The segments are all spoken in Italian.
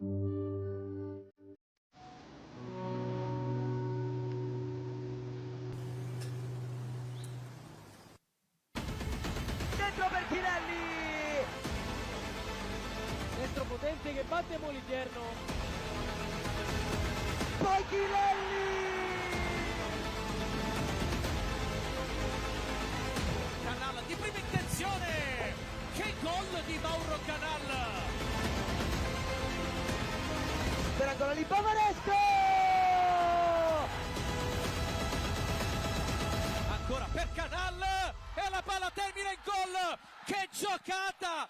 Dentro per Chinelli, Destro potente che batte Moliterno. poi Chinelli, Canal di prima intenzione, che gol di Mauro Canal. per ancora lì Bavaresco, Ancora per Canal e la palla termina in gol. Che giocata!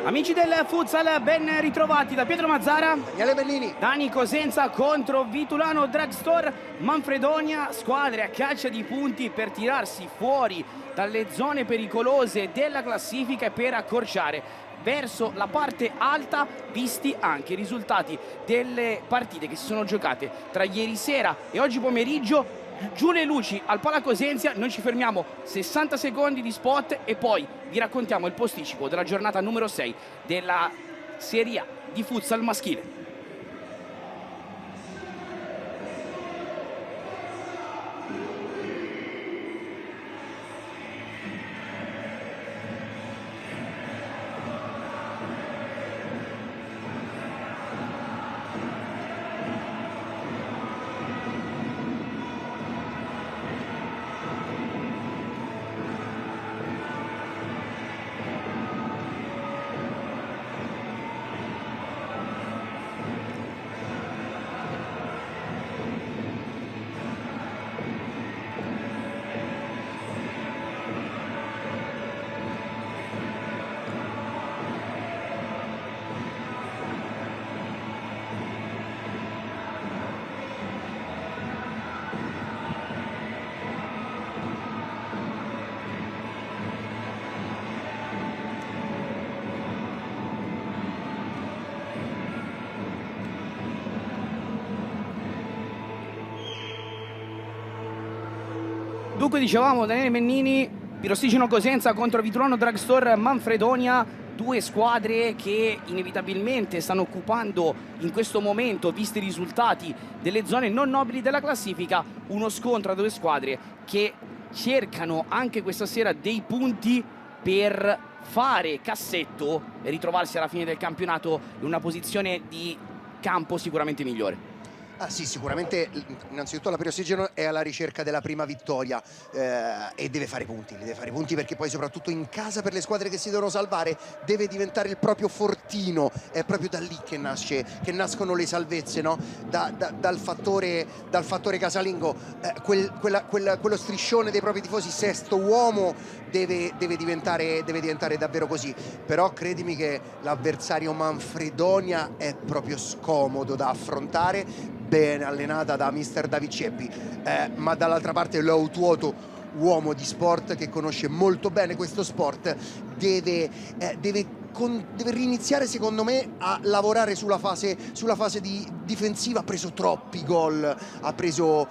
Amici del futsal, ben ritrovati da Pietro Mazzara, Daniele Bellini. Dani Cosenza contro Vitulano Drugstore Manfredonia, squadre a caccia di punti per tirarsi fuori dalle zone pericolose della classifica e per accorciare verso la parte alta, visti anche i risultati delle partite che si sono giocate tra ieri sera e oggi pomeriggio. Giù le luci al Pala Cosenza, noi ci fermiamo 60 secondi di spot e poi vi raccontiamo il posticipo della giornata numero 6 della Serie A di futsal maschile. Dunque dicevamo Daniele Mennini, Pirosticino Cosenza contro Vitulano Drugstore Manfredonia, due squadre che inevitabilmente stanno occupando in questo momento, visti i risultati, delle zone non nobili della classifica. Uno scontro a due squadre che cercano anche questa sera dei punti per fare cassetto e ritrovarsi alla fine del campionato in una posizione di campo sicuramente migliore. Ah sì, sicuramente innanzitutto la Pirostigeno è alla ricerca della prima vittoria e deve fare punti perché poi soprattutto in casa per le squadre che si devono salvare deve diventare il proprio fortino, è proprio da lì che nascono le salvezze, no? Dal fattore casalingo, quello striscione dei propri tifosi, sesto uomo, deve diventare davvero così. Però credimi che l'avversario Manfredonia è proprio scomodo da affrontare, bene allenata da mister David Ceppi, ma dall'altra parte Lautuoto, uomo di sport che conosce molto bene questo sport, deve riniziare secondo me a lavorare sulla fase difensiva. Ha preso troppi gol, ha preso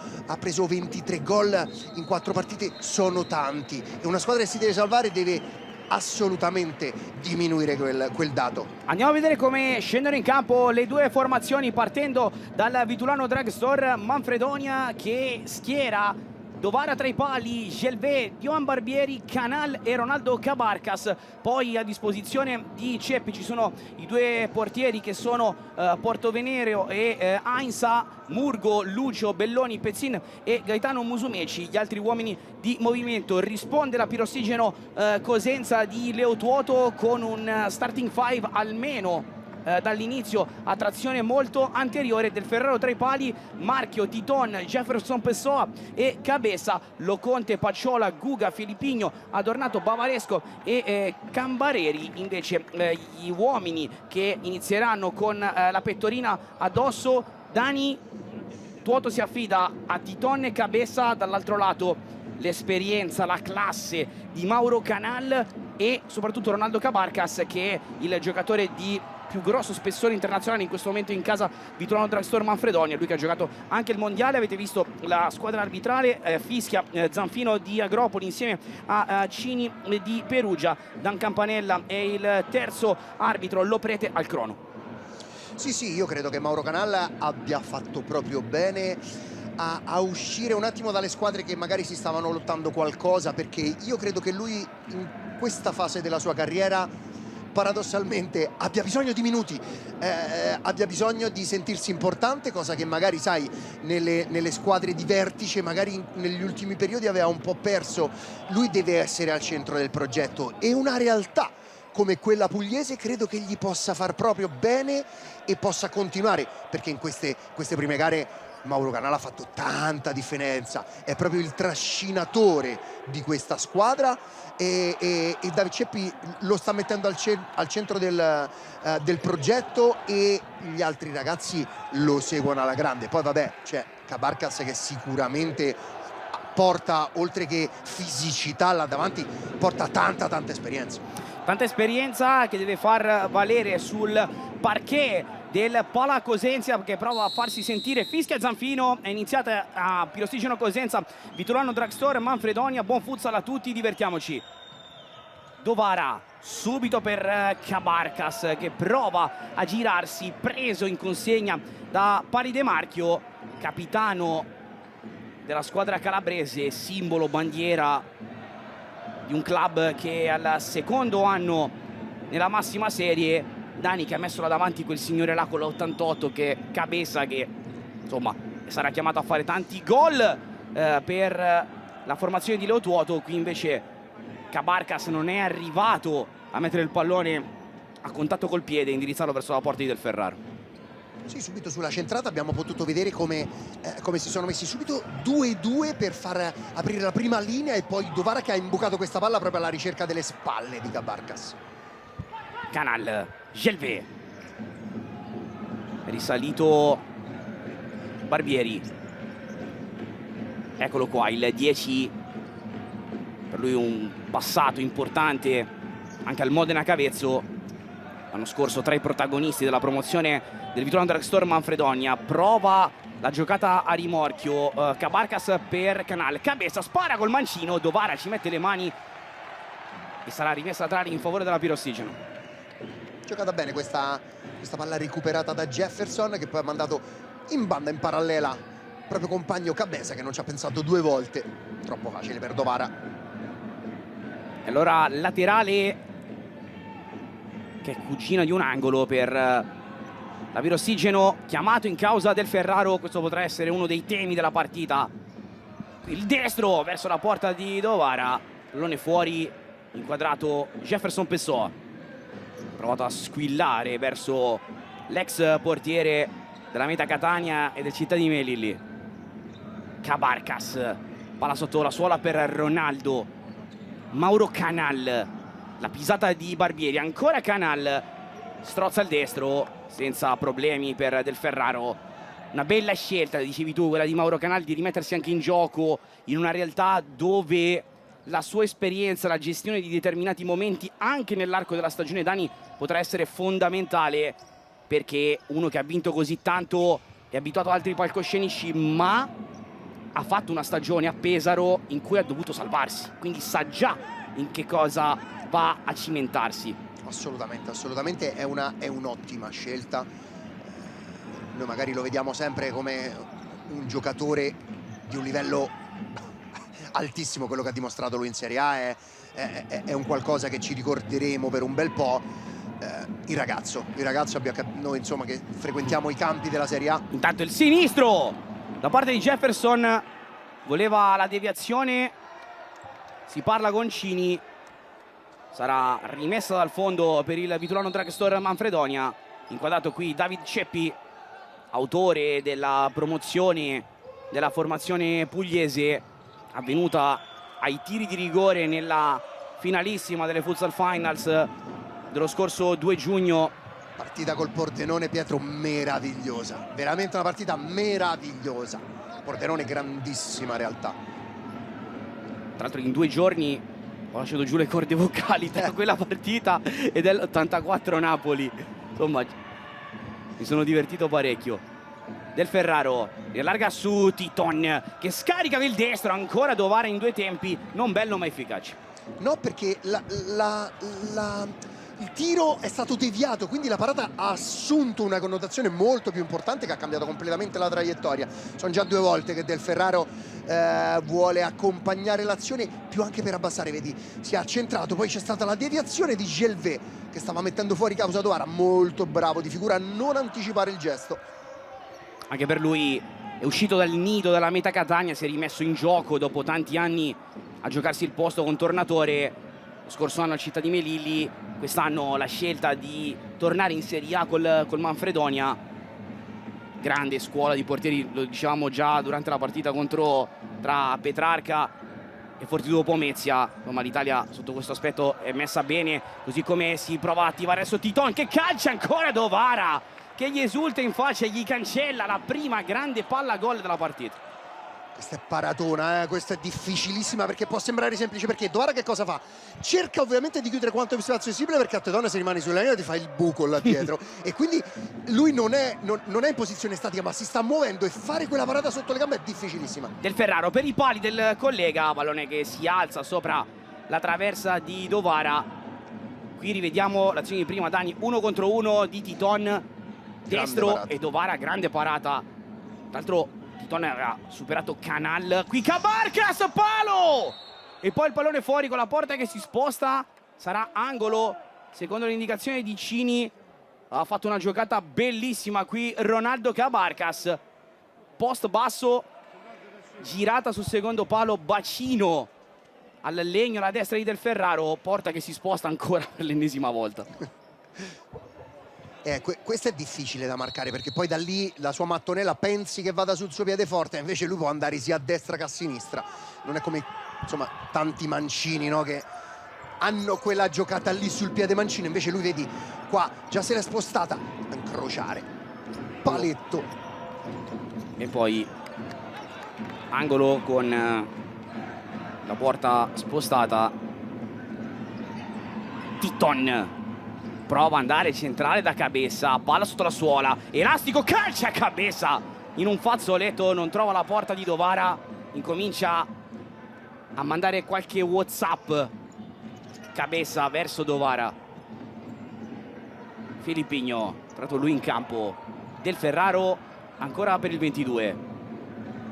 23 gol in 4 partite, sono tanti, e una squadra che si deve salvare deve assolutamente diminuire quel dato. Andiamo a vedere come scendono in campo le due formazioni, partendo dal Vitulano Drugstore Manfredonia che schiera Dovara tra i pali, Gelvé, Dioan Barbieri, Canal e Ronaldo Cabarcas. Poi a disposizione di Ceppi ci sono i due portieri che sono Portovenere e Ainsa, Murgo, Lucio, Belloni, Pezzin e Gaetano Musumeci. Gli altri uomini di movimento. Risponde la Pirostigeno Cosenza di Leutuoto con un starting five almeno dall'inizio a trazione molto anteriore del Ferraro tra i pali, Marchio, Titon, Jefferson Pessoa e Cabeza, Loconte, Pacciola, Guga, Filippigno, Adornato, Bavaresco e Cambareri. Invece gli uomini che inizieranno con la pettorina addosso. Dani, Tuoto si affida a Titon e Cabeza, dall'altro lato l'esperienza, la classe di Mauro Canal e soprattutto Ronaldo Cabarcas, che è il giocatore di più grosso spessore internazionale in questo momento in casa Vitulano Dragstore Manfredonia, lui che ha giocato anche il mondiale. Avete visto la squadra arbitrale, fischia Zanfino di Agropoli insieme a Cini di Perugia. Dan Campanella è il terzo arbitro, Loprete al crono. Sì, io credo che Mauro Canal abbia fatto proprio bene a uscire un attimo dalle squadre che magari si stavano lottando qualcosa, perché io credo che lui in questa fase della sua carriera paradossalmente abbia bisogno di minuti, abbia bisogno di sentirsi importante, cosa che magari sai nelle squadre di vertice magari negli ultimi periodi aveva un po' perso. Lui deve essere al centro del progetto e una realtà come quella pugliese credo che gli possa far proprio bene e possa continuare, perché in queste prime gare Mauro Canal ha fatto tanta differenza, è proprio il trascinatore di questa squadra e David Ceppi lo sta mettendo al centro del progetto e gli altri ragazzi lo seguono alla grande. Poi vabbè, c'è Cabarcas che sicuramente porta, oltre che fisicità là davanti, porta tanta esperienza. Tanta esperienza che deve far valere sul parquet del Pala Cosenza, che prova a farsi sentire. Fischia Zanfino, è iniziata a Pirostigeno Cosenza, Vitulano Dragstore Manfredonia. Buon futsal a tutti, divertiamoci. Dovara subito per Cabarcas che prova a girarsi, preso in consegna da Pari De Marchio, capitano della squadra calabrese, simbolo, bandiera di un club che al secondo anno nella massima serie. Dani che ha messo là davanti quel signore là con l'88 che Cabeza, che insomma sarà chiamato a fare tanti gol per la formazione di Leotuoto. Qui invece Cabarcas non è arrivato a mettere il pallone a contatto col piede e indirizzarlo verso la porta di Del Ferraro. Sì, subito sulla centrata abbiamo potuto vedere come si sono messi subito 2-2 per far aprire la prima linea, e poi Dovara che ha imbucato questa palla proprio alla ricerca delle spalle di Cabarcas. Canal, Gelvé, risalito Barbieri, eccolo qua il 10, per lui un passato importante anche al Modena Cavezzo, l'anno scorso tra i protagonisti della promozione del Vitulano Dragstore Manfredonia. Prova la giocata a rimorchio, Cabarcas per Canal, Cabeza spara col mancino, Dovara ci mette le mani e sarà rimessa laterale in favore della Pirostigeno. Giocata bene questa palla recuperata da Jefferson, che poi ha mandato in banda in parallela proprio compagno Cabeza, che non ci ha pensato due volte. Troppo facile per Dovara. E allora laterale che è cugina di un angolo per la Pirostigeno, chiamato in causa Del Ferraro. Questo potrà essere uno dei temi della partita. Il destro verso la porta di Dovara, pallone fuori, inquadrato Jefferson Pessoa. Provato a squillare verso l'ex portiere della Meta Catania e del Città di Melilli. Cabarcas, palla sotto la suola per Ronaldo. Mauro Canal, la pisata di Barbieri, ancora Canal, strozza il destro senza problemi per Del Ferraro. Una bella scelta, dicevi tu, quella di Mauro Canal, di rimettersi anche in gioco in una realtà dove la sua esperienza, la gestione di determinati momenti anche nell'arco della stagione, Dani, potrà essere fondamentale, perché uno che ha vinto così tanto è abituato ad altri palcoscenici, ma ha fatto una stagione a Pesaro in cui ha dovuto salvarsi, quindi sa già in che cosa va a cimentarsi. Assolutamente è un'ottima scelta. Noi magari lo vediamo sempre come un giocatore di un livello altissimo, quello che ha dimostrato lui in Serie A è un qualcosa che ci ricorderemo per un bel po'. Il ragazzo noi insomma che frequentiamo i campi della Serie A. Intanto il sinistro da parte di Jefferson, voleva la deviazione, si parla con Cini, sarà rimessa dal fondo per il Vitulano Dragstore Manfredonia. Inquadrato qui David Ceppi, autore della promozione della formazione pugliese, avvenuta ai tiri di rigore nella finalissima delle Futsal Finals dello scorso 2 giugno. Partita col Pordenone, Pietro, meravigliosa, veramente una partita meravigliosa. Pordenone grandissima realtà. Tra l'altro in 2 giorni ho lasciato giù le corde vocali tra quella partita e dell'84 Napoli. Insomma, mi sono divertito parecchio. Del Ferraro riallarga su Titon, che scarica il destro, ancora Dovara in 2 tempi, non bello ma efficace. No, perché il tiro è stato deviato, quindi la parata ha assunto una connotazione molto più importante che ha cambiato completamente la traiettoria. Sono già 2 volte che Del Ferraro vuole accompagnare l'azione, più anche per abbassare, vedi, si è accentrato, poi c'è stata la deviazione di Gelvé che stava mettendo fuori causa Dovara, molto bravo di figura a non anticipare il gesto. Anche per lui è uscito dal nido della meta Catania, si è rimesso in gioco dopo tanti anni a giocarsi il posto con Tornatore. Lo scorso anno al Città di Melilli, quest'anno la scelta di tornare in Serie A col Manfredonia. Grande scuola di portieri, lo dicevamo già durante la partita tra Petrarca e Fortitudo Pomezia. Insomma, l'Italia sotto questo aspetto è messa bene, così come si prova a attivare adesso Titon, che calcia ancora Dovara, che gli esulta in faccia e gli cancella la prima grande palla gol della partita. Questa è paratona, questa è difficilissima perché può sembrare semplice, perché Dovara che cosa fa? Cerca ovviamente di chiudere quanto più spazio possibile, perché a Tetona se rimane sulla linea ti fa il buco là dietro e quindi lui non è in posizione statica ma si sta muovendo, e fare quella parata sotto le gambe è difficilissima. Del Ferraro per i pali del collega, pallone che si alza sopra la traversa di Dovara. Qui rivediamo l'azione di prima, Dani, 1 contro 1 di Titon, destro, e Dovara grande parata. Tra l'altro Titon aveva superato Canal, qui Cabarcas, palo! E poi il pallone fuori con la porta che si sposta, sarà angolo, secondo le indicazioni di Cini. Ha fatto una giocata bellissima qui Ronaldo Cabarcas, post basso, girata sul secondo palo, bacino al legno alla destra di Del Ferraro, porta che si sposta ancora per l'ennesima volta. Questo è difficile da marcare, perché poi da lì la sua mattonella pensi che vada sul suo piede forte, invece lui può andare sia a destra che a sinistra. Non è come, insomma, tanti mancini, no, che hanno quella giocata lì sul piede mancino, invece lui, vedi, qua già se l'è spostata a incrociare, paletto. E poi angolo con la porta spostata. Titon prova ad andare centrale da Cabeza, palla sotto la suola, elastico, calcia Cabeza in un fazzoletto, non trova la porta di Dovara, incomincia a mandare qualche WhatsApp Cabeza verso Dovara. Filippigno, tra l'altro lui in campo. Del Ferraro ancora per il 22,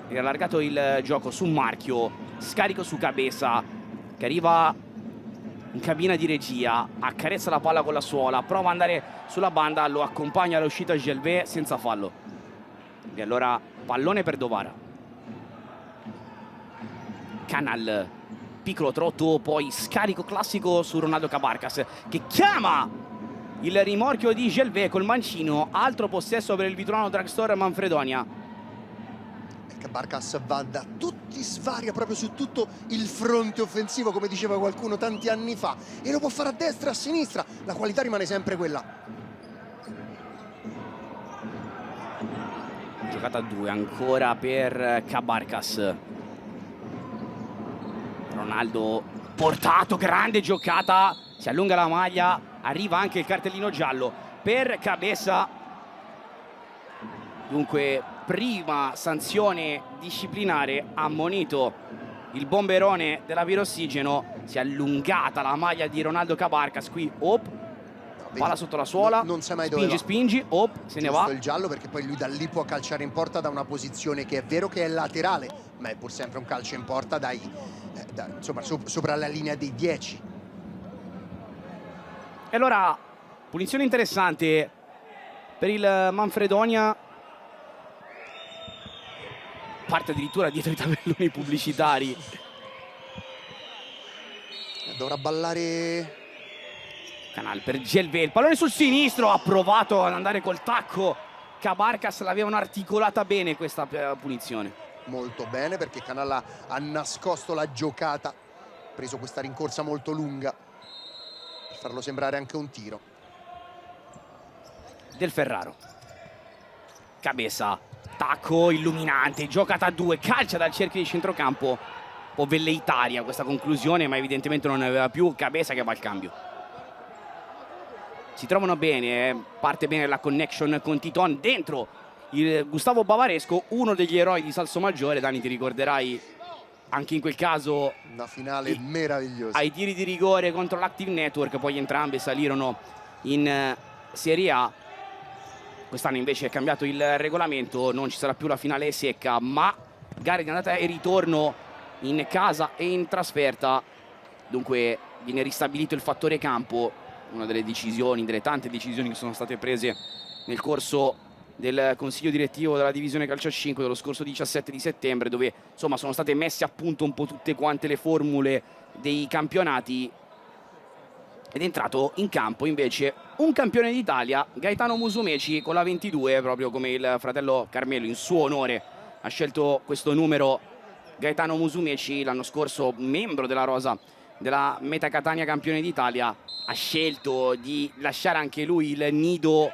è allargato il gioco su Marchio, scarico su Cabeza che arriva in cabina di regia, accarezza la palla con la suola, prova ad andare sulla banda, lo accompagna all'uscita Gelvé senza fallo. E allora pallone per Dovara. Canal, piccolo trotto, poi scarico classico su Ronaldo Cabarcas che chiama il rimorchio di Gelvé col mancino, altro possesso per il Vitulano Dragstore Manfredonia. Cabarcas va da tutti, svaria proprio su tutto il fronte offensivo, come diceva qualcuno tanti anni fa, e lo può fare a destra e a sinistra, la qualità rimane sempre quella. Giocata a 2 ancora per Cabarcas. Ronaldo portato, grande giocata, si allunga la maglia, arriva anche il cartellino giallo per Cabeza. Dunque prima sanzione disciplinare, ammonito il bomberone della Pirossigeno. Si è allungata la maglia di Ronaldo Cabarcas, qui palla sotto la suola, non sai mai dove spingi, se ne va. Il giallo, perché poi lui da lì può calciare in porta da una posizione che è vero che è laterale, ma è pur sempre un calcio in porta insomma, sopra la linea dei 10. E allora punizione interessante per il Manfredonia, parte addirittura dietro i tabelloni pubblicitari. Dovrà ballare Canal per Gelvé, il pallone sul sinistro, ha provato ad andare col tacco Cabarcas, l'avevano articolata bene questa punizione. Molto bene, perché Canal ha nascosto la giocata, ha preso questa rincorsa molto lunga per farlo sembrare anche un tiro. Del Ferraro, Cabeza, tacco illuminante, giocata a 2, calcia dal cerchio di centrocampo, un po' velleitaria questa conclusione, ma evidentemente non ne aveva più. Cabeza che va al cambio. si trovano bene, parte bene la connection con Titon dentro il Gustavo Bavaresco, uno degli eroi di Salsomaggiore. Dani, ti ricorderai anche in quel caso una finale meravigliosa ai tiri di rigore contro l'Active Network, poi entrambe salirono in Serie A. Quest'anno invece è cambiato il regolamento, non ci sarà più la finale secca, ma gare di andata e ritorno in casa e in trasferta. Dunque viene ristabilito il fattore campo, una delle decisioni, delle tante decisioni che sono state prese nel corso del consiglio direttivo della divisione calcio a 5 dello scorso 17 di settembre, dove insomma sono state messe a punto un po' tutte quante le formule dei campionati. Ed è entrato in campo invece un campione d'Italia, Gaetano Musumeci, con la 22, proprio come il fratello Carmelo, in suo onore ha scelto questo numero. Gaetano Musumeci, l'anno scorso membro della rosa della Meta Catania campione d'Italia, ha scelto di lasciare anche lui il nido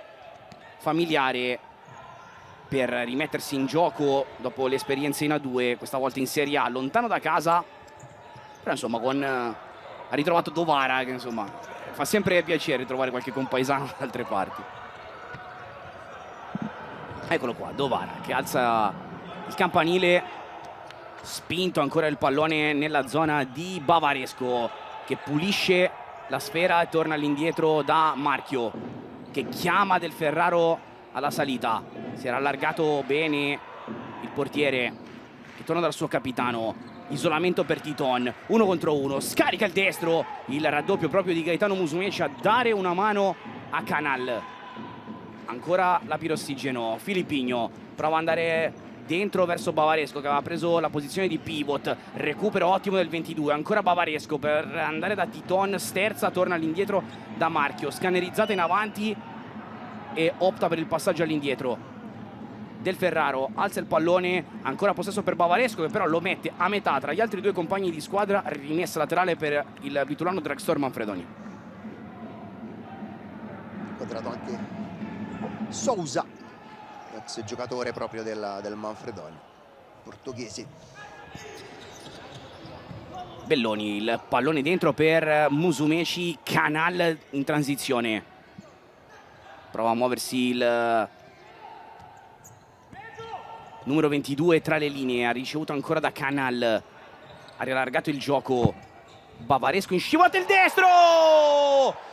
familiare per rimettersi in gioco dopo le esperienze in A2, questa volta in Serie A, lontano da casa, però insomma ha ritrovato Dovara, che insomma fa sempre piacere trovare qualche compaesano da altre parti. Eccolo qua, Dovara che alza il campanile, spinto ancora il pallone nella zona di Bavaresco, che pulisce la sfera e torna all'indietro da Marchio, che chiama Del Ferraro alla salita. Si era allargato bene il portiere, che torna dal suo capitano. Isolamento per Titon, 1 contro 1, scarica il destro, il raddoppio proprio di Gaetano Musumeci a dare una mano a Canal. Ancora la pirossigeno, Filippigno prova ad andare dentro verso Bavaresco, che aveva preso la posizione di pivot, recupero ottimo del 22, ancora Bavaresco per andare da Titon, sterza, torna all'indietro da Marchio, scannerizzata in avanti e opta per il passaggio all'indietro. Del Ferraro alza il pallone, ancora possesso per Bavaresco, che però lo mette a metà tra gli altri due compagni di squadra, rimessa laterale per il Vitulano Dragstore Manfredonia. Inquadrato anche Sousa, ex giocatore proprio del Manfredonia, portoghese. Belloni, il pallone dentro per Musumeci, Canal in transizione, prova a muoversi il numero 22 tra le linee, ha ricevuto ancora da Canal, ha riallargato il gioco. Bavaresco in scivolata il destro,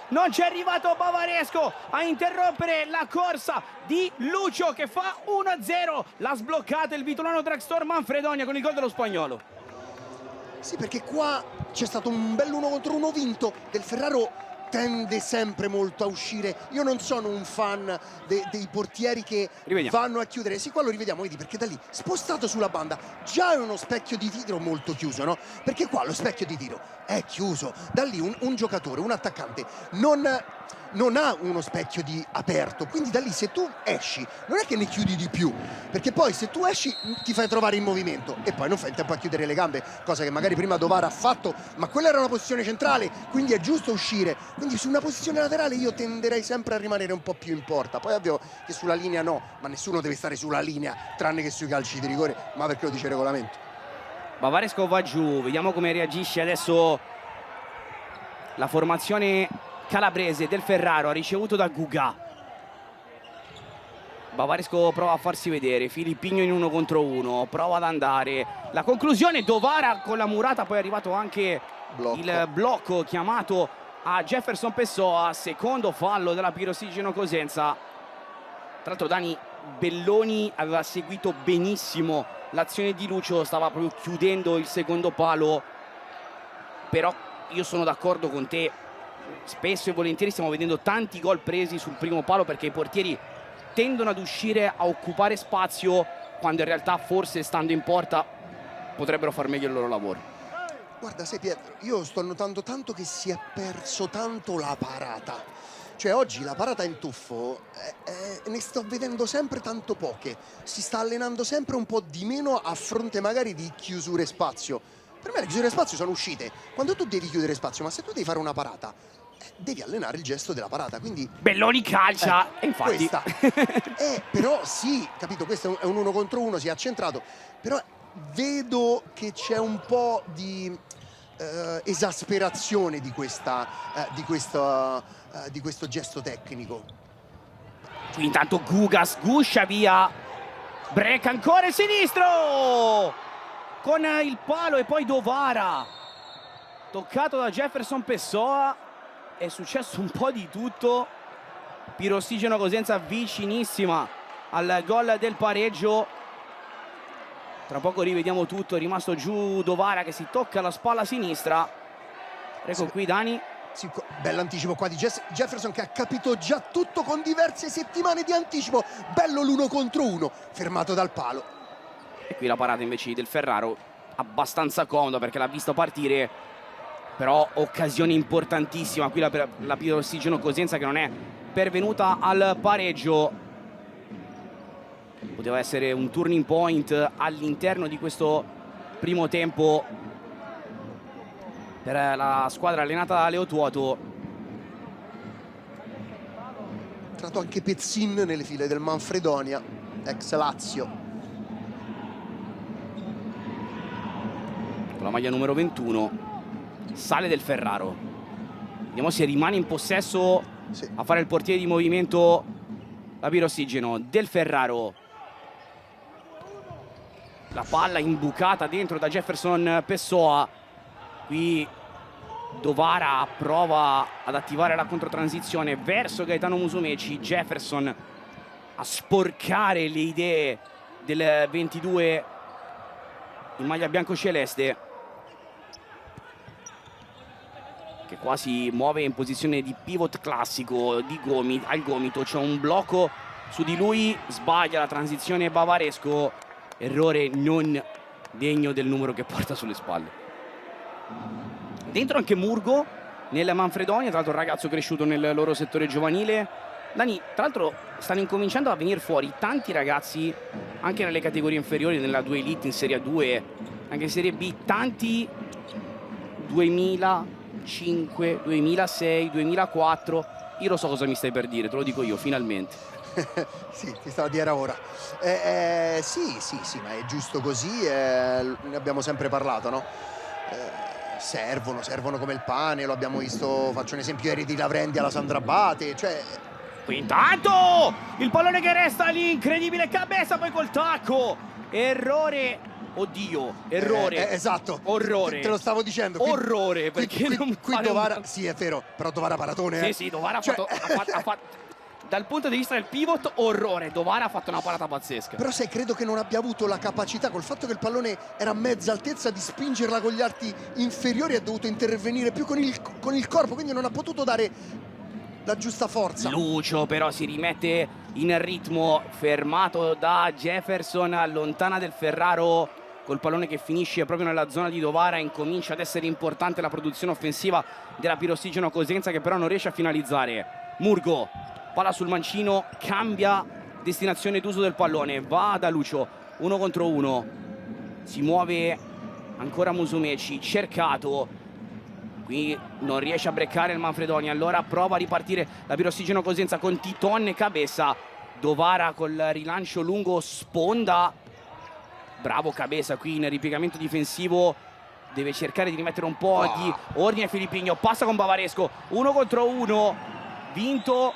non c'è arrivato Bavaresco a interrompere la corsa di Lucio, che fa 1-0, l'ha sbloccata il Vitulano Dragstore Manfredonia con il gol dello spagnolo. Sì, perché qua c'è stato un bel 1 contro 1 vinto. Del Ferraro tende sempre molto a uscire. Io non sono un fan dei portieri che vanno a chiudere. Sì, qua lo rivediamo, vedi, perché da lì, spostato sulla banda, già è uno specchio di tiro molto chiuso, no? Perché qua lo specchio di tiro è chiuso. Da lì un giocatore, un attaccante non ha uno specchio di aperto, quindi da lì se tu esci non è che ne chiudi di più, perché poi se tu esci ti fai trovare in movimento e poi non fai il tempo a chiudere le gambe, cosa che magari prima Dovara ha fatto, ma quella era una posizione centrale, quindi è giusto uscire. Quindi su una posizione laterale io tenderei sempre a rimanere un po' più in porta. Poi ovvio che sulla linea no, ma nessuno deve stare sulla linea tranne che sui calci di rigore, ma perché lo dice il regolamento. Bavaresco va giù, vediamo come reagisce adesso la formazione calabrese. Del Ferraro ha ricevuto da Guga, Bavaresco prova a farsi vedere, Filippigno in 1 contro 1, prova ad andare, la conclusione Dovara con la murata, poi è arrivato anche il blocco chiamato a Jefferson Pessoa, secondo fallo della Pirossigeno Cosenza. Tra l'altro Dani, Belloni aveva seguito benissimo l'azione di Lucio, stava proprio chiudendo il secondo palo, però io sono d'accordo con te, spesso e volentieri stiamo vedendo tanti gol presi sul primo palo perché i portieri tendono ad uscire a occupare spazio quando in realtà forse stando in porta potrebbero far meglio il loro lavoro. Guarda, sai Pietro, io sto notando tanto che si è perso tanto la parata. Cioè oggi la parata in tuffo ne sto vedendo sempre tanto poche. Si sta allenando sempre un po' di meno a fronte magari di chiusure spazio. Per me le chiusure spazio sono uscite quando tu devi chiudere spazio, ma se tu devi fare una parata devi allenare il gesto della parata, quindi Belloni calcia e infatti questa però sì, capito, questo è un 1 contro 1, si è accentrato, però vedo che c'è un po' di esasperazione di questo gesto tecnico. Qui intanto Gugas guscia via, break ancora il sinistro con il palo e poi Dovara toccato da Jefferson Pessoa. È successo un po' di tutto. Pirossigeno Cosenza vicinissima al gol del pareggio. Tra poco rivediamo tutto. È rimasto giù Dovara che si tocca la spalla sinistra. Ecco qui Dani. Sì, bell'anticipo qua di Jefferson, che ha capito già tutto con diverse settimane di anticipo. Bello l'1 contro 1, fermato dal palo. E qui la parata invece del Ferraro, abbastanza comoda perché l'ha visto partire, però occasione importantissima qui la Pirossigeno Cosenza, che non è pervenuta al pareggio. Poteva essere un turning point all'interno di questo primo tempo per la squadra allenata da Leo Tuoto. Entrato anche Pezzin nelle file del Manfredonia, ex Lazio. Con la maglia numero 21 sale del Ferraro. Vediamo se rimane in possesso, sì, a fare il portiere di movimento la Pirossigeno. Del Ferraro, la palla imbucata dentro da Jefferson Pessoa. Qui Dovara prova ad attivare la controtransizione verso Gaetano Musumeci. Jefferson a sporcare le idee del 22 in maglia biancoceleste, che qua si muove in posizione di pivot classico al gomito. C'è un blocco su di lui, sbaglia la transizione Bavaresco, errore non degno del numero che porta sulle spalle. Dentro anche Murgo nel Manfredonia, tra l'altro un ragazzo cresciuto nel loro settore giovanile. Dani, tra l'altro stanno incominciando a venire fuori tanti ragazzi anche nelle categorie inferiori, nella 2 Elite, in Serie A2, anche in Serie B, tanti 2005, 2006, 2004. Io lo so cosa mi stai per dire, te lo dico io, finalmente. Sì, ti stavo a dire ora. Sì, ma è giusto così, ne abbiamo sempre parlato, no? Servono come il pane, lo abbiamo visto, faccio un esempio ieri di Lavrendi alla Sandra Abate, cioè... Qui intanto il pallone che resta lì, incredibile Cabeza, poi col tacco, errore, oddio, errore, esatto, orrore, te lo stavo dicendo, orrore, perché non qui Dovara, sì è vero, però Dovara paratone, sì, Dovara ha fatto dal punto di vista del pivot, orrore. Dovara ha fatto una parata pazzesca. Però sai, credo che non abbia avuto la capacità, col fatto che il pallone era a mezza altezza, di spingerla con gli arti inferiori. Ha dovuto intervenire più con il corpo, quindi non ha potuto dare la giusta forza. Lucio però si rimette in ritmo, fermato da Jefferson, allontana del Ferraro col pallone che finisce proprio nella zona di Dovara. Incomincia ad essere importante la produzione offensiva della Pirossigeno Cosenza, che però non riesce a finalizzare. Murgo, palla sul mancino, cambia destinazione d'uso del pallone, va da Lucio, 1 contro 1, si muove ancora Musumeci, cercato, qui non riesce a breccare il Manfredonia, allora prova a ripartire la Pirossigeno Cosenza con Titon e Cabeza. Dovara col rilancio lungo sponda, bravo Cabeza qui in ripiegamento difensivo, deve cercare di rimettere un po' di ordine. Filippigno passa con Bavaresco, 1 contro 1, vinto,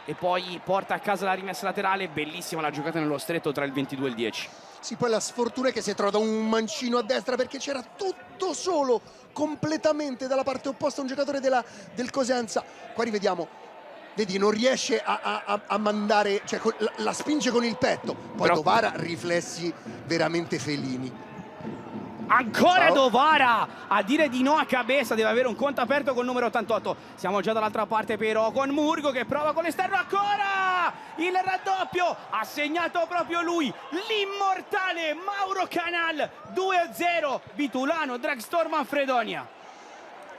e poi porta a casa la rimessa laterale. Bellissima la giocata nello stretto tra il 22 e il 10. Sì, poi la sfortuna è che si è trovato un mancino a destra, perché c'era tutto solo completamente dalla parte opposta un giocatore del Cosenza. Qua rivediamo, vedi, non riesce a mandare, cioè la spinge con il petto. Poi però Dovara, riflessi veramente felini. Ancora Dovara a dire di no a Cabeza, deve avere un conto aperto col numero 88. Siamo già dall'altra parte però con Murgo che prova con l'esterno, ancora il raddoppio, ha segnato proprio lui, l'immortale Mauro Canal. 2-0 Vitulano Dragstor Manfredonia.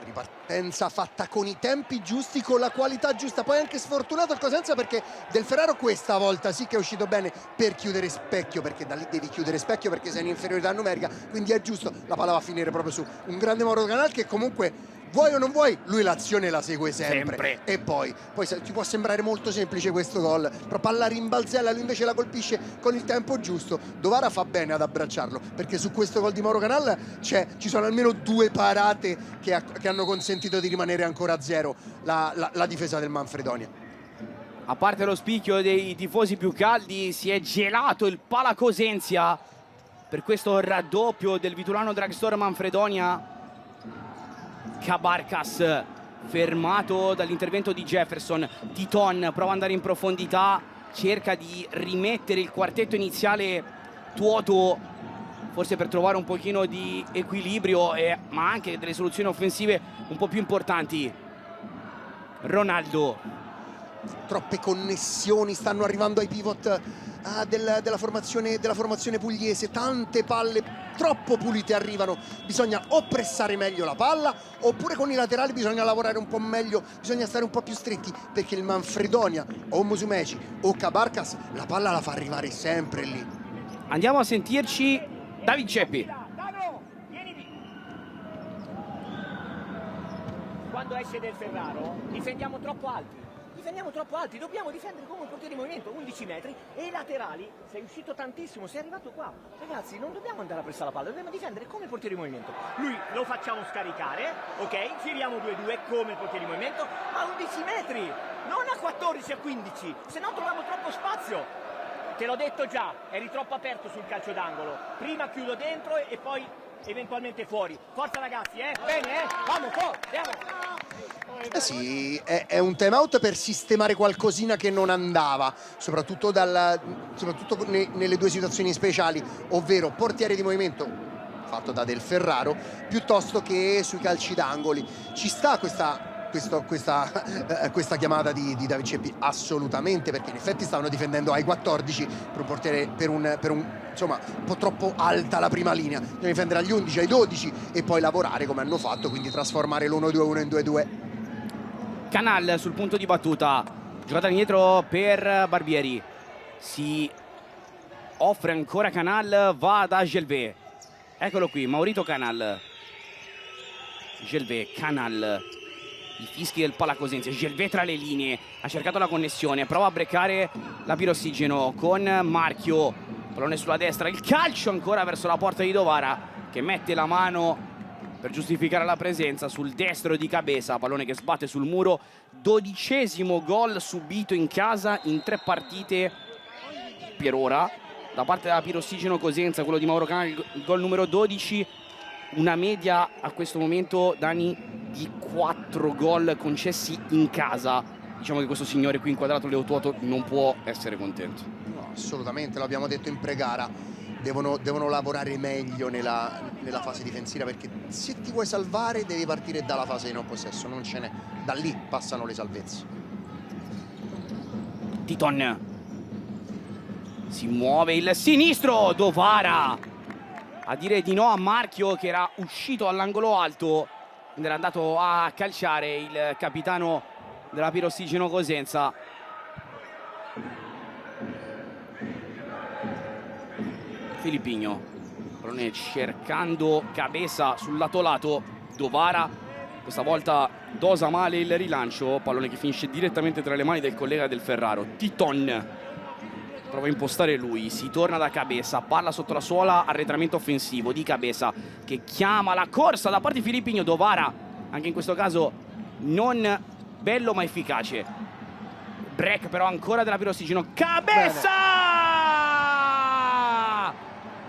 Ripartenza fatta con i tempi giusti, con la qualità giusta. Poi anche sfortunato il Cosenza, perché Del Ferraro questa volta sì che è uscito bene per chiudere specchio, perché da lì devi chiudere specchio perché sei in inferiorità numerica, quindi è giusto. La palla va a finire proprio su un grande Mauro Canal, che comunque vuoi o non vuoi, lui l'azione la segue sempre. Sempre. E poi ti può sembrare molto semplice questo gol, però palla rimbalzella, lui invece la colpisce con il tempo giusto. Dovara fa bene ad abbracciarlo, perché su questo gol di Mauro Canal ci sono almeno 2 parate che hanno consentito di rimanere ancora a zero la difesa del Manfredonia. A parte lo spicchio dei tifosi più caldi, si è gelato il Palacosenzia per questo raddoppio del Vitulano Dragstore Manfredonia. Cabarcas fermato dall'intervento di Jefferson. Titon prova ad andare in profondità, cerca di rimettere il quartetto iniziale vuoto, forse per trovare un pochino di equilibrio, ma anche delle soluzioni offensive un po' più importanti. Ronaldo. Troppe connessioni stanno arrivando ai pivot della formazione pugliese, tante palle troppo pulite arrivano, bisogna o pressare meglio la palla oppure con i laterali bisogna lavorare un po' meglio, bisogna stare un po' più stretti, perché il Manfredonia o Musumeci o Cabarcas la palla la fa arrivare sempre lì. Andiamo a sentirci David Ceppi. Quando esce Del Ferraro difendiamo troppo alti, dobbiamo difendere come un portiere in movimento, 11 metri, e i laterali, sei uscito tantissimo, sei arrivato qua. Ragazzi, non dobbiamo andare a pressare la palla, dobbiamo difendere come il portiere in movimento. Lui lo facciamo scaricare, ok? Giriamo 2-2 come il portiere in movimento, a 11 metri, non a 14, a 15, se no troviamo troppo spazio. Te l'ho detto già, eri troppo aperto sul calcio d'angolo. Prima chiudo dentro e poi eventualmente fuori. Forza ragazzi, bene, vamo, andiamo. Sì, è un time out per sistemare qualcosina che non andava, soprattutto nelle 2 situazioni speciali, ovvero portiere di movimento fatto da Del Ferraro piuttosto che sui calci d'angoli. Ci sta questa chiamata di David Ceppi, assolutamente, perché in effetti stavano difendendo ai 14 per un portiere insomma un po' troppo alta la prima linea. Bisogna difendere agli 11, ai 12 e poi lavorare come hanno fatto, quindi trasformare l'1-2-1 in 2-2. Canal sul punto di battuta, giocata indietro per Barbieri, si offre ancora Canal, va da Gelvé, eccolo qui Maurito Canal. Gelvé, Canal, i fischi del Palacosenzia, Gelvé tra le linee, ha cercato la connessione, prova a breccare la pirossigeno con Marchio, pallone sulla destra, il calcio ancora verso la porta di Dovara che mette la mano per giustificare la presenza sul destro di Cabeza, pallone che sbatte sul muro. 12° gol subito in casa in 3 partite per ora da parte della Pirossigeno Cosenza, quello di Mauro Canal, il gol numero 12, una media a questo momento, Dani, di 4 gol concessi in casa. Diciamo che questo signore qui inquadrato, Leo Tuoto, non può essere contento. No, assolutamente, lo abbiamo detto in pre-gara. Devono lavorare meglio nella fase difensiva, perché se ti vuoi salvare devi partire dalla fase di non possesso, non ce n'è, da lì passano le salvezze. Titon si muove il sinistro, Dovara a dire di no a Marchio che era uscito all'angolo alto ed era andato a calciare il capitano della Pirossigeno Cosenza. Filippigno, pallone cercando Cabeza sul lato, Dovara questa volta dosa male il rilancio, pallone che finisce direttamente tra le mani del collega Del Ferraro. Titon prova a impostare lui, si torna da Cabeza, palla sotto la suola, arretramento offensivo di Cabeza che chiama la corsa da parte di Filippigno. Dovara anche in questo caso non bello ma efficace, break però ancora della Pirossigeno. Cabeza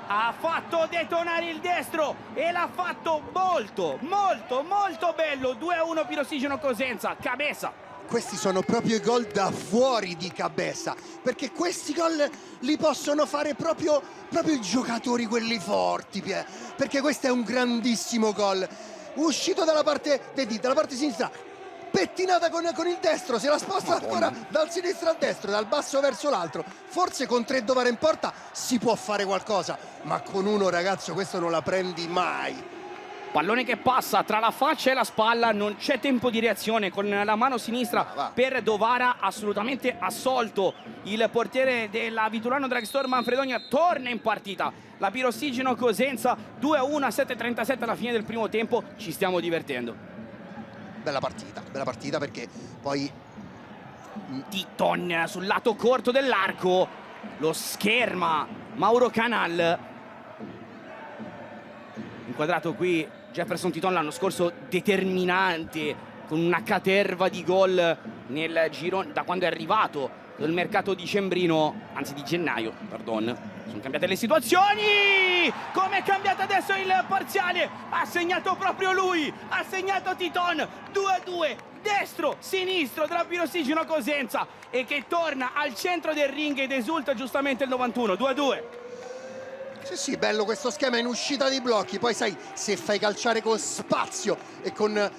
ha fatto detonare il destro e l'ha fatto molto bello. 2-1 Pirossigeno Cosenza. Cabeza, questi sono proprio i gol da fuori di Cabeza, perché questi gol li possono fare proprio i giocatori, quelli forti, perché questo è un grandissimo gol, uscito dalla parte, vedi, dalla parte sinistra, pettinata con il destro, se la sposta ancora dal sinistro al destro, dal basso verso l'altro. Forse con 3 Dovara in porta si può fare qualcosa, ma con uno, ragazzo, questo non la prendi mai. pallone che passa tra la faccia e la spalla, non c'è tempo di reazione, con la mano sinistra per Dovara, assolutamente assolto il portiere della Vitulano Dragstore Manfredonia. Torna in partita la Pirossigeno Cosenza, 2-1 a 7:37 alla fine del primo tempo. Ci stiamo divertendo. bella partita perché poi Titon sul lato corto dell'arco, lo scherma Mauro Canal. Inquadrato qui Jefferson Titon l'anno scorso determinante, con una caterva di gol nel giro da quando è arrivato dal mercato dicembrino, anzi di gennaio, pardon. Sono cambiate le situazioni. Come è cambiato adesso il parziale? Ha segnato proprio lui, ha segnato Titon. 2-2, destro, sinistro della Pirossigino Cosenza, e che torna al centro del ring ed esulta giustamente il 91. 2-2. Sì, bello questo schema in uscita di blocchi. Poi sai, se fai calciare con spazio e con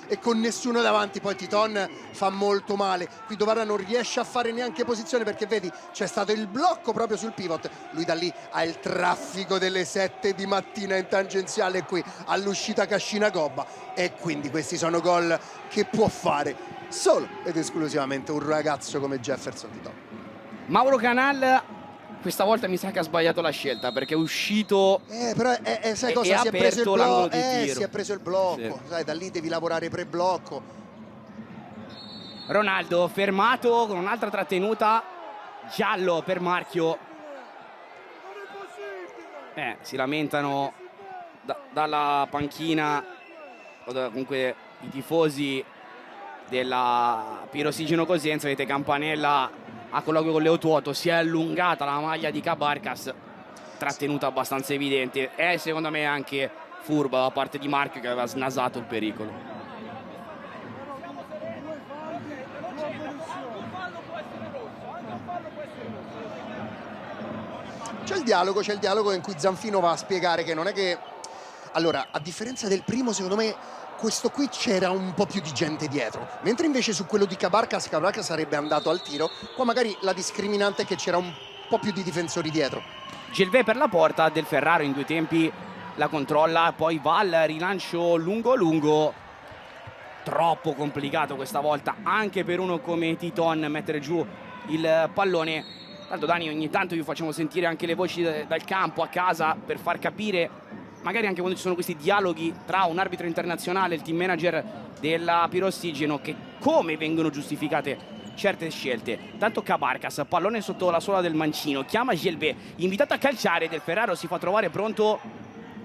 nessuno davanti, poi Titon fa molto male. Qui Dovara non riesce a fare neanche posizione perché vedi, c'è stato il blocco proprio sul pivot. Lui da lì ha il traffico delle 7 di mattina in tangenziale, qui all'uscita Cascina Gobba, e quindi questi sono gol che può fare solo ed esclusivamente un ragazzo come Jefferson Titon. Mauro Canal questa volta mi sa che ha sbagliato la scelta, perché è uscito però sai cosa? Si è preso il l'angolo blocco, di tiro. si è preso il blocco, Sì. sai, da lì devi lavorare pre-blocco. Ronaldo fermato con un'altra trattenuta, giallo per Marchio. Si lamentano dalla panchina, comunque i tifosi della Pirossigino Cosenza. Vedete Campanella a colloquio con Leo Tuoto, si è allungata la maglia di Cabarcas, trattenuta abbastanza evidente, e secondo me anche furba da parte di Marchio, che aveva snasato il pericolo. C'è il dialogo in cui Zanfino va a spiegare che non è che... Allora, a differenza del primo, secondo me questo qui c'era un po' più di gente dietro, mentre invece su quello di Cabarcas sarebbe andato al tiro. Qua magari la discriminante è che c'era un po' più di difensori dietro. Gelvé per la porta, Del Ferraro in due tempi la controlla, poi va al rilancio lungo, troppo complicato questa volta anche per uno come Titon mettere giù il pallone. Tanto Dani, ogni tanto vi facciamo sentire anche le voci dal campo a casa per far capire, magari anche quando ci sono questi dialoghi tra un arbitro internazionale e il team manager della Pirossigino, che come vengono giustificate certe scelte. Tanto Cabarcas, pallone sotto la suola del mancino, chiama Gelvé, invitato a calciare. Del Ferraro si fa trovare pronto,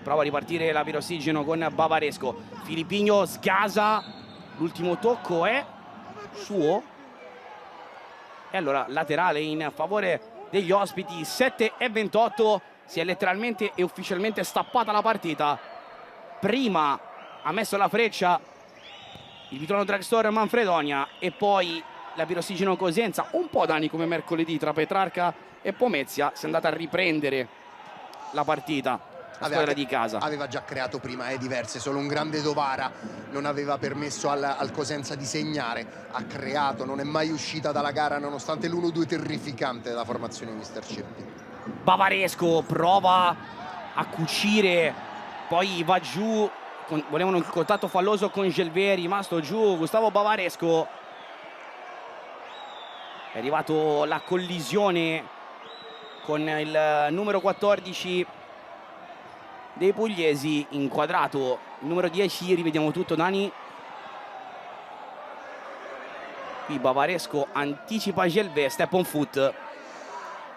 prova a ripartire la Pirossigino con Bavaresco. Filippino sgasa, l'ultimo tocco è suo, e allora laterale in favore degli ospiti. 7:28, si è letteralmente e ufficialmente stappata la partita. Prima ha messo la freccia il Vituano Dragstore Manfredonia, e poi la Pirossigino Cosenza, un po' Dani come mercoledì tra Petrarca e Pomezia, si è andata a riprendere la partita, la squadra di casa. Aveva già creato prima diverse, solo un grande Dovara non aveva permesso al Cosenza di segnare. Ha creato, non è mai uscita dalla gara nonostante l'1-2 terrificante della formazione Mister Ceppi. Bavaresco prova a cucire, poi va giù, volevano il contatto falloso con Gelvé, rimasto giù Gustavo Bavaresco. È arrivato la collisione con il numero 14 dei pugliesi, inquadrato il numero 10, rivediamo tutto Dani. Qui Bavaresco anticipa Gelvé, step on foot.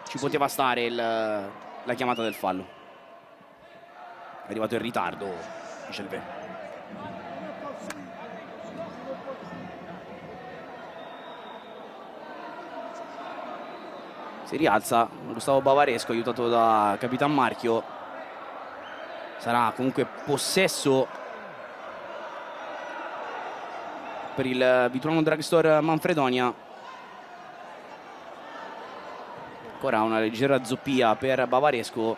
Ci poteva stare la chiamata del fallo. È arrivato in ritardo Gelvé. Si rialza Gustavo Bavaresco, aiutato da Capitan Marchio. Sarà comunque possesso per il Vituano Dragstore Manfredonia. Ancora una leggera zoppia per Bavaresco,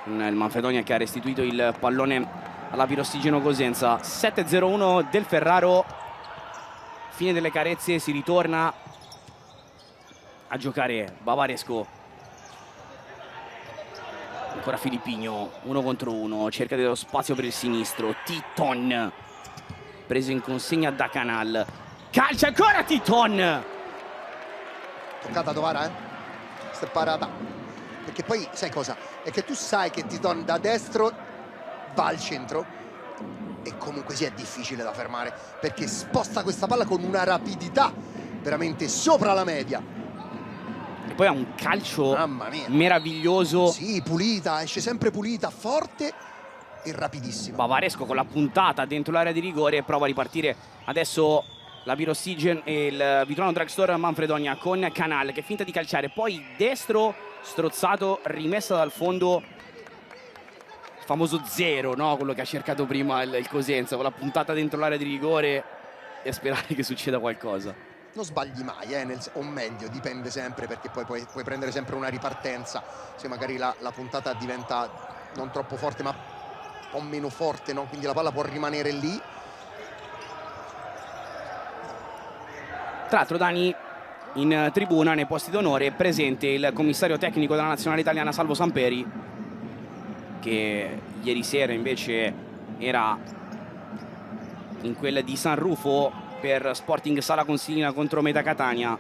il Manfredonia che ha restituito il pallone alla Pirossigino Cosenza. 7-0-1 del Ferraro, fine delle carezze, si ritorna a giocare Bavaresco. Ancora Filippino, 1 contro 1, cerca dello spazio per il sinistro. Titon preso in consegna da Canal, calcia ancora Titon. Toccata Dovara, questa è parata, perché poi sai cosa? È che tu sai che Titon da destro va al centro, e comunque sia è difficile da fermare perché sposta questa palla con una rapidità veramente sopra la media. E poi ha un calcio Mamma mia, meraviglioso. sì, pulita, esce sempre pulita, forte e rapidissima. Bavaresco con la puntata dentro l'area di rigore, prova a ripartire adesso la Virosigen e il Vitulano Dragstore. Manfredonia con Canal che finta di calciare, poi destro strozzato, rimessa dal fondo, il famoso zero, no? Quello che ha cercato prima il Cosenza, con la puntata dentro l'area di rigore e sperare che succeda qualcosa. Non sbagli mai, o meglio, dipende sempre, perché poi puoi prendere sempre una ripartenza se magari la puntata diventa non troppo forte ma un po' meno forte, no? Quindi la palla può rimanere lì. Tra l'altro, Dani, in tribuna, nei posti d'onore, è presente il commissario tecnico della nazionale italiana Salvo Samperi, che ieri sera invece era in quella di San Rufo per Sporting Sala Consilina contro Meta Catania.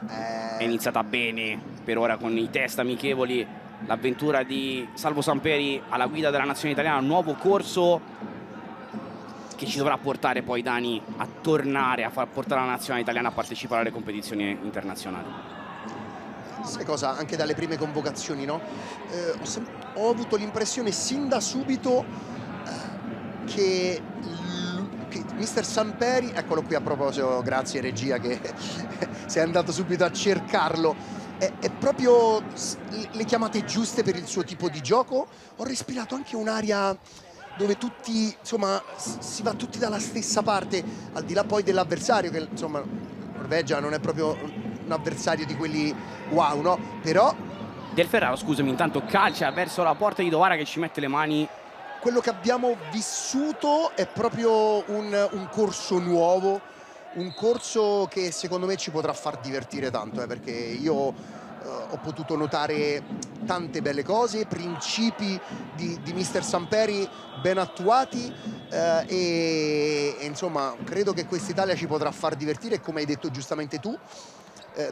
È iniziata bene per ora con i test amichevoli l'avventura di Salvo Samperi alla guida della nazionale italiana, un nuovo corso che ci dovrà portare poi, Dani, a tornare a far portare la nazionale italiana a partecipare alle competizioni internazionali. Sai cosa? Anche dalle prime convocazioni, no? Ho avuto l'impressione sin da subito che mister Samperi, eccolo qui a proposito, grazie regia che sei andato subito a cercarlo, è proprio le chiamate giuste per il suo tipo di gioco. Ho respirato anche un'aria dove tutti, insomma, si va tutti dalla stessa parte, al di là poi dell'avversario, che insomma Norvegia non è proprio un avversario di quelli wow, no? Però Del Ferraro, scusami, intanto calcia verso la porta di Dovara che ci mette le mani. quello che abbiamo vissuto è proprio un corso nuovo, un corso che secondo me ci potrà far divertire tanto, perché io ho potuto notare tante belle cose, principi di mister Samperi ben attuati, e insomma credo che quest'Italia ci potrà far divertire e, come hai detto giustamente tu,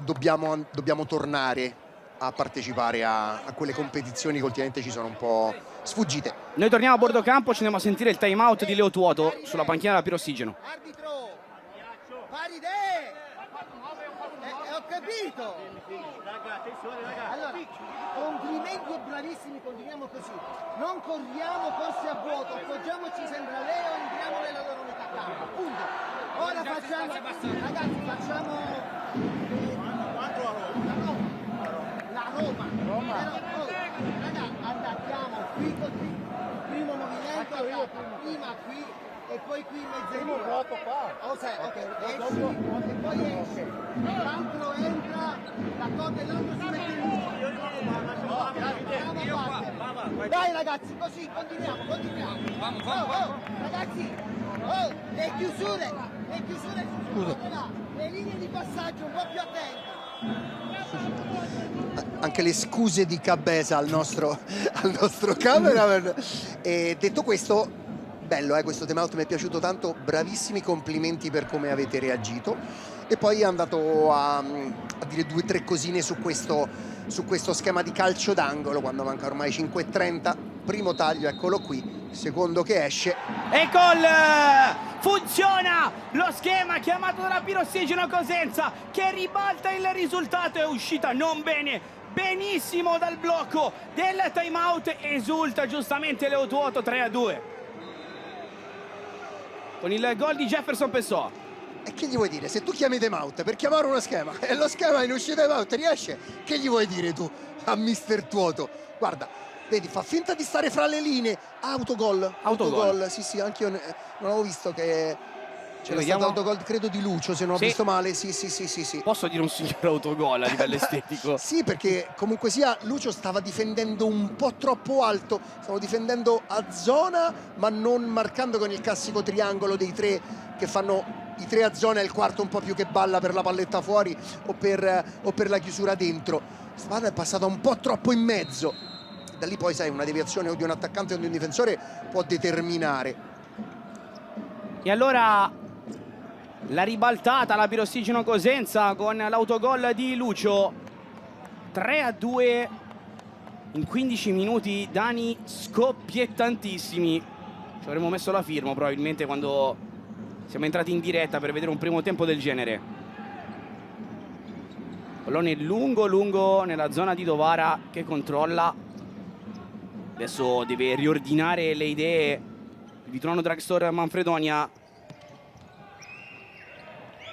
dobbiamo tornare a partecipare a quelle competizioni che ultimamente ci sono un po' sfuggite. Noi torniamo a bordo campo, ci andiamo a sentire il time out di Leo Tuoto sulla panchina della Pirossigeno. Arbitro! Pari idee! Ho capito! Allora, complimenti e bravissimi, continuiamo così. Non corriamo corse a vuoto, appoggiamoci sempre a Leo e entriamo nella loro metà campo. Punto. Ora facciamo, ragazzi, facciamo la Roma. Però, raga, attacchiamo qui così. Primo movimento, prima qui e poi qui in mezzo. Ok, esci e poi esce. L'altro entra, la coda e l'altro si mette in dai ragazzi, così continuiamo. Ragazzi, le chiusure, le linee di passaggio un po' più attente. Anche le scuse di Cabeza al nostro cameraman. E detto questo, bello, questo time out mi è piaciuto tanto, bravissimi, complimenti per come avete reagito. E poi è andato a dire 2 o 3 cosine su questo schema di calcio d'angolo, quando manca ormai 5:30. Primo taglio, eccolo qui, secondo che esce. E gol! Funziona lo schema chiamato dalla Pirossigeno Cosenza, che ribalta il risultato. È uscita non bene, benissimo dal blocco del time out. Esulta giustamente Leo Tuoto. 3-2 con il gol di Jefferson Pessoa. E che gli vuoi dire? Se tu chiami time out per chiamare uno schema e lo schema in uscita time out riesce, che gli vuoi dire tu a mister Tuoto? Guarda, vedi, fa finta di stare fra le linee. Autogol. Sì, anche io non avevo visto che c'era stato autogol, credo di Lucio, se non ho visto male. Sì. Posso dire un signor autogol a livello estetico? Sì, perché comunque sia Lucio stava difendendo un po' troppo alto, stava difendendo a zona ma non marcando con il classico triangolo dei 3 che fanno i 3 a zona e il quarto un po' più che balla per la palletta fuori o per la chiusura dentro. Spada è passata un po' troppo in mezzo. Da lì poi, sai, una deviazione o di un attaccante o di un difensore può determinare. E allora la ribaltata la Pirossigeno Cosenza con l'autogol di Lucio. 3-2 in 15 minuti, Dani, scoppiettantissimi. Ci avremmo messo la firma probabilmente quando siamo entrati in diretta per vedere un primo tempo del genere. Pallone lungo nella zona di Dovara che controlla. Adesso deve riordinare le idee il Vituano Dragstore Manfredonia.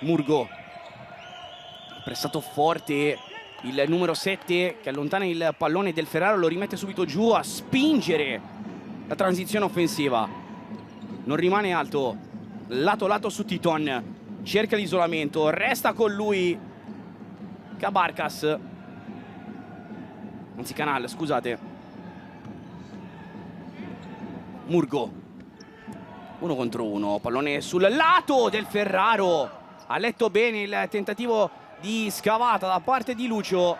Murgo, pressato forte il numero 7 che allontana il pallone. Del Ferraro lo rimette subito giù a spingere la transizione offensiva. Non rimane alto, lato su Titon, cerca l'isolamento, resta con lui Cabarcas, anzi Canal, scusate. Murgo, 1 contro 1, pallone sul lato del Ferraro. Ha letto bene il tentativo di scavata da parte di Lucio.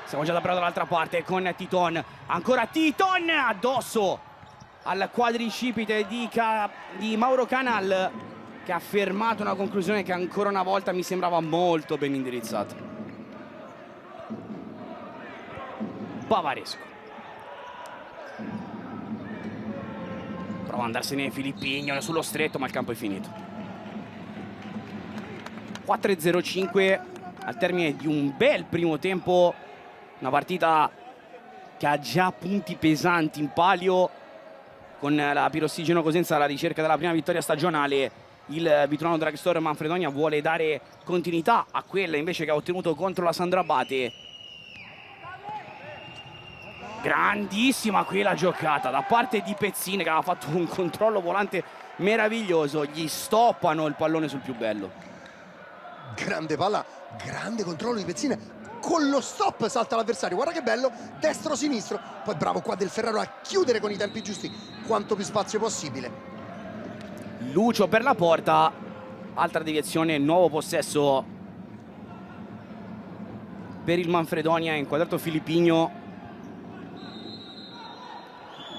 Siamo già però dall'altra parte con Titon. Ancora Titon addosso al quadricipite di Mauro Canal, che ha fermato una conclusione che ancora una volta mi sembrava molto ben indirizzata. Bavaresco. Prova ad andarsene Filippigno sullo stretto, ma il campo è finito. 4-0-5 al termine di un bel primo tempo, una partita che ha già punti pesanti in palio. Con la Pirossigeno Cosenza alla ricerca della prima vittoria stagionale, il Vituano Dragstore Manfredonia vuole dare continuità a quella invece che ha ottenuto contro la Sandro Abate. Grandissima quella giocata da parte di Pezzine, che aveva fatto un controllo volante meraviglioso. Gli stoppano il pallone sul più bello. Grande palla, grande controllo di Pezzine. Con lo stop salta l'avversario, guarda che bello, destro-sinistro. Poi bravo qua Del Ferraro a chiudere con i tempi giusti quanto più spazio possibile. Lucio per la porta, altra deviazione, nuovo possesso per il Manfredonia, inquadrato Filippigno.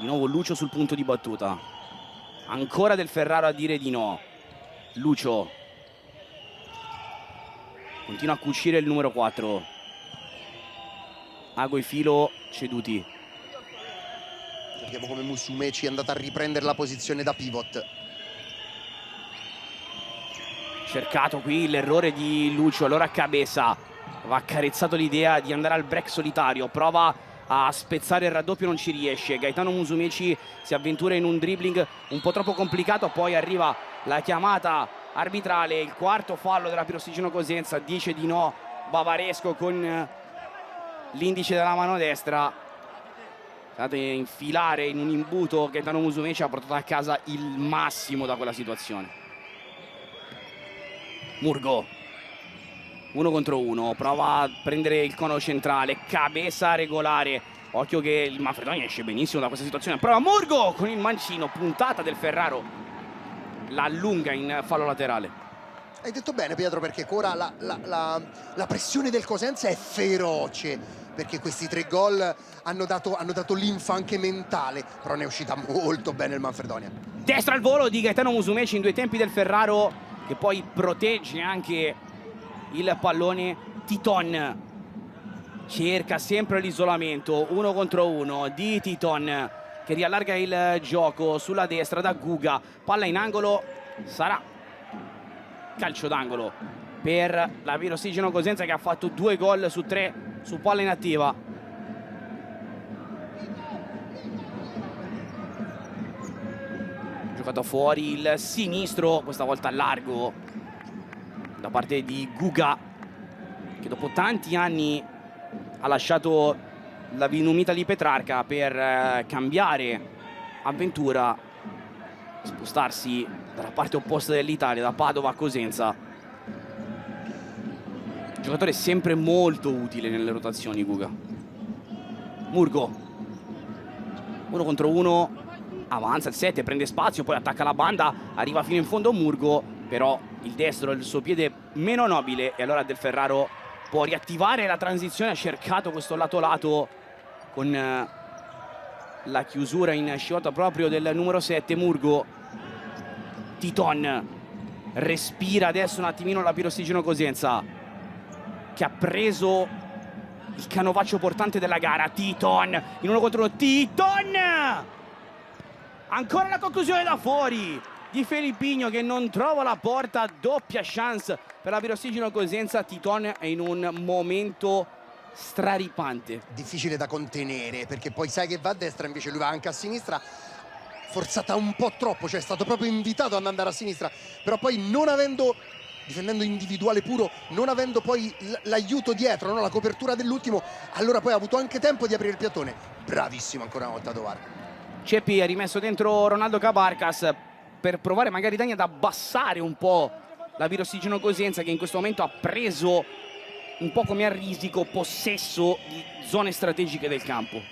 Di nuovo Lucio sul punto di battuta, ancora Del Ferraro a dire di no. Lucio continua a cucire il numero 4. Ago e Filo ceduti. Vediamo come Musumeci è andato a riprendere la posizione da pivot. Cercato qui l'errore di Lucio, allora Cabeza aveva accarezzato l'idea di andare al break solitario, prova a spezzare il raddoppio, non ci riesce. Gaetano Musumeci si avventura in un dribbling un po' troppo complicato, poi arriva la chiamata arbitrale, il quarto fallo della Pirossigeno Cosenza, dice di no Bavaresco con l'indice della mano destra. State infilare in un imbuto, Gaetano Musumeci ha portato a casa il massimo da quella situazione. Murgo, 1 contro 1, prova a prendere il cono centrale, Cabeza regolare. Occhio che il Manfredonia esce benissimo da questa situazione. Prova Murgo con il mancino, puntata del Ferraro, la allunga in fallo laterale. Hai detto bene Pietro, perché ora la pressione del Cosenza è feroce, perché questi 3 gol hanno dato linfa anche mentale, però ne è uscita molto bene il Manfredonia. Destra al volo di Gaetano Musumeci in 2 tempi del Ferraro, che poi protegge anche il pallone. Titon cerca sempre l'isolamento, 1 contro 1 di Titon, che riallarga il gioco sulla destra da Guga. Palla in angolo, sarà calcio d'angolo per la Pirossigeno Cosenza, che ha fatto 2 gol su 3 su palla inattiva. Giocato fuori il sinistro, questa volta largo da parte di Guga, che dopo tanti anni ha lasciato la Vinumita di Petrarca per cambiare avventura, spostarsi dalla parte opposta dell'Italia, da Padova a Cosenza. Giocatore sempre molto utile nelle rotazioni, Guga. Murgo, 1 contro 1, avanza il 7, prende spazio, poi attacca la banda, arriva fino in fondo Murgo, però il destro è il suo piede meno nobile, e allora Del Ferraro può riattivare la transizione. Ha cercato questo lato con la chiusura in scivolata proprio del numero 7 Murgo. Titon respira adesso un attimino la Pirossigeno Cosenza, che ha preso il canovaccio portante della gara. Titon in 1 contro 1, Titon Ancora la conclusione da fuori di Filippinho che non trova la porta, doppia chance per la Pirossigeno Cosenza. Titon è in un momento straripante. Difficile da contenere perché poi sai che va a destra, invece lui va anche a sinistra, forzata un po' troppo, cioè è stato proprio invitato ad andare a sinistra, però poi non avendo, difendendo individuale puro, non avendo poi l'aiuto dietro, no? La copertura dell'ultimo, allora poi ha avuto anche tempo di aprire il piattone. Bravissimo ancora una volta Tovar. Ceppi ha rimesso dentro Ronaldo Cabarcas per provare magari Dani ad abbassare un po' la Pirossigeno Cosenza, che in questo momento ha preso un po' come a risico possesso di zone strategiche del campo.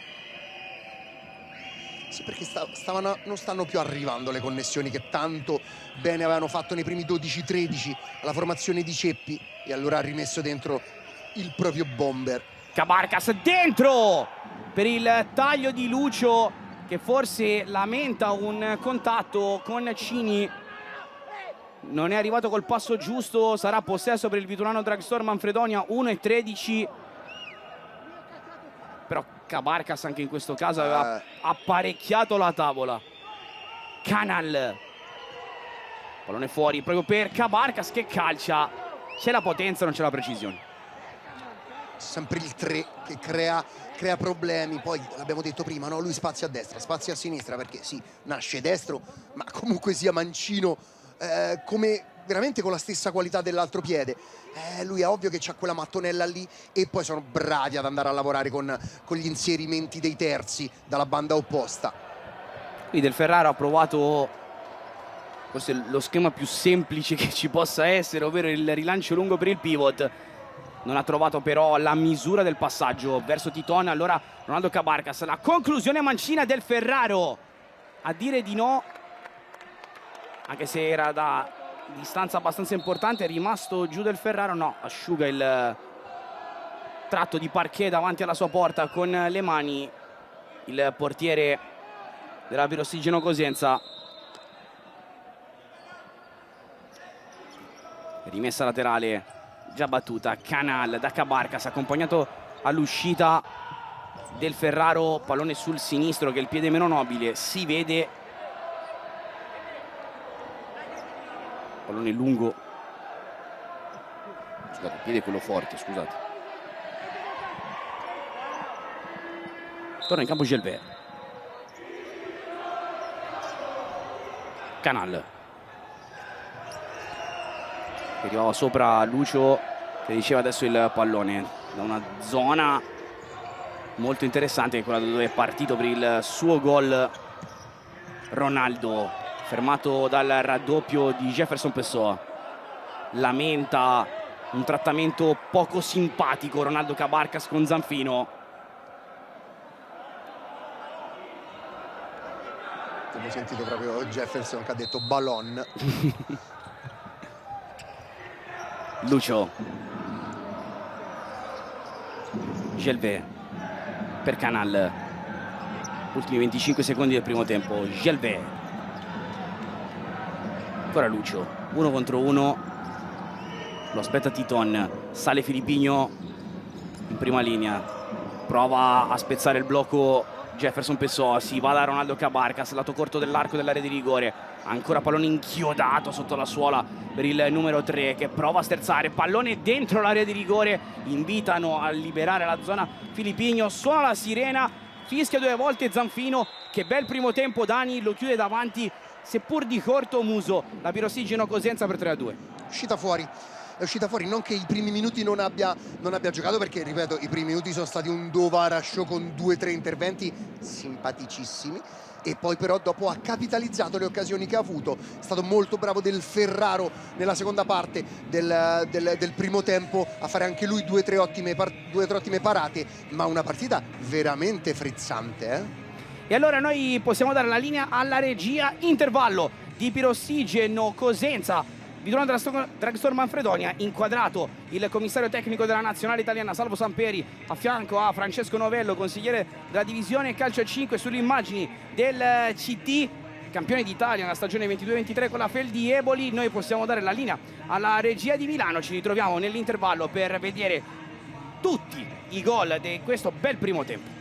Sì, perché non stanno più arrivando le connessioni che tanto bene avevano fatto nei primi 12-13 alla formazione di Ceppi, e allora ha rimesso dentro il proprio bomber. Cabarcas dentro per il taglio di Lucio, che forse lamenta un contatto con Cini. Non è arrivato col passo giusto, sarà possesso per il Vitulano Dragstore Manfredonia, 1-13. Però Cabarcas anche in questo caso aveva apparecchiato la tavola. Canal, pallone fuori proprio per Cabarcas che calcia. C'è la potenza, non c'è la precisione. Sempre il 3 che crea problemi. Poi l'abbiamo detto prima, no? Lui spazia a destra, spazia a sinistra, perché sì, nasce destro, ma comunque sia mancino, come veramente con la stessa qualità dell'altro piede. Lui è ovvio che c'ha quella mattonella lì, e poi sono bravi ad andare a lavorare con gli inserimenti dei terzi dalla banda opposta. Qui Del Ferraro ha provato forse lo schema più semplice che ci possa essere, ovvero il rilancio lungo per il pivot. Non ha trovato però la misura del passaggio verso Titon. Allora Ronaldo Cabarcas, la conclusione mancina Del Ferraro a dire di no, anche se era da distanza abbastanza importante. È rimasto giù Del Ferraro, no, asciuga il tratto di parquet davanti alla sua porta con le mani il portiere della Pirossigeno Cosenza. Rimessa laterale già battuta, Canal da Cabarcas, accompagnato all'uscita Del Ferraro, pallone sul sinistro che è il piede meno nobile, si vede. Pallone lungo, scusate, il piede è quello forte, scusate. Torna in campo Gelbert. Canal che arrivava sopra Lucio, che riceve adesso il pallone da una zona molto interessante, che è quella dove è partito per il suo gol Ronaldo, fermato dal raddoppio di Jefferson Pessoa. Lamenta un trattamento poco simpatico Ronaldo Cabarcas con Zanfino. Abbiamo sentito proprio Jefferson che ha detto ballon. Lucio, Gelbert per Canal, ultimi 25 secondi del primo tempo. Gelbert, ancora Lucio, 1 contro 1, lo aspetta Titon, sale Filippinho in prima linea, prova a spezzare il blocco Jefferson Pessoa, si va da Ronaldo Cabarcas, lato corto dell'arco dell'area di rigore, ancora pallone inchiodato sotto la suola per il numero 3 che prova a sterzare, pallone dentro l'area di rigore, invitano a liberare la zona Filippinho, suona la sirena, fischia 2 volte Zanfino. Che bel primo tempo, Dani, lo chiude davanti seppur di corto muso la Pirossigeno Cosenza per 3-2. È uscita fuori, non che i primi minuti non abbia giocato, perché ripeto, i primi minuti sono stati un Dovara show con 2-3 interventi simpaticissimi, e poi però dopo ha capitalizzato le occasioni che ha avuto. È stato molto bravo Del Ferraro nella seconda parte del primo tempo a fare anche lui 2-3 ottime parate, ma una partita veramente frizzante. E allora noi possiamo dare la linea alla regia. Intervallo di Pirossigeno Cosenza, Vitulano Dragstore Manfredonia. Inquadrato il commissario tecnico della nazionale italiana Salvo Samperi, a fianco a Francesco Novello, consigliere della divisione calcio a 5, sulle immagini del CT, campione d'Italia nella stagione 22-23 con la Feldi Eboli. Noi possiamo dare la linea alla regia di Milano. Ci ritroviamo nell'intervallo per vedere tutti i gol di questo bel primo tempo.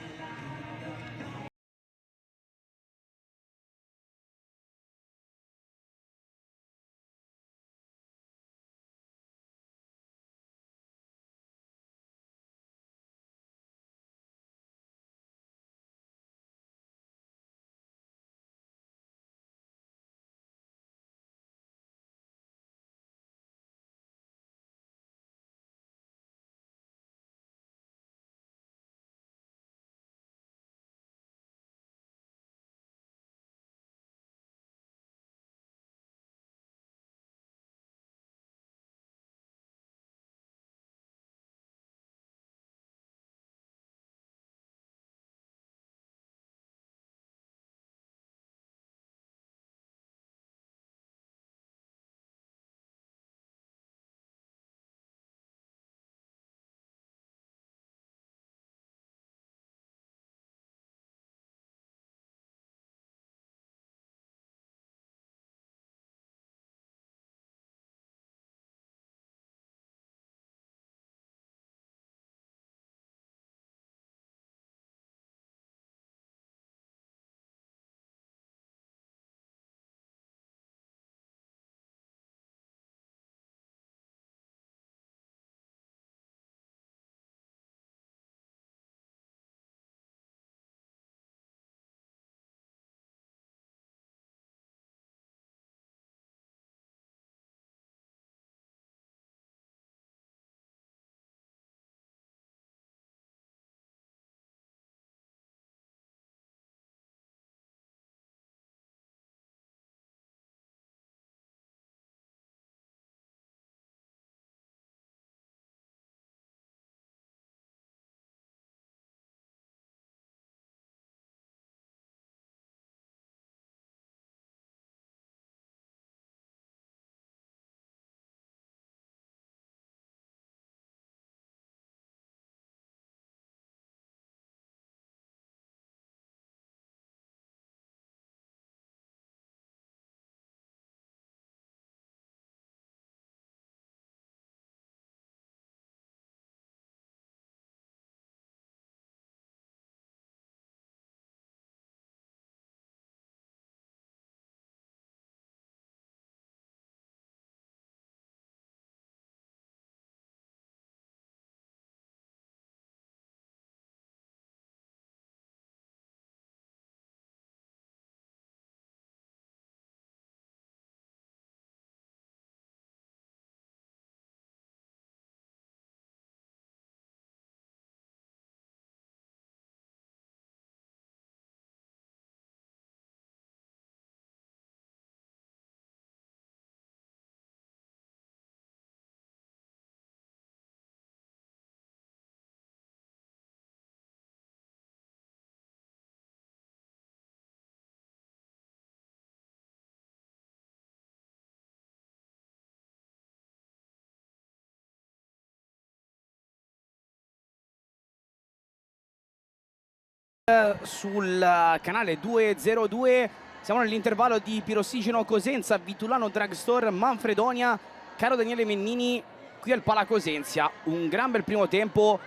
sul canale 202. Siamo nell'intervallo di Pirossigeno Cosenza, Vitulano Drugstore, Manfredonia. Caro Daniele Mennini, qui al Pala Cosenza, un gran bel primo tempo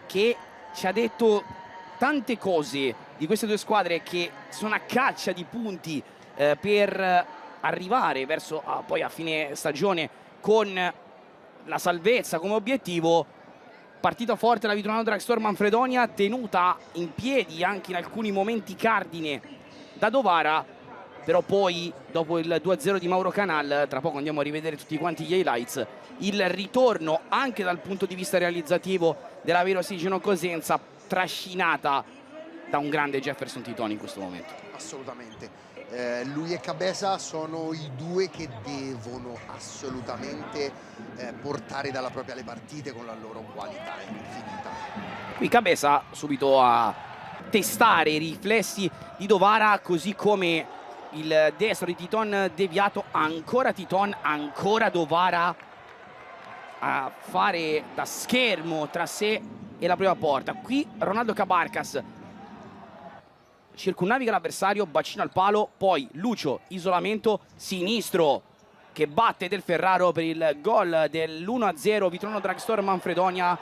che ci ha detto tante cose di queste due squadre che sono a caccia di punti per arrivare verso poi a fine stagione con la salvezza come obiettivo. Partita forte la Vitulano Drugstore Manfredonia, tenuta in piedi anche in alcuni momenti cardine da Dovara, però poi dopo il 2-0 di Mauro Canal, tra poco andiamo a rivedere tutti quanti gli highlights, il ritorno anche dal punto di vista realizzativo della Pirossigeno Cosenza, trascinata da un grande Jefferson Titone in questo momento. Assolutamente. Lui e Cabeza sono i due che devono assolutamente portare dalla propria le partite con la loro qualità infinita. Qui Cabeza subito a testare i riflessi di Dovara, così come il destro di Titon deviato, ancora Titon, ancora Dovara a fare da schermo tra sé e la prima porta. Qui Ronaldo Cabarcas circunnaviga l'avversario, bacino al palo, poi Lucio, isolamento sinistro che batte Del Ferraro per il gol dell'1-0. Vitulano Drugstore Manfredonia,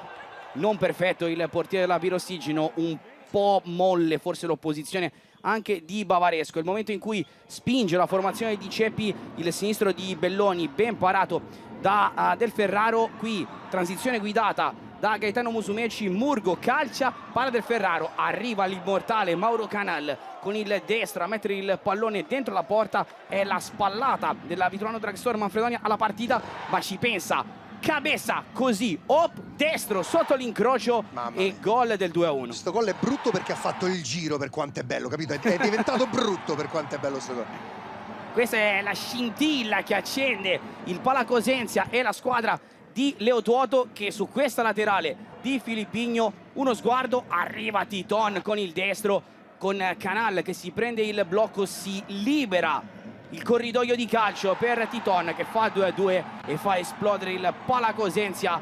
non perfetto il portiere della Pirossigeno, un po' molle forse l'opposizione anche di Bavaresco. Il momento in cui spinge la formazione di Ceppi, il sinistro di Belloni, ben parato da Del Ferraro. Qui transizione guidata da Gaetano Musumeci, Murgo calcia, palla Del Ferraro, arriva l'immortale Mauro Canal con il destro a mettere il pallone dentro la porta. È la spallata della Vitulano Drugstore Manfredonia alla partita, ma ci pensa Cabeza, così destro sotto l'incrocio e gol del 2-1. Questo gol è brutto perché ha fatto il giro, per quanto è bello, capito? È diventato brutto per quanto è bello questo gol. Questa è la scintilla che accende il Pala Cosenza e la squadra di Leo Tuoto, che su questa laterale di Filippigno, uno sguardo, arriva Titon con il destro, con Canal che si prende il blocco, si libera il corridoio di calcio per Titon che fa 2-2 e fa esplodere il Pala Cosenza.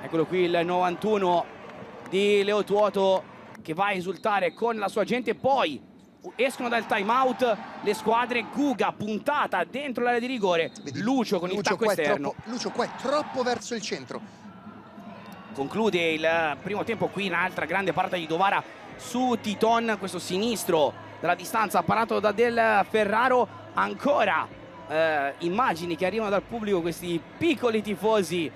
Eccolo qui il 91 di Leo Tuoto che va a esultare con la sua gente. Poi escono dal time out le squadre. Guga puntata dentro l'area di rigore. Vedi, Lucio con il tacco esterno. Lucio qua è troppo verso il centro. Conclude il primo tempo qui un'altra grande parata di Dovara su Titon, questo sinistro dalla distanza parato da Del Ferraro. Ancora immagini che arrivano dal pubblico, questi piccoli tifosi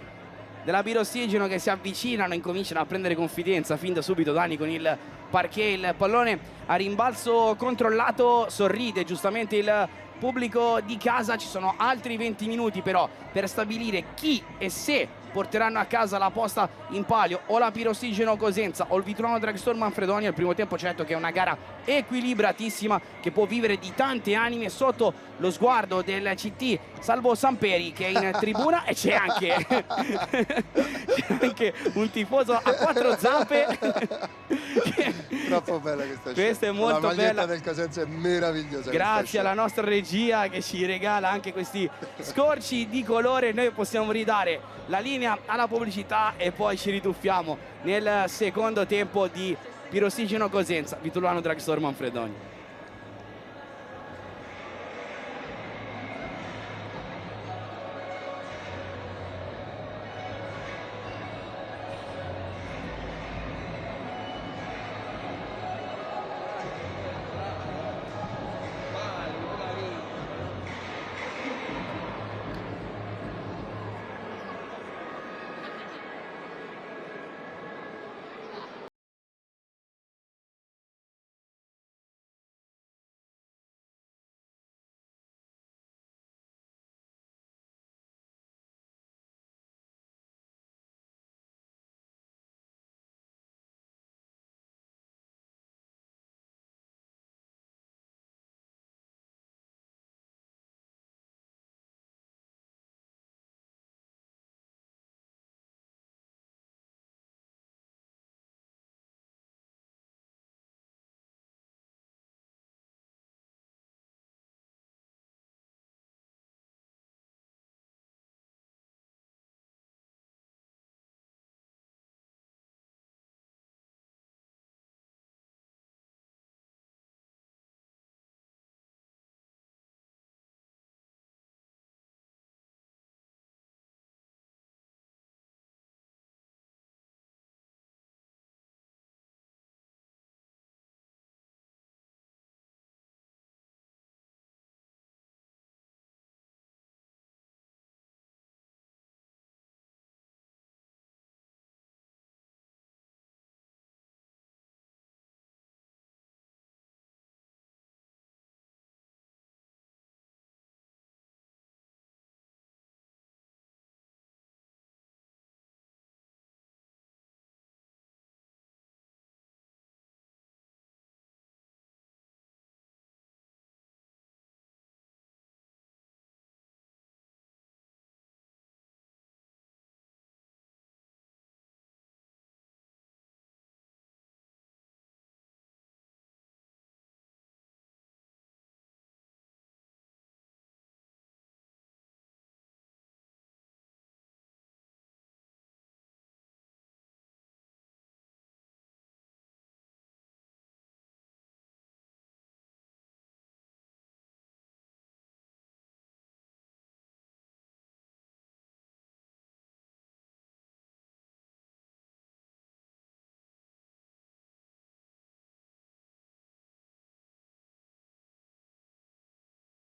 della Pirossigeno che si avvicinano e incominciano a prendere confidenza fin da subito. Dani con il parquet, il pallone a rimbalzo controllato, sorride giustamente il pubblico di casa. Ci sono altri 20 minuti però per stabilire chi e se porteranno a casa la posta in palio, o la Pirossigeno Cosenza o il Vitulano Drugstore Manfredonia. Il primo tempo certo che è una gara equilibratissima che può vivere di tante anime sotto lo sguardo del CT Salvo Samperi che è in tribuna, e c'è anche un tifoso a quattro zampe. Troppo bella questa scena. Questa è molto la maglietta bella del Cosenza è meravigliosa. Grazie alla nostra regia che ci regala anche questi scorci di colore. Noi possiamo ridare la linea alla pubblicità e poi ci rituffiamo nel secondo tempo di Pirossigeno Cosenza, Vitulano Drugstore Manfredonia.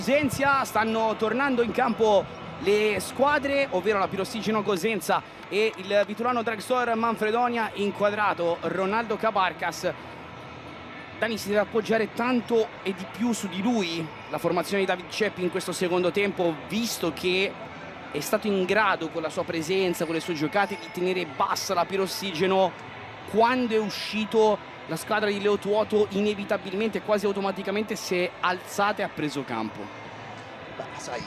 Cosenza. Stanno tornando in campo le squadre, ovvero la Pirossigeno Cosenza e il Vitulano Dragstore Manfredonia. Inquadrato Ronaldo Cabarcas. Dani, si deve appoggiare tanto e di più su di lui la formazione di David Ceppi in questo secondo tempo, visto che è stato in grado con la sua presenza, con le sue giocate, di tenere bassa la Pirossigeno. Quando è uscito la squadra di Leo Tuoto, inevitabilmente, quasi automaticamente, si è alzata e ha preso campo. Beh, sai,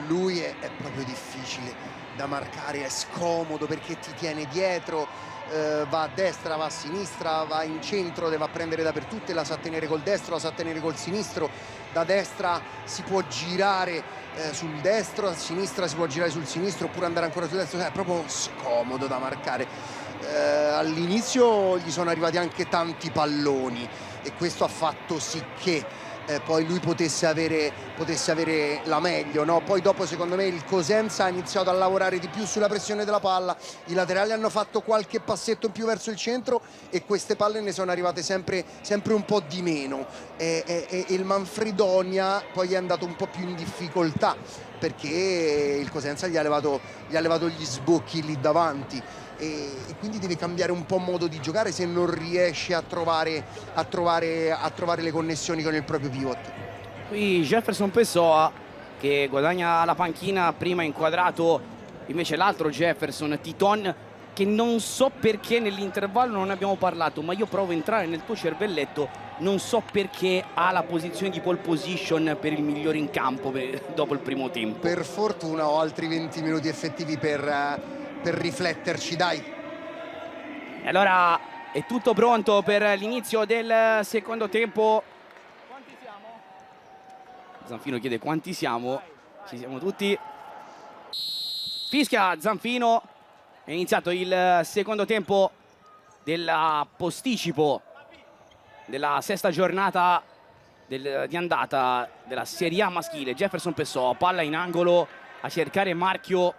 lui è proprio difficile da marcare, è scomodo perché ti tiene dietro. Va a destra, va a sinistra, va in centro, deve prendere dappertutto, la sa tenere col destro, la sa tenere col sinistro. Da destra si può girare sul destro, a sinistra si può girare sul sinistro oppure andare ancora sul destro. È proprio scomodo da marcare. All'inizio gli sono arrivati anche tanti palloni e questo ha fatto sì che poi lui potesse avere la meglio, no? Poi dopo secondo me il Cosenza ha iniziato a lavorare di più sulla pressione della palla, i laterali hanno fatto qualche passetto in più verso il centro e queste palle ne sono arrivate sempre un po' di meno e il Manfredonia poi è andato un po' più in difficoltà perché il Cosenza gli ha levato gli sbocchi lì davanti. E quindi deve cambiare un po' modo di giocare se non riesce a trovare le connessioni con il proprio pivot. Qui Jefferson Pessoa che guadagna la panchina, prima inquadrato invece l'altro Jefferson, Titon, che non so perché nell'intervallo non ne abbiamo parlato, ma io provo a entrare nel tuo cervelletto, non so perché ha la posizione di pole position per il migliore in campo dopo il primo tempo. Per fortuna ho altri 20 minuti effettivi per rifletterci, dai. E allora è tutto pronto per l'inizio del secondo tempo. Quanti siamo? Zanfino chiede quanti siamo. Ci siamo tutti. Fischia Zanfino. È iniziato il secondo tempo del posticipo della sesta giornata di andata della Serie A maschile. Jefferson Pessoa, palla in angolo a cercare Marchio.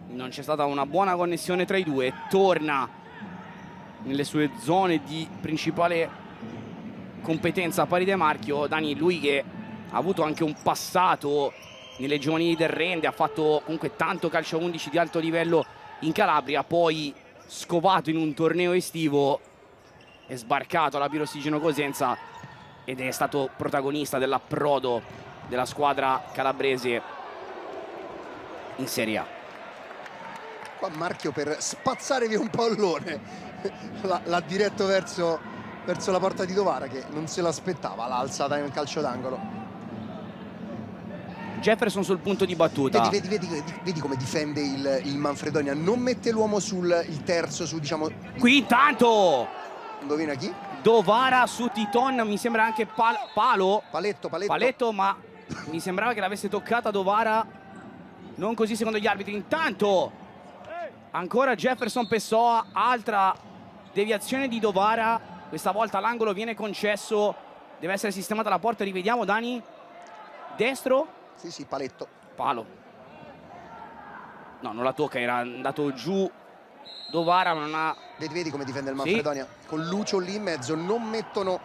Non c'è stata una buona connessione tra i due. Torna nelle sue zone di principale competenza a pari De Marchio. Dani, lui che ha avuto anche un passato nelle giovanili del Rende, ha fatto comunque tanto calcio a 11 di alto livello in Calabria, poi scovato in un torneo estivo, è sbarcato alla Pirossigeno Cosenza ed è stato protagonista dell'approdo della squadra calabrese in Serie A. Qua Marchio, per spazzare via un pallone, l'ha diretto verso la porta di Dovara, che non se l'aspettava, l'ha alzata in calcio d'angolo. Jefferson sul punto di battuta. Vedi come difende il Manfredonia, non mette l'uomo sul terzo, diciamo. Qui intanto Indovina chi? Dovara su Titon, mi sembra anche Paletto, ma mi sembrava che l'avesse toccata Dovara, non così secondo gli arbitri. Intanto ancora Jefferson Pessoa, altra deviazione di Dovara, questa volta l'angolo viene concesso, deve essere sistemata la porta, rivediamo Dani, destro? Sì, Paletto. Palo. No, non la tocca, era andato giù Dovara, ma non ha... Vedi come difende il Manfredonia? Sì. Con Lucio lì in mezzo, non mettono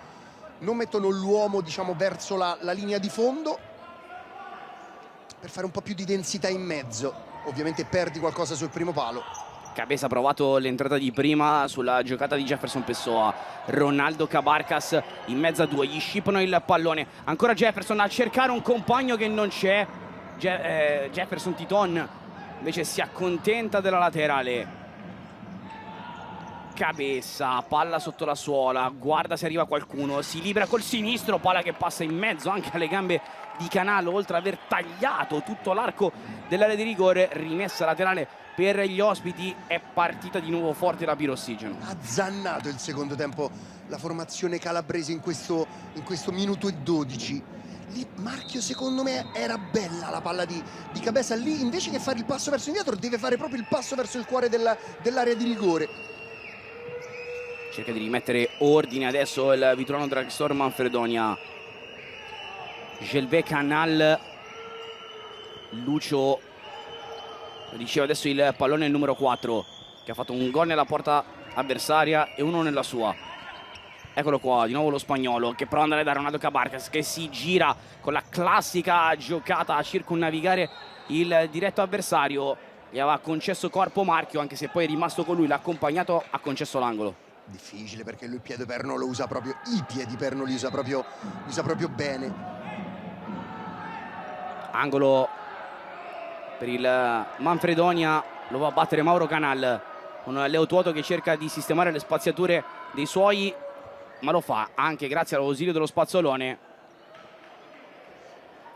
l'uomo, diciamo, verso la linea di fondo per fare un po' più di densità in mezzo. Ovviamente perdi qualcosa sul primo palo. Cabeza ha provato l'entrata di prima sulla giocata di Jefferson Pessoa. Ronaldo Cabarcas in mezzo a due, gli scippano il pallone. Ancora Jefferson a cercare un compagno che non c'è. Jefferson Titon invece si accontenta della laterale. Cabeza, palla sotto la suola, guarda se arriva qualcuno, si libera col sinistro, palla che passa in mezzo anche alle gambe di Canalo, oltre ad aver tagliato tutto l'arco dell'area di rigore. Rimessa laterale per gli ospiti, è partita di nuovo forte la Pirossigeno. Ha zannato il secondo tempo la formazione calabrese in questo minuto e 12. Lì Marchio, secondo me, era bella la palla di Cabeza, lì invece che fare il passo verso indietro deve fare proprio il passo verso il cuore dell'area di rigore. Cerca di rimettere ordine adesso il Vitulano Dragstore Manfredonia. Gelvé, Canal, Lucio, lo dicevo adesso il pallone il numero 4 che ha fatto un gol nella porta avversaria e uno nella sua. Eccolo qua, di nuovo lo spagnolo che prova ad andare da Ronaldo Cabarcas, che si gira con la classica giocata a circumnavigare il diretto avversario. Gli aveva concesso corpo Marchio, anche se poi è rimasto con lui, l'ha accompagnato, ha concesso l'angolo. Difficile perché lui il piede perno lo usa proprio, i piedi perno li usa proprio bene. Angolo per il Manfredonia, lo va a battere Mauro Canal, con Leo Tuoto che cerca di sistemare le spaziature dei suoi, ma lo fa anche grazie all'ausilio dello spazzolone,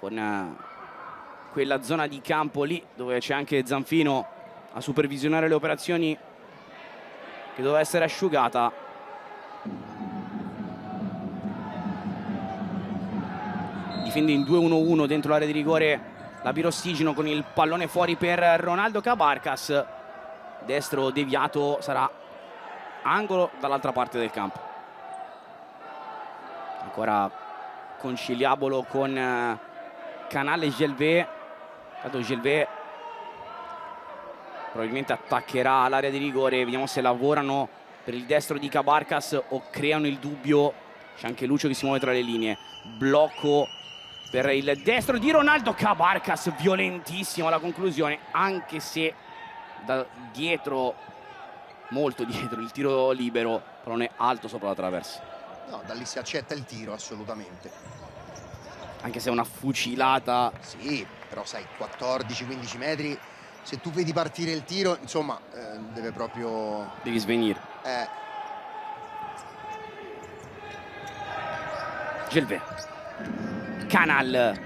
con quella zona di campo lì dove c'è anche Zanfino a supervisionare le operazioni, che doveva essere asciugata. Difende in 2-1-1 dentro l'area di rigore la Pirossigino, con il pallone fuori per Ronaldo Cabarcas. Destro deviato, sarà angolo dall'altra parte del campo. Ancora conciliabolo con Canale Gelvé. Tanto Gelvé probabilmente attaccherà l'area di rigore. Vediamo se lavorano per il destro di Cabarcas o creano il dubbio. C'è anche Lucio che si muove tra le linee. Blocco per il destro di Ronaldo Cabarcas, violentissimo alla conclusione, anche se da dietro, molto dietro, il tiro libero, pallone alto sopra la traversa. No, da lì si accetta il tiro, assolutamente. Anche se è una fucilata. Sì, però sai, 14-15 metri, se tu vedi partire il tiro, insomma, deve proprio... Devi svenire. Gelvé. Canal.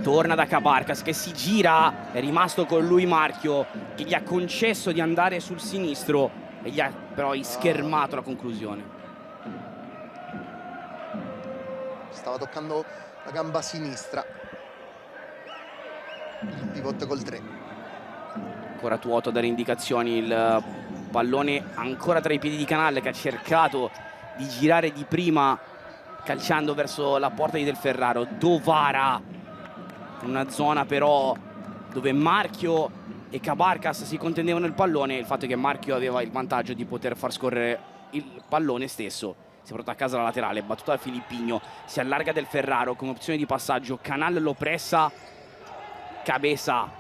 Torna da Cabarcas che si gira, è rimasto con lui Marchio, che gli ha concesso di andare sul sinistro e gli ha però schermato la conclusione. Stava toccando la gamba sinistra. Il pivot col 3. Ancora Tuoto a dare indicazioni, il pallone ancora tra i piedi di Canal, che ha cercato di girare di prima calciando verso la porta di Del Ferraro. Dovara, una zona però dove Marchio e Cabarcas si contendevano il pallone. Il fatto è che Marchio aveva il vantaggio di poter far scorrere il pallone stesso. Si è portato a casa la laterale, battuta da Filippigno, si allarga Del Ferraro con opzione di passaggio. Canal lo pressa, Cabeza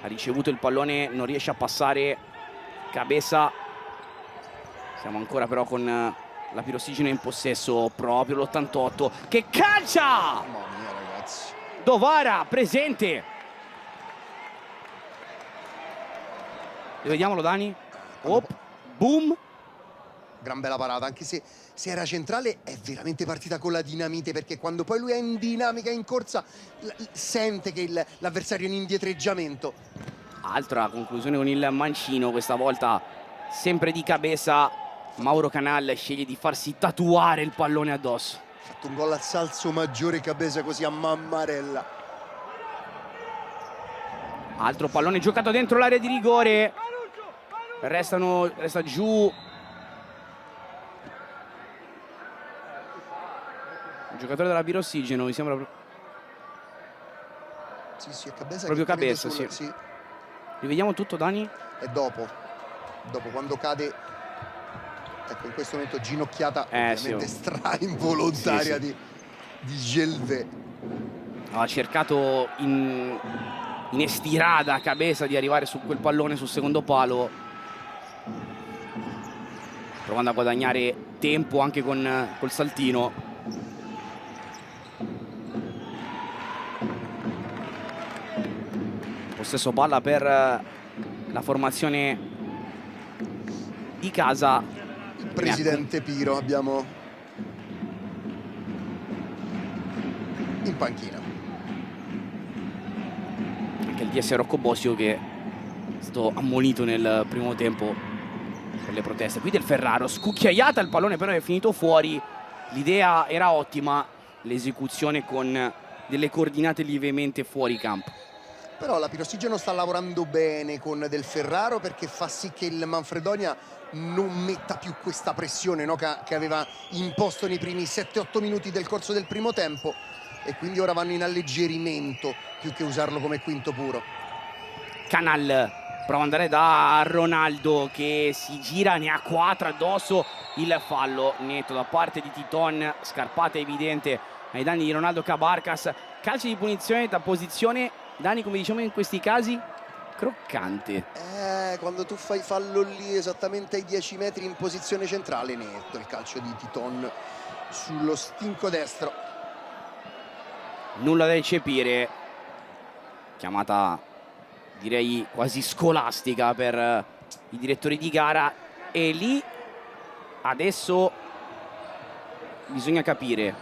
ha ricevuto il pallone, non riesce a passare. Cabeza, siamo ancora però con la Pirossigino in possesso, proprio l'88 che calcia! Mamma mia, ragazzi. Dovara presente. Vediamolo Dani. Op, boom. Gran bella parata, anche se era centrale è veramente partita con la dinamite, perché quando poi lui è in dinamica, in corsa, sente che l'avversario è in indietreggiamento. Altra conclusione con il mancino, questa volta sempre di Cabeza. Mauro Canal sceglie di farsi tatuare il pallone addosso. Ha fatto un gol a salso maggiore Cabeza, così a mammarella. Altro pallone giocato dentro l'area di rigore. Resta giù il giocatore della Pirossigino, mi sembra. Sì, è Cabeza. Proprio Cabeza, sì. Rivediamo tutto, Dani. E dopo quando cade, ecco, in questo momento ginocchiata ovviamente involontaria di Gelvé. Ha cercato in estirada Cabeza di arrivare su quel pallone sul secondo palo, provando a guadagnare tempo anche col saltino. Possesso palla per la formazione di casa. Il presidente Piro abbiamo in panchina. Anche il DS Rocco Bosio, che è stato ammonito nel primo tempo per le proteste. Qui Del Ferraro, scucchiaiata, il pallone però è finito fuori. L'idea era ottima, l'esecuzione con delle coordinate lievemente fuori campo. Però la Pirossigino sta lavorando bene con Del Ferraro, perché fa sì che il Manfredonia non metta più questa pressione, no, che aveva imposto nei primi 7-8 minuti del corso del primo tempo, e quindi ora vanno in alleggerimento più che usarlo come quinto puro. Canal prova ad andare da Ronaldo, che si gira, ne ha 4 addosso, il fallo netto da parte di Titon, scarpata evidente ai danni di Ronaldo Cabarcas. Calcio di punizione da posizione, Dani, come diciamo in questi casi, croccante. Quando tu fai fallo lì esattamente ai 10 metri in posizione centrale, netto il calcio di Titon sullo stinco destro. Nulla da eccepire, chiamata direi quasi scolastica per i direttori di gara, e lì adesso bisogna capire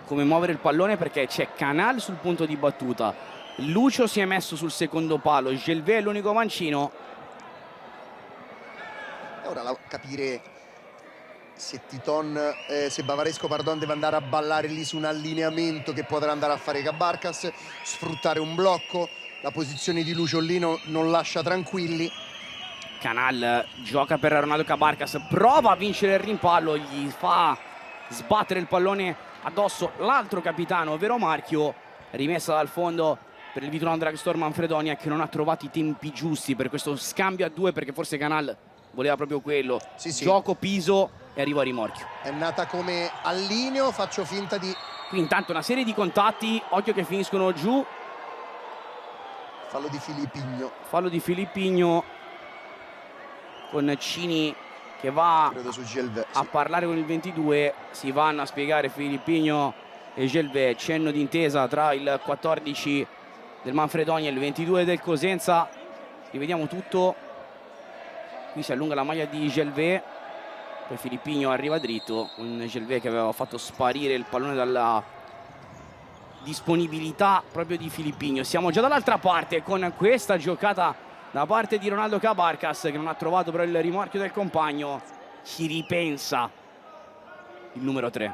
come muovere il pallone, perché c'è Canal sul punto di battuta, Lucio si è messo sul secondo palo, Gelvé è l'unico mancino. E ora capire se se Bavaresco deve andare a ballare lì su un allineamento che potrà andare a fare Cabarcas, sfruttare un blocco. La posizione di Lucio lì non lascia tranquilli. Canal gioca per Ronaldo Cabarcas, prova a vincere il rimpallo, gli fa sbattere il pallone addosso l'altro capitano, ovvero Marchio. Rimessa dal fondo per il Vitulano Dragstore Manfredonia, che non ha trovato i tempi giusti per questo scambio a due, perché forse Canal voleva proprio quello. Sì. Gioco, piso e arrivo a rimorchio. È nata come allineo, faccio finta di... Qui intanto una serie di contatti, occhio che finiscono giù. Fallo di Filippigno. Fallo di Filippigno, con Cini che va Credo su Gelvé, a parlare con il 22. Si vanno a spiegare Filippigno e Gelvé. Cenno d'intesa tra il 14 del Manfredonia e il 22 del Cosenza. Rivediamo tutto. Qui si allunga la maglia di Gelvé, poi Filippigno arriva dritto, un Gelvé che aveva fatto sparire il pallone dalla disponibilità proprio di Filippigno. Siamo già dall'altra parte con questa giocata da parte di Ronaldo Cabarcas, che non ha trovato però il rimorchio del compagno. Ci ripensa il numero 3.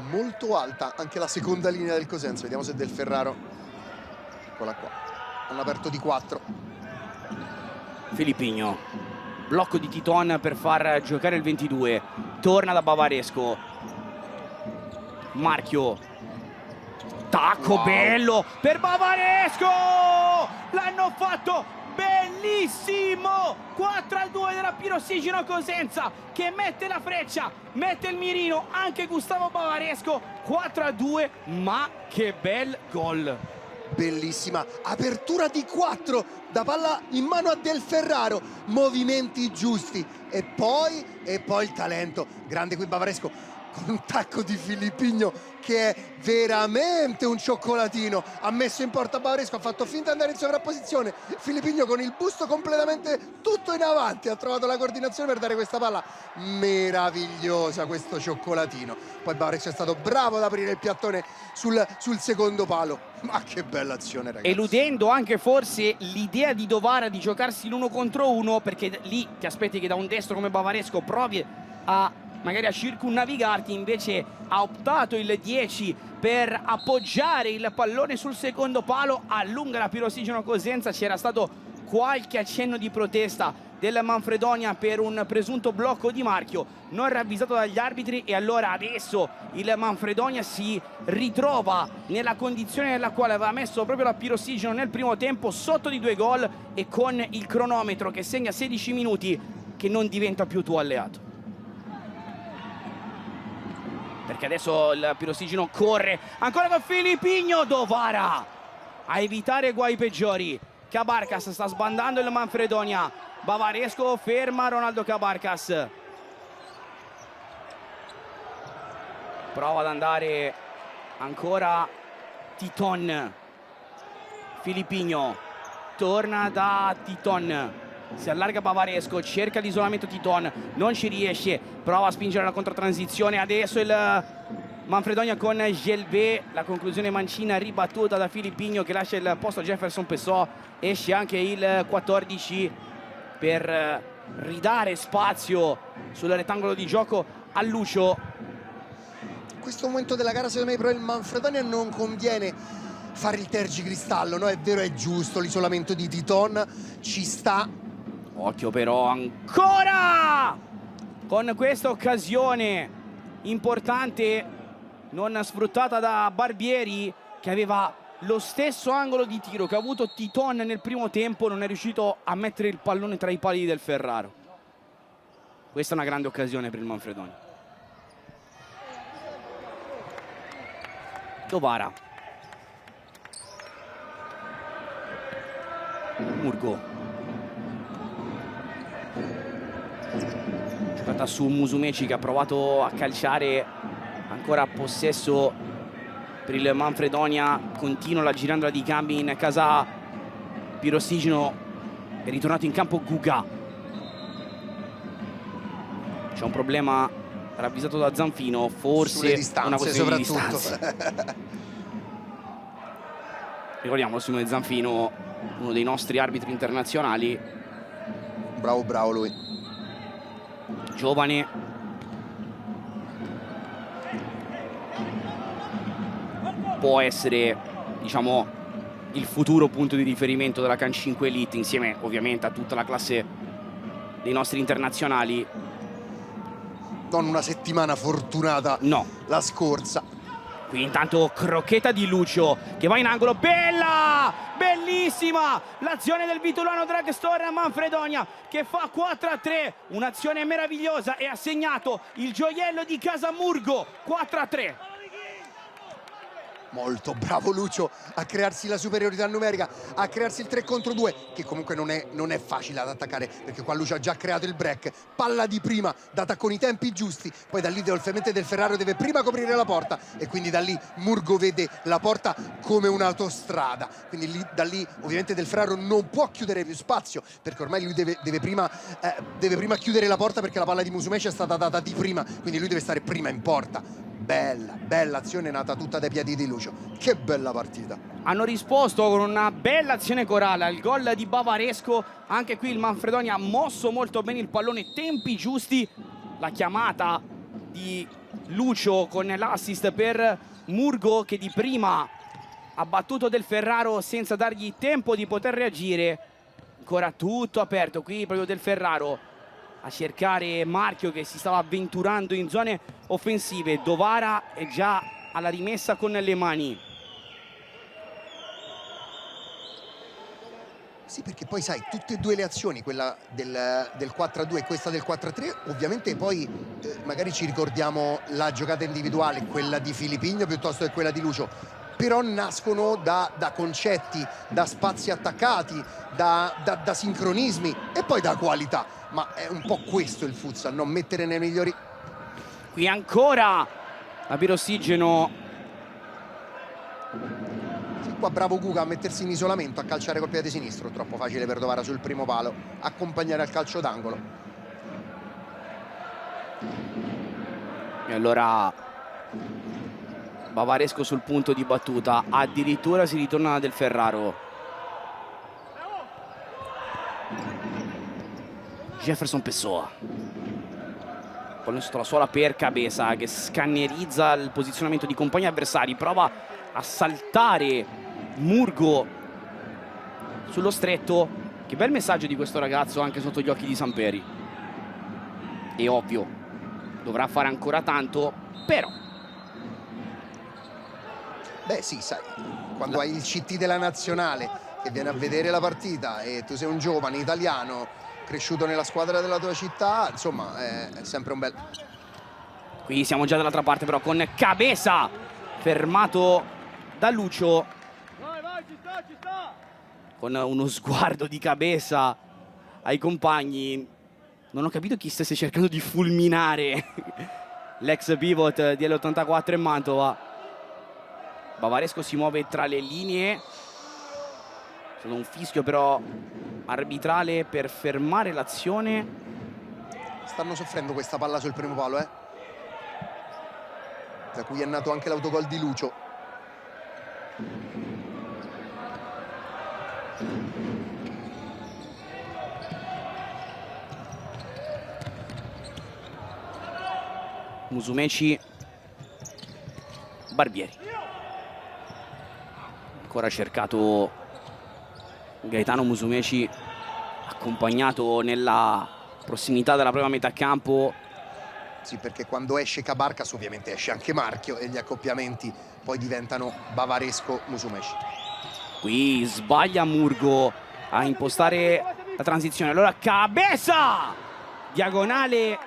Molto alta anche la seconda linea del Cosenza. Vediamo se Del Ferraro. Eccola qua. Hanno aperto di 4. Filippigno, blocco di Titon per far giocare il 22. Torna da Bavaresco. Marchio, tacco bello per Bavaresco, l'hanno fatto bellissimo. 4-2 della Pirossigeno Cosenza, che mette la freccia, mette il mirino anche Gustavo Bavaresco. 4-2, ma che bel gol. Bellissima apertura di 4 da palla in mano a Del Ferraro, movimenti giusti e poi il talento grande qui Bavaresco, con un tacco di Filippigno che è veramente un cioccolatino. Ha messo in porta Bavaresco, ha fatto finta di andare in sovrapposizione. Filippigno con il busto completamente tutto in avanti ha trovato la coordinazione per dare questa palla meravigliosa, questo cioccolatino. Poi Bavaresco è stato bravo ad aprire il piattone sul secondo palo. Ma che bella azione, ragazzi. Eludendo anche forse l'idea di Dovara di giocarsi l'1 contro 1, perché lì ti aspetti che da un destro come Bavaresco provi a magari a circunnavigarti, invece ha optato il 10 per appoggiare il pallone sul secondo palo. Allunga la Pirossigeno Cosenza. C'era stato qualche accenno di protesta del Manfredonia per un presunto blocco di Marchio, non ravvisato dagli arbitri, e allora adesso il Manfredonia si ritrova nella condizione nella quale aveva messo proprio la Pirossigeno nel primo tempo, sotto di 2 gol e con il cronometro che segna 16 minuti, che non diventa più tuo alleato. Perché adesso il Pirossigeno corre ancora con Filippigno. Dovara a evitare guai peggiori. Cabarcas sta sbandando il Manfredonia. Bavaresco ferma Ronaldo Cabarcas. Prova ad andare ancora Titon. Filippigno torna da Titon. Si allarga Bavaresco, cerca l'isolamento Titon, non ci riesce, prova a spingere la contratransizione. Adesso il Manfredonia con Gelvé, la conclusione mancina ribattuta da Filippigno, che lascia il posto a Jefferson Pessò. Esce anche il 14 per ridare spazio sul rettangolo di gioco a Lucio. In questo momento della gara secondo me però il Manfredonia non conviene fare il tergicristallo, no? È vero, è giusto l'isolamento di Titon, ci sta. Occhio però ancora con questa occasione importante non sfruttata da Barbieri, che aveva lo stesso angolo di tiro che ha avuto Titon nel primo tempo, non è riuscito a mettere il pallone tra i pali del Ferraro. Questa è una grande occasione per il Manfredonia. Dovara. Murgo. Giocata su Musumeci che ha provato a calciare, ancora a possesso per il Manfredonia, continua la girandola di cambi in casa Pirossigino, è ritornato in campo Guga. C'è un problema ravvisato da Zanfino, forse sulle distanze, una questione di soprattutto. distanze. Ricordiamo Simone Zanfino, uno dei nostri arbitri internazionali. Bravo lui. Giovane. Può essere, diciamo, il futuro punto di riferimento della Can 5 Elite, insieme ovviamente a tutta la classe dei nostri internazionali. Non una settimana fortunata, no, la scorsa. Qui intanto crocchetta di Lucio che va in angolo, bella, bellissima l'azione del Vitulano Dragstore a Manfredonia che fa 4-3, un'azione meravigliosa, e ha segnato il gioiello di Casamurgo. 4-3. Molto bravo Lucio a crearsi la superiorità numerica, a crearsi il 3 contro 2, che comunque non è facile ad attaccare, perché qua Lucio ha già creato il break, palla di prima data con i tempi giusti, poi da lì ovviamente Del Ferraro deve prima coprire la porta e quindi da lì Murgo vede la porta come un'autostrada, quindi da lì ovviamente Del Ferraro non può chiudere più spazio, perché ormai lui deve prima chiudere la porta, perché la palla di Musumeci è stata data di prima, quindi lui deve stare prima in porta. Bella azione nata tutta dai piedi di Lucio. Che bella partita. Hanno risposto con una bella azione corale al gol di Bavaresco. Anche qui il Manfredonia ha mosso molto bene il pallone, tempi giusti. La chiamata di Lucio con l'assist per Murgo, che di prima ha battuto Del Ferraro senza dargli tempo di poter reagire. Ancora tutto aperto qui proprio Del Ferraro a cercare Marchio che si stava avventurando in zone offensive. Dovara è già alla rimessa con le mani. Sì, perché poi sai, tutte e due le azioni, quella del 4-2 e questa del 4-3, ovviamente poi magari ci ricordiamo la giocata individuale, quella di Filippigno piuttosto che quella di Lucio, però nascono da concetti, da spazi attaccati, da sincronismi e poi da qualità. Ma è un po' questo il futsal, non mettere nei migliori. Qui ancora la Pirossigino. Sì, qua bravo Guga a mettersi in isolamento, a calciare col piede sinistro, troppo facile per Dovara sul primo palo, accompagnare al calcio d'angolo. E allora Bavaresco sul punto di battuta, addirittura si ritorna da Del Ferraro. Jefferson Pessoa, pallone sotto la suola per Cabeza che scannerizza il posizionamento di compagni avversari, prova a saltare Murgo sullo stretto. Che bel messaggio di questo ragazzo anche sotto gli occhi di Samperi. È ovvio, dovrà fare ancora tanto, però beh sì, sai, quando hai il CT della nazionale che viene a vedere la partita e tu sei un giovane italiano cresciuto nella squadra della tua città, insomma è sempre un bel... Qui siamo già dall'altra parte però con Cabeza fermato da Lucio. Vai, ci sta. Con uno sguardo di Cabeza ai compagni. Non ho capito chi stesse cercando di fulminare l'ex pivot di L84 in Mantova. Bavaresco si muove tra le linee. È stato un fischio però arbitrale per fermare l'azione. Stanno soffrendo questa palla sul primo palo, da cui è nato anche l'autogol di Lucio. Musumeci, Barbieri. Ancora cercato Gaetano Musumeci, accompagnato nella prossimità della prima metà campo. Sì, perché quando esce Cabarcas ovviamente esce anche Marchio e gli accoppiamenti poi diventano Bavaresco, Musumeci. Qui sbaglia Murgo a impostare la transizione. Allora Cabeza! Diagonale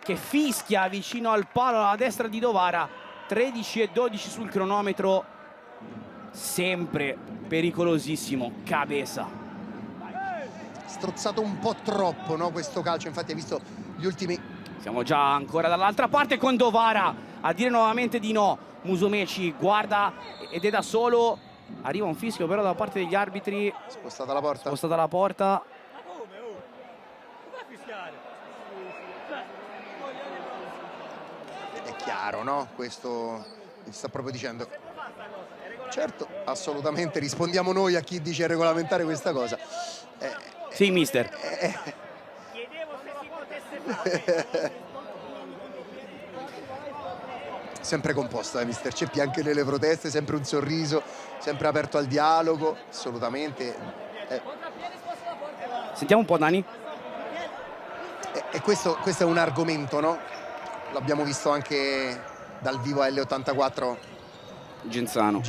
che fischia vicino al palo alla destra di Dovara. 13:12 sul cronometro. Sempre pericolosissimo Cabeza. Strozzato un po' troppo, no, questo calcio, infatti hai visto gli ultimi... Siamo già ancora dall'altra parte con Dovara a dire nuovamente di no. Musumeci guarda ed è da solo. Arriva un fischio però da parte degli arbitri. Spostata la porta. Spostata la porta. È chiaro, no? Questo mi sta proprio dicendo. Certo, assolutamente, rispondiamo noi a chi dice regolamentare questa cosa. Sì, mister. Chiedevo se si potesse fare. Sempre composto, mister Ceppi, anche nelle proteste, sempre un sorriso, sempre aperto al dialogo, assolutamente. Sentiamo un po', Dani. E questo è un argomento, no? L'abbiamo visto anche dal vivo a L84 Genzano.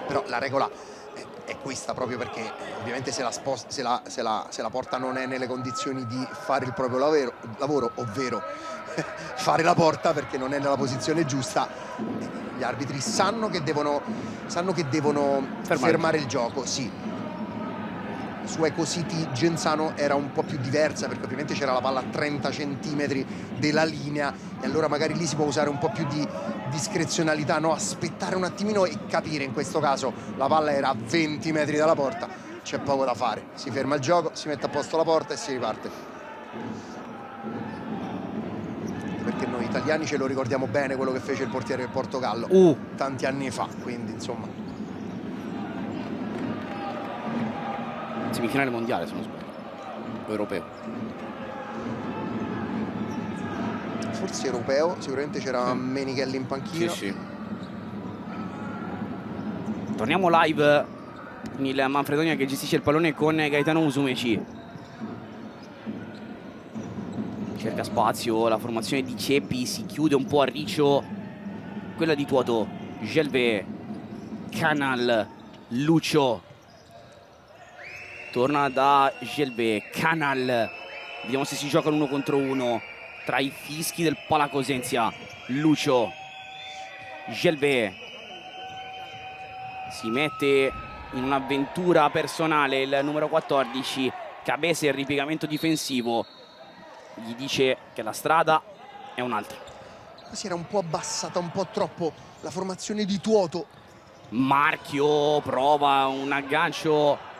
Però la regola è questa, proprio perché ovviamente se la porta non è nelle condizioni di fare il proprio lavoro, ovvero fare la porta perché non è nella posizione giusta, gli arbitri sanno che devono fermare il gioco. Sì, su Eco City Genzano era un po' più diversa perché ovviamente c'era la palla a 30 centimetri della linea e allora magari lì si può usare un po' più di discrezionalità, no? Aspettare un attimino e capire. In questo caso la palla era a 20 metri dalla porta, c'è poco da fare, si ferma il gioco, si mette a posto la porta e si riparte. Perché noi italiani ce lo ricordiamo bene quello che fece il portiere del Portogallo tanti anni fa, quindi insomma. Semifinale mondiale, se non sbaglio, europeo. Forse europeo, sicuramente c'era Menichelli in panchina. Sì. Torniamo live con il Manfredonia che gestisce il pallone con Gaetano Musumeci. Cerca spazio, la formazione di Ceppi si chiude un po' a riccio. Quella di Tuoto, Gelve, Canal, Lucio. Torna da Gelve, Canal. Vediamo se si gioca l'uno contro uno tra i fischi del Palacosenzia. Lucio, Gelve si mette in un'avventura personale il numero 14. Cabeza, il ripiegamento difensivo, gli dice che la strada è un'altra. Si era un po' abbassata un po' troppo la formazione di Tuoto. Marchio prova un aggancio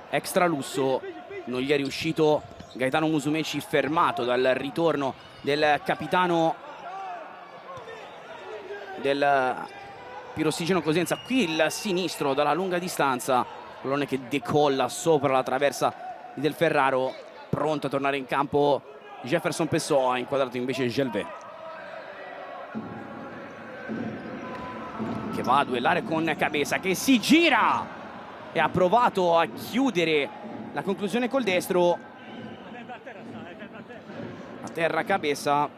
extra lusso, non gli è riuscito. Gaetano Musumeci fermato dal ritorno del capitano del Pirossigeno Cosenza. Qui il sinistro dalla lunga distanza, pallone che decolla sopra la traversa di Del Ferraro. Pronto a tornare in campo Jefferson Pessoa, ha inquadrato invece Gelve, che va a duellare con Cabeza, che si gira e ha provato a chiudere la conclusione col destro. A terra Cabeza.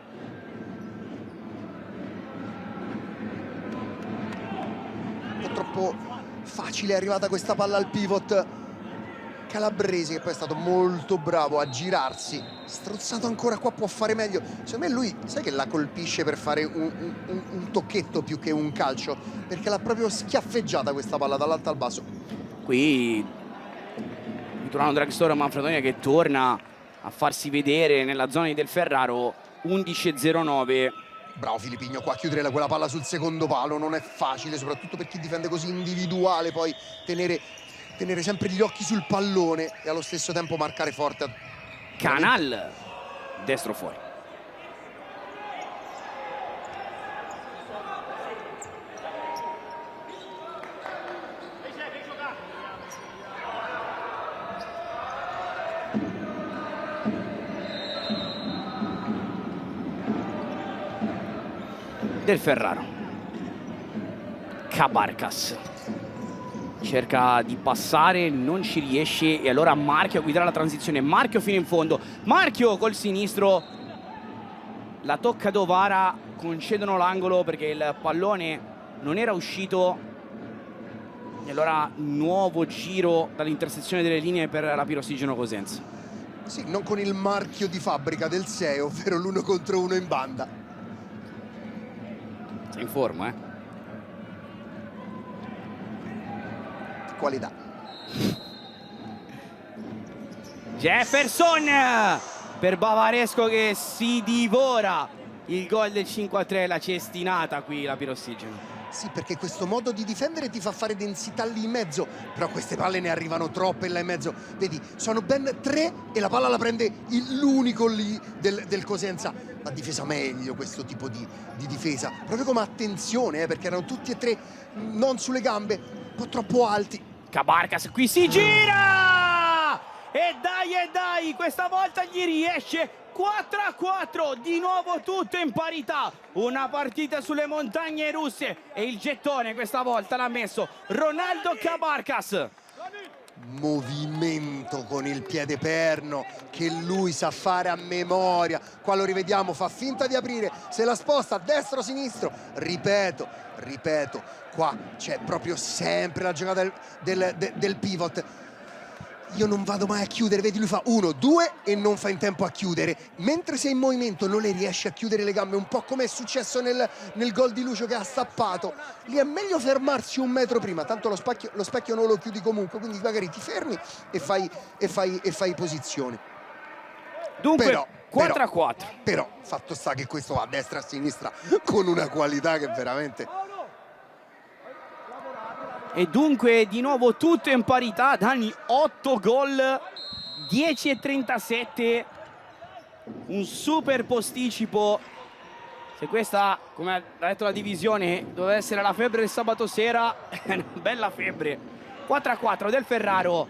Un po' troppo facile è arrivata questa palla al pivot Calabresi, che poi è stato molto bravo a girarsi. Strozzato ancora qua, può fare meglio. Secondo me lui, sai che la colpisce per fare un tocchetto più che un calcio, perché l'ha proprio schiaffeggiata questa palla dall'alto al basso. Qui Vitulano Dragstore, Manfredonia che torna a farsi vedere nella zona di Del Ferraro. 11:09. Bravo Filippigno qua a chiudere quella palla sul secondo palo, non è facile, soprattutto per chi difende così individuale, poi tenere sempre gli occhi sul pallone e allo stesso tempo marcare forte. Canal, destro fuori. Del Ferraro. Cabarcas cerca di passare, non ci riesce e allora Marchio guiderà la transizione. Marchio fino in fondo, Marchio col sinistro la tocca Dovara, concedono l'angolo perché il pallone non era uscito. E allora nuovo giro dall'intersezione delle linee per la Pirossigeno Cosenza. Sì, non con il marchio di fabbrica del 6, ovvero l'1 contro 1 in banda. Sei in forma, Qualità. Jefferson per Bavaresco che si divora il gol del 5-3, la cestinata qui la Pirossigeno. Sì, perché questo modo di difendere ti fa fare densità lì in mezzo, però queste palle ne arrivano troppe là in mezzo. Vedi, sono ben 3 e la palla la prende l'unico lì del Cosenza. Va difesa meglio questo tipo di difesa, proprio come attenzione, perché erano tutti e 3 non sulle gambe, un po' troppo alti. Cabarcas qui si gira! E dai, questa volta gli riesce. 4-4, di nuovo tutto in parità. Una partita sulle montagne russe e il gettone questa volta l'ha messo Ronaldo Cabarcas. Movimento con il piede perno che lui sa fare a memoria. Qua lo rivediamo, fa finta di aprire, se la sposta destro-sinistro. Ripeto, qua c'è proprio sempre la giocata del pivot. Io non vado mai a chiudere, vedi, lui fa 1, 2 e non fa in tempo a chiudere. Mentre sei in movimento non le riesce a chiudere le gambe, un po' come è successo nel gol di Lucio che ha stappato. Lì è meglio fermarsi un metro prima, tanto lo specchio non lo chiudi comunque, quindi magari ti fermi e fai posizioni. Dunque 4-4. Però fatto sta che questo va a destra e a sinistra con una qualità che veramente... E dunque di nuovo tutto in parità. Dani 8 gol, 10-37, un super posticipo. Se questa, come ha detto la divisione, doveva essere la febbre del sabato sera, è una bella febbre. 4-4 del Ferraro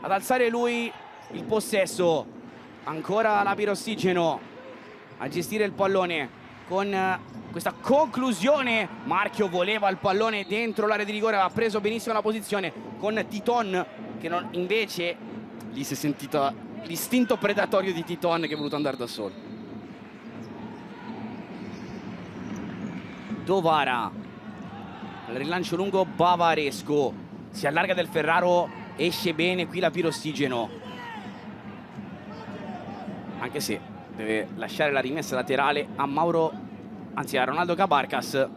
ad alzare lui il possesso. Ancora la Pirossigeno a gestire il pallone con questa conclusione. Marchio voleva il pallone dentro l'area di rigore, aveva preso benissimo la posizione con Titon che invece gli si è sentito l'istinto predatorio di Titon che è voluto andare da solo. Dovara, il rilancio lungo Bavaresco, si allarga del Ferraro, esce bene qui la Pirossigeno, anche se deve lasciare la rimessa laterale a a Ronaldo Cabarcas.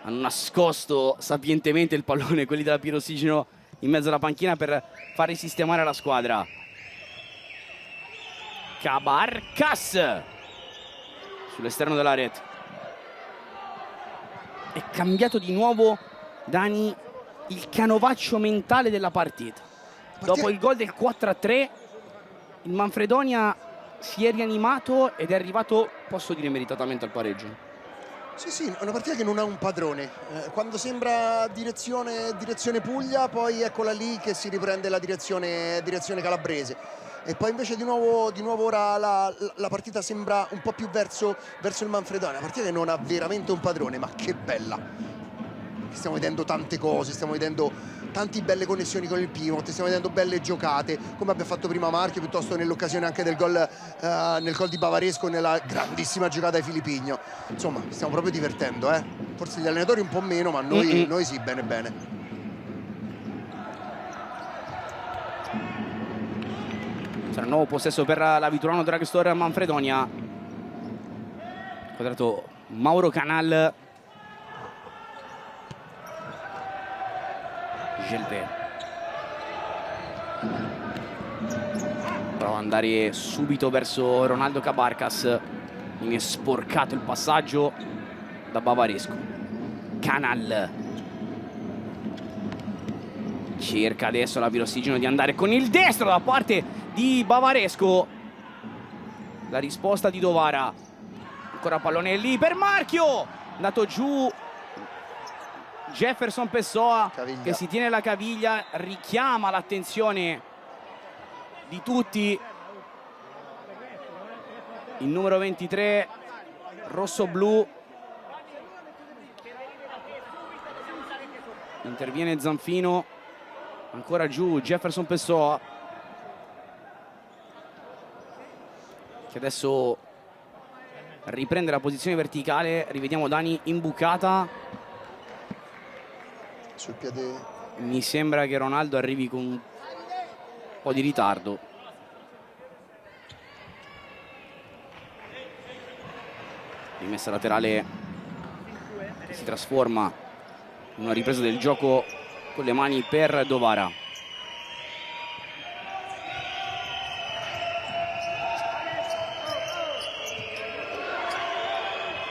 Hanno nascosto sapientemente il pallone quelli della Pirossigeno in mezzo alla panchina per far risistemare la squadra. Cabarcas sull'esterno della rete. È cambiato di nuovo, Dani, il canovaccio mentale della partita. Dopo il gol del 4-3 il Manfredonia si è rianimato ed è arrivato, posso dire, meritatamente al pareggio. Sì, è una partita che non ha un padrone. Quando sembra direzione Puglia, poi eccola lì che si riprende la direzione calabrese. E poi invece di nuovo ora la partita sembra un po' più verso il Manfredonia. Una partita che non ha veramente un padrone, ma che bella. Stiamo vedendo tante cose, stiamo vedendo tante belle connessioni con il pivot, stiamo vedendo belle giocate, come abbia fatto prima Marchio, piuttosto nell'occasione anche del gol, nel gol di Bavaresco, nella grandissima giocata di Filippigno. Insomma, stiamo proprio divertendo, Forse gli allenatori un po' meno, ma noi sì, bene bene. Sarà un nuovo possesso per la Vitulano Dragstore Manfredonia. Quadrato Mauro Canal. Gelvé prova ad andare subito verso Ronaldo Cabarcas, viene sporcato il passaggio da Bavaresco. Canal cerca adesso la Pirossigeno di andare con il destro da parte di Bavaresco. La risposta di Dovara, ancora pallone lì per Marchio, andato giù Jefferson Pessoa, caviglia, che si tiene la caviglia, richiama l'attenzione di tutti. Il numero 23 rosso-blu. Interviene Zanfino, ancora giù Jefferson Pessoa, che adesso riprende la posizione verticale. Rivediamo Dani imbucata. Sul piede. Mi sembra che Ronaldo arrivi con un po' di ritardo. Rimessa laterale che si trasforma in una ripresa del gioco con le mani per Dovara.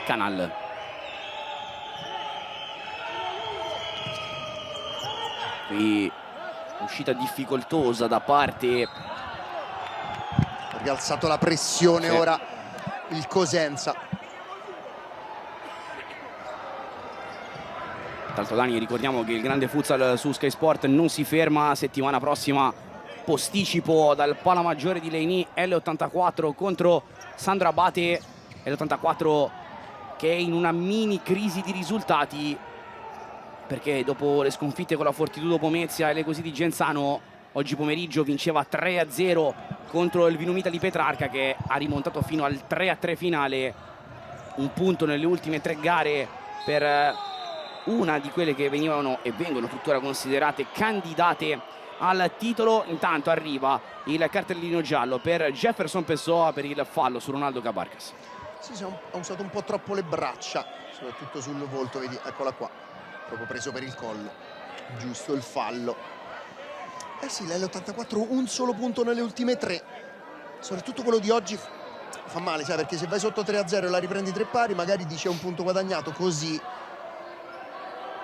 Canal. Qui uscita difficoltosa da parte. Ha rialzato la pressione ora il Cosenza. Tanto Dani, ricordiamo che il grande futsal su Sky Sport non si ferma. Settimana prossima posticipo dal Pala Maggiore di Leini, L84 contro Sandro Abate. L84 che è in una mini crisi di risultati, perché dopo le sconfitte con la Fortitudo Pomezia e le così di Genzano, oggi pomeriggio vinceva 3-0 contro il Vinumita di Petrarca, che ha rimontato fino al 3-3 finale. Un punto nelle ultime 3 gare per una di quelle che venivano e vengono tuttora considerate candidate al titolo. Intanto arriva il cartellino giallo per Jefferson Pessoa per il fallo su Ronaldo Cabarcas. Sì, ha usato un po' troppo le braccia, soprattutto sul volto, vedi, eccola qua, proprio preso per il collo. Giusto il fallo. Eh sì, l'L84 un solo punto nelle ultime 3, soprattutto quello di oggi fa male, sai, perché se vai sotto 3-0 e la riprendi 3 pari, magari dici è un punto guadagnato, così.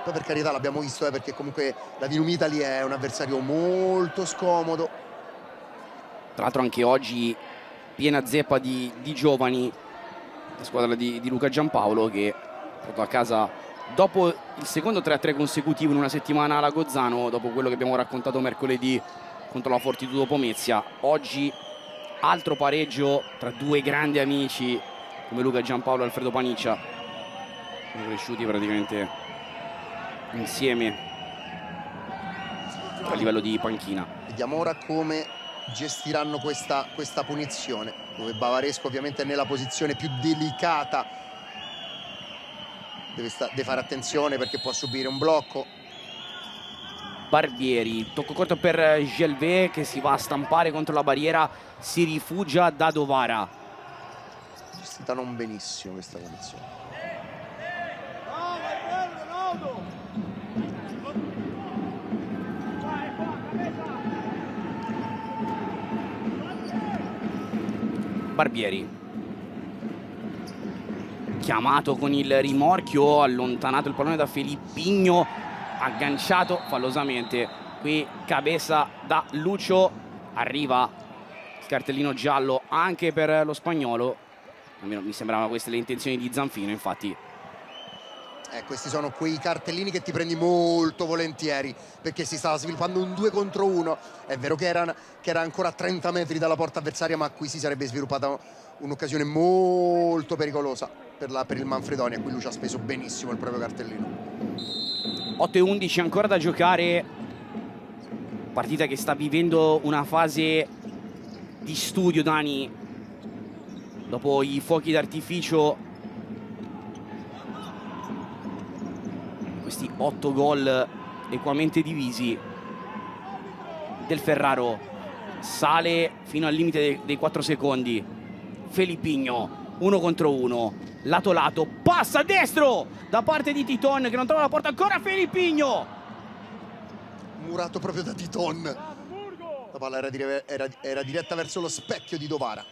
Poi per carità l'abbiamo visto, perché comunque la Vinum Italy è un avversario molto scomodo. Tra l'altro anche oggi piena zeppa di giovani, la squadra di Luca Giampaolo, che portò a casa dopo il secondo 3-3 consecutivo in una settimana alla Gozzano, dopo quello che abbiamo raccontato mercoledì contro la Fortitudo Pomezia. Oggi altro pareggio tra 2 grandi amici come Luca Giampaolo e Alfredo Paniccia, sono cresciuti praticamente insieme a livello di panchina. Vediamo ora come gestiranno questa punizione, dove Bavaresco ovviamente è nella posizione più delicata, deve fare attenzione perché può subire un blocco. Barbieri, tocco corto per Gelvé che si va a stampare contro la barriera, si rifugia da Dovara. Gestita non benissimo questa punizione. Barbieri chiamato con il rimorchio, allontanato il pallone da Felippigno, agganciato fallosamente qui Cabeza da Lucio. Arriva il cartellino giallo anche per lo spagnolo, almeno mi sembrava queste le intenzioni di Zanfino. Infatti questi sono quei cartellini che ti prendi molto volentieri, perché si stava sviluppando un 2 contro 1. È vero che era ancora a 30 metri dalla porta avversaria, ma qui si sarebbe sviluppata un'occasione molto pericolosa per il Manfredonia, a cui lui ci ha speso benissimo il proprio cartellino. 8-11 ancora da giocare, partita che sta vivendo una fase di studio, Dani, dopo i fuochi d'artificio. Questi 8 gol equamente divisi. Del Ferraro sale fino al limite dei 4 secondi. Felippigno 1 contro 1, lato lato, passa a destro da parte di Titon che non trova la porta, ancora Felippigno, murato proprio da Titon. La palla era diretta verso lo specchio di Dovara.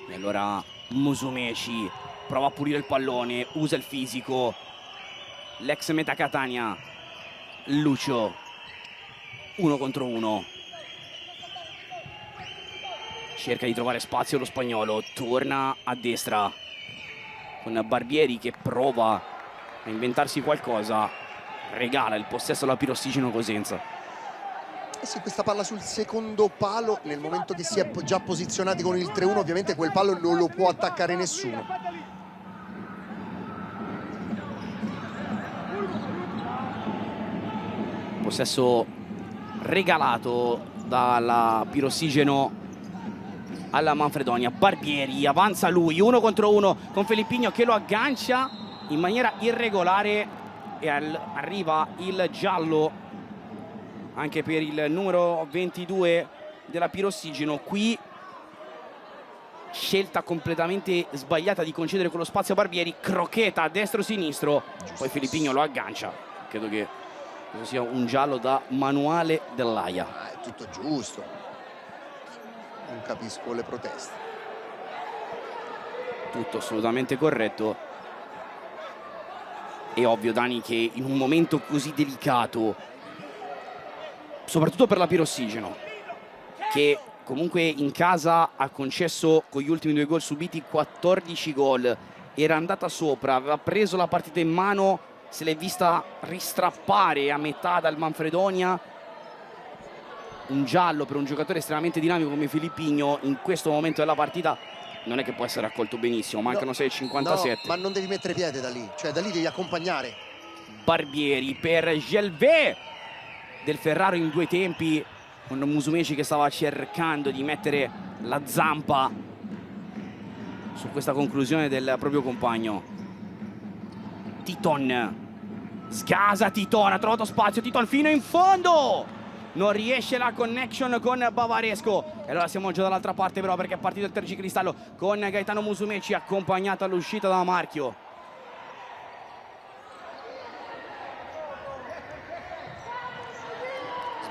E allora Musumeci prova a pulire il pallone, usa il fisico, l'ex Meta Catania, Lucio 1 contro 1, cerca di trovare spazio lo spagnolo, torna a destra con Barbieri che prova a inventarsi qualcosa, regala il possesso alla Pirossigeno Cosenza. Eh sì, questa palla sul secondo palo, nel momento che si è già posizionati con il 3-1, ovviamente quel palo non lo può attaccare nessuno. Possesso regalato dalla Pirossigeno alla Manfredonia. Barbieri, avanza lui, 1 contro 1 con Filippinho che lo aggancia in maniera irregolare e arriva il giallo anche per il numero 22 della Pirossigeno. Qui scelta completamente sbagliata di concedere quello spazio a Barbieri, croccheta destro-sinistro, poi Filippinho lo aggancia. Credo che questo sia un giallo da manuale dell'AIA. È tutto giusto, non capisco le proteste. Tutto assolutamente corretto. È ovvio, Dani, che in un momento così delicato, soprattutto per la Pirossigeno, che comunque in casa ha concesso con gli ultimi 2 gol subiti 14 gol, era andata sopra, aveva preso la partita in mano, se l'è vista ristrappare a metà dal Manfredonia. Un giallo per un giocatore estremamente dinamico come Filippinho in questo momento della partita non è che può essere accolto benissimo, mancano 6,57. No, ma non devi mettere piede da lì, cioè da lì devi accompagnare. Barbieri per Gelvé del Ferraro in 2 tempi, con Musumeci che stava cercando di mettere la zampa su questa conclusione del proprio compagno. Titon sgasa, Titon ha trovato spazio, Titon fino in fondo, non riesce la connection con Bavaresco e allora siamo già dall'altra parte però, perché è partito il tergicristallo con Gaetano Musumeci accompagnato all'uscita da Marchio.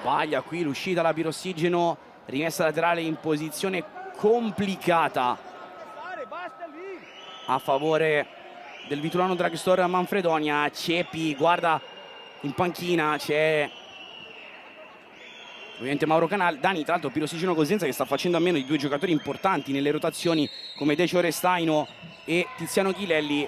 Sbaglia qui l'uscita la Pirossigeno, rimessa laterale in posizione complicata a favore del Vitulano Dragstore Manfredonia. Cepi guarda in panchina, c'è ovviamente Mauro Canal. Dani, tra l'altro Pirossigeno Cosenza che sta facendo a meno di 2 giocatori importanti nelle rotazioni come Decio Restaino e Tiziano Chilelli.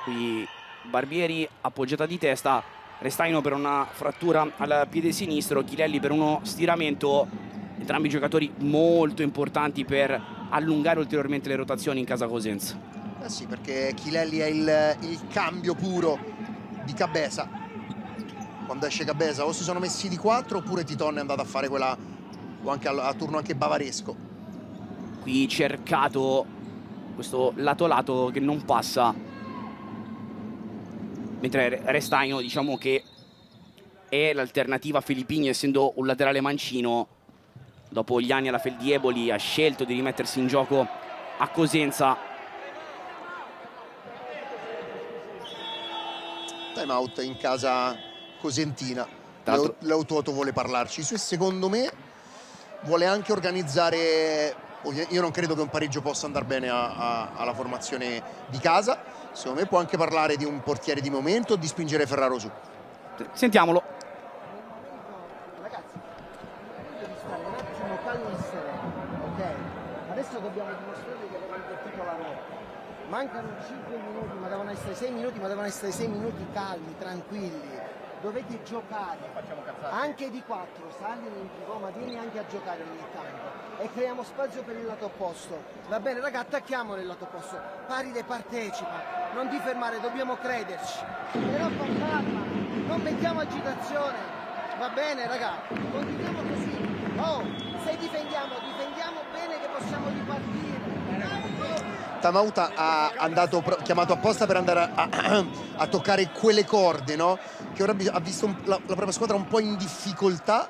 Qui Barbieri appoggiata di testa, Restaino per una frattura al piede sinistro, Chilelli per uno stiramento, entrambi giocatori molto importanti per allungare ulteriormente le rotazioni in casa Cosenza. Eh sì, perché Chilelli è il cambio puro di Cabeza. Quando esce Cabeza o si sono messi di 4 oppure Titon è andato a fare quella, o anche a turno anche Bavaresco. Qui cercato questo lato che non passa, mentre Restaino diciamo che è l'alternativa a Filippinho, essendo un laterale mancino. Dopo gli anni alla Feldieboli ha scelto di rimettersi in gioco a Cosenza. Time out in casa cosentina. L'Autuoto vuole parlarci, secondo me vuole anche organizzare. Io non credo che un pareggio possa andare bene alla formazione di casa. Secondo me può anche parlare di un portiere di momento o di spingere Ferraro su. Sentiamolo. Ragazzi, devi stare un attimo calmi e sereni, ok? Adesso dobbiamo dimostrare che abbiamo invertito la rotta. Mancano 5 minuti, ma devono essere 6 minuti, ma devono essere 6 minuti calmi, tranquilli. Dovete giocare, anche di 4, sali in pivot, ma vieni anche a giocare ogni tanto e creiamo spazio per il lato opposto. Va bene raga, attacchiamo nel lato opposto. Paride partecipa, non ti fermare, dobbiamo crederci. Però con calma, non mettiamo agitazione. Va bene raga, continuiamo così. Oh, se difendiamo bene che possiamo ripartire. Tamauta ha andato chiamato apposta per andare a toccare quelle corde, no? Che ora ha visto la propria squadra un po' in difficoltà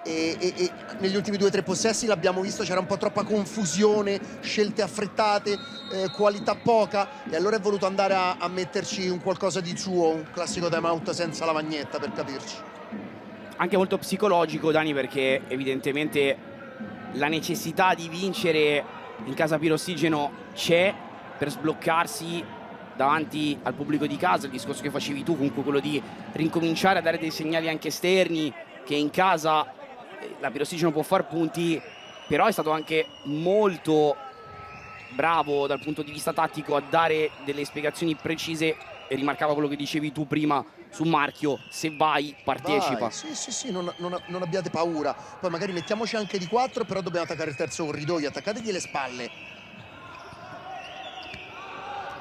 e negli ultimi 2 o 3 possessi l'abbiamo visto, c'era un po' troppa confusione, scelte affrettate, qualità poca, e allora è voluto andare a metterci un qualcosa di suo, un classico timeout senza lavagnetta, per capirci. Anche molto psicologico, Dani, perché evidentemente la necessità di vincere in casa Pirossigeno c'è per sbloccarsi davanti al pubblico di casa. Il discorso che facevi tu, comunque quello di rincominciare a dare dei segnali anche esterni, che in casa la Pirossigeno può far punti, però è stato anche molto bravo dal punto di vista tattico a dare delle spiegazioni precise, e rimarcava quello che dicevi tu prima su Marchio: se vai partecipa. Vai, sì, non abbiate paura. Poi magari mettiamoci anche di 4, però dobbiamo attaccare il terzo corridoio, attaccategli le spalle.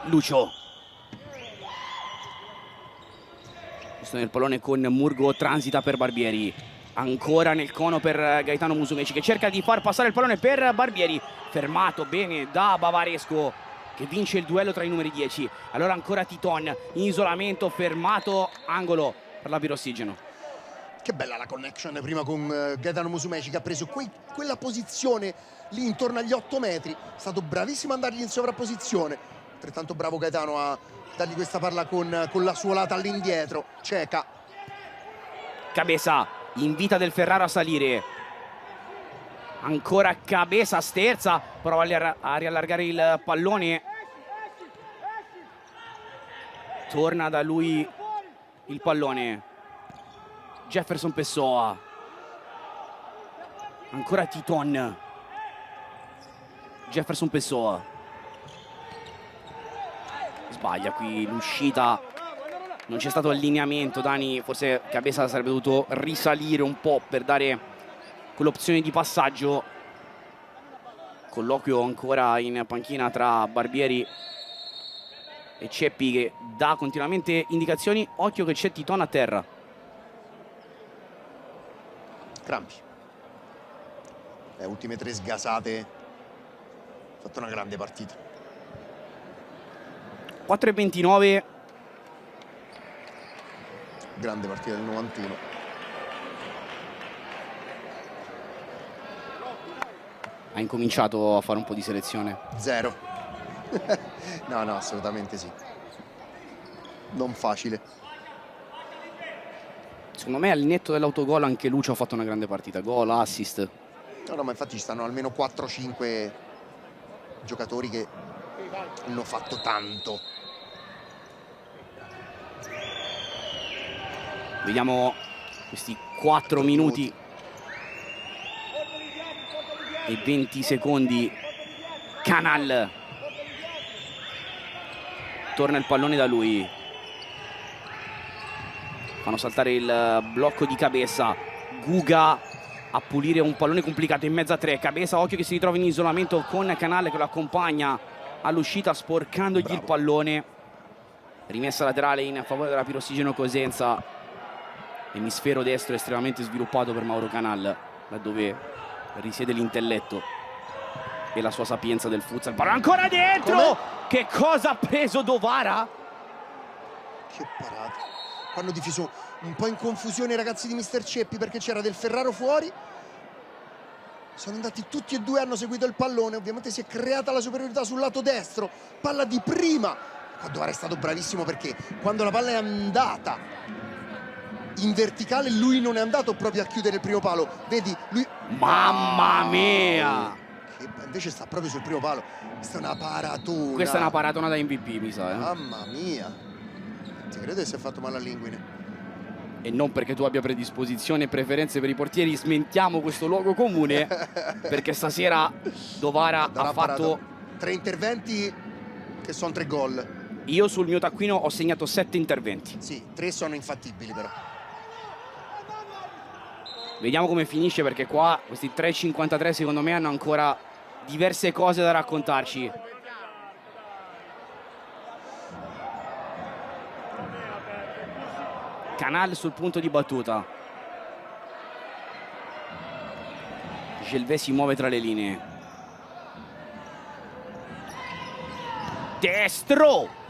Lucio, questo nel pallone con Murgo, transita per Barbieri, Ancora nel cono per Gaetano Musumeci, che cerca di far passare il pallone per Barbieri, fermato bene da Bavaresco, che vince il duello tra i numeri 10. Allora ancora Titon in isolamento, fermato, angolo per la Pirossigeno. Che bella la connection prima con Gaetano Musumeci, che ha preso quella posizione lì intorno agli 8 metri. È stato bravissimo a andargli in sovrapposizione. Altrettanto bravo Gaetano a dargli questa palla con la suolata all'indietro. Ceca. Cabeza invita Del Ferraro a salire. Ancora Cabeza, sterza, prova a riallargare il pallone. Torna da lui il pallone. Jefferson Pessoa. Ancora Titon. Jefferson Pessoa. Sbaglia qui l'uscita. Non c'è stato allineamento, Dani. Forse Cabeza sarebbe dovuto risalire un po' per dare quell'opzione di passaggio. Colloquio ancora in panchina tra Barbieri e Ceppi, che dà continuamente indicazioni. Occhio che c'è Titon a terra. Crampi. Le ultime 3 sgasate. Ha fatto una grande partita. 4:29. Grande partita del 91. Ha incominciato a fare un po' di selezione. 0. No, assolutamente sì. Non facile. Secondo me al netto dell'autogol anche Lucio ha fatto una grande partita. Gol, assist. No, ma infatti ci stanno almeno 4-5 giocatori che hanno fatto tanto. Vediamo questi 4 minuti e 20 secondi. Canal. Torna il pallone da lui. Fanno saltare il blocco di Cabeza. Guga a pulire un pallone complicato in mezzo a 3. Cabeza, occhio che si ritrova in isolamento con Canal, che lo accompagna all'uscita sporcandogli il pallone. Rimessa laterale in favore della Pirossigeno Cosenza. Emisfero destro estremamente sviluppato per Mauro Canal, laddove risiede l'intelletto e la sua sapienza del futsal. Palla ancora dentro! Come? Che cosa ha preso Dovara? Che parata. Hanno difeso un po' in confusione i ragazzi di Mister Ceppi, perché c'era Del Ferraro fuori. Sono andati tutti e due, hanno seguito il pallone. Ovviamente si è creata la superiorità sul lato destro. Palla di prima. Qua Dovara è stato bravissimo, perché quando la palla è andata in verticale lui non è andato proprio a chiudere il primo palo. Vedi, lui... Mamma mia! Che invece sta proprio sul primo palo. Questa è una paratona. Questa è una paratona da MVP, mi sa. Mamma mia. Ti credo che si è fatto male all'inguine. E non perché tu abbia predisposizione e preferenze per i portieri smentiamo questo luogo comune, perché stasera Dovara ha fatto 3 interventi che sono 3 gol. Io sul mio taccuino ho segnato 7 interventi. Sì, 3 sono infattibili però. Vediamo come finisce, perché qua questi 3:53 secondo me hanno ancora diverse cose da raccontarci. Canal sul punto di battuta. Gelvé si muove tra le linee. Destro!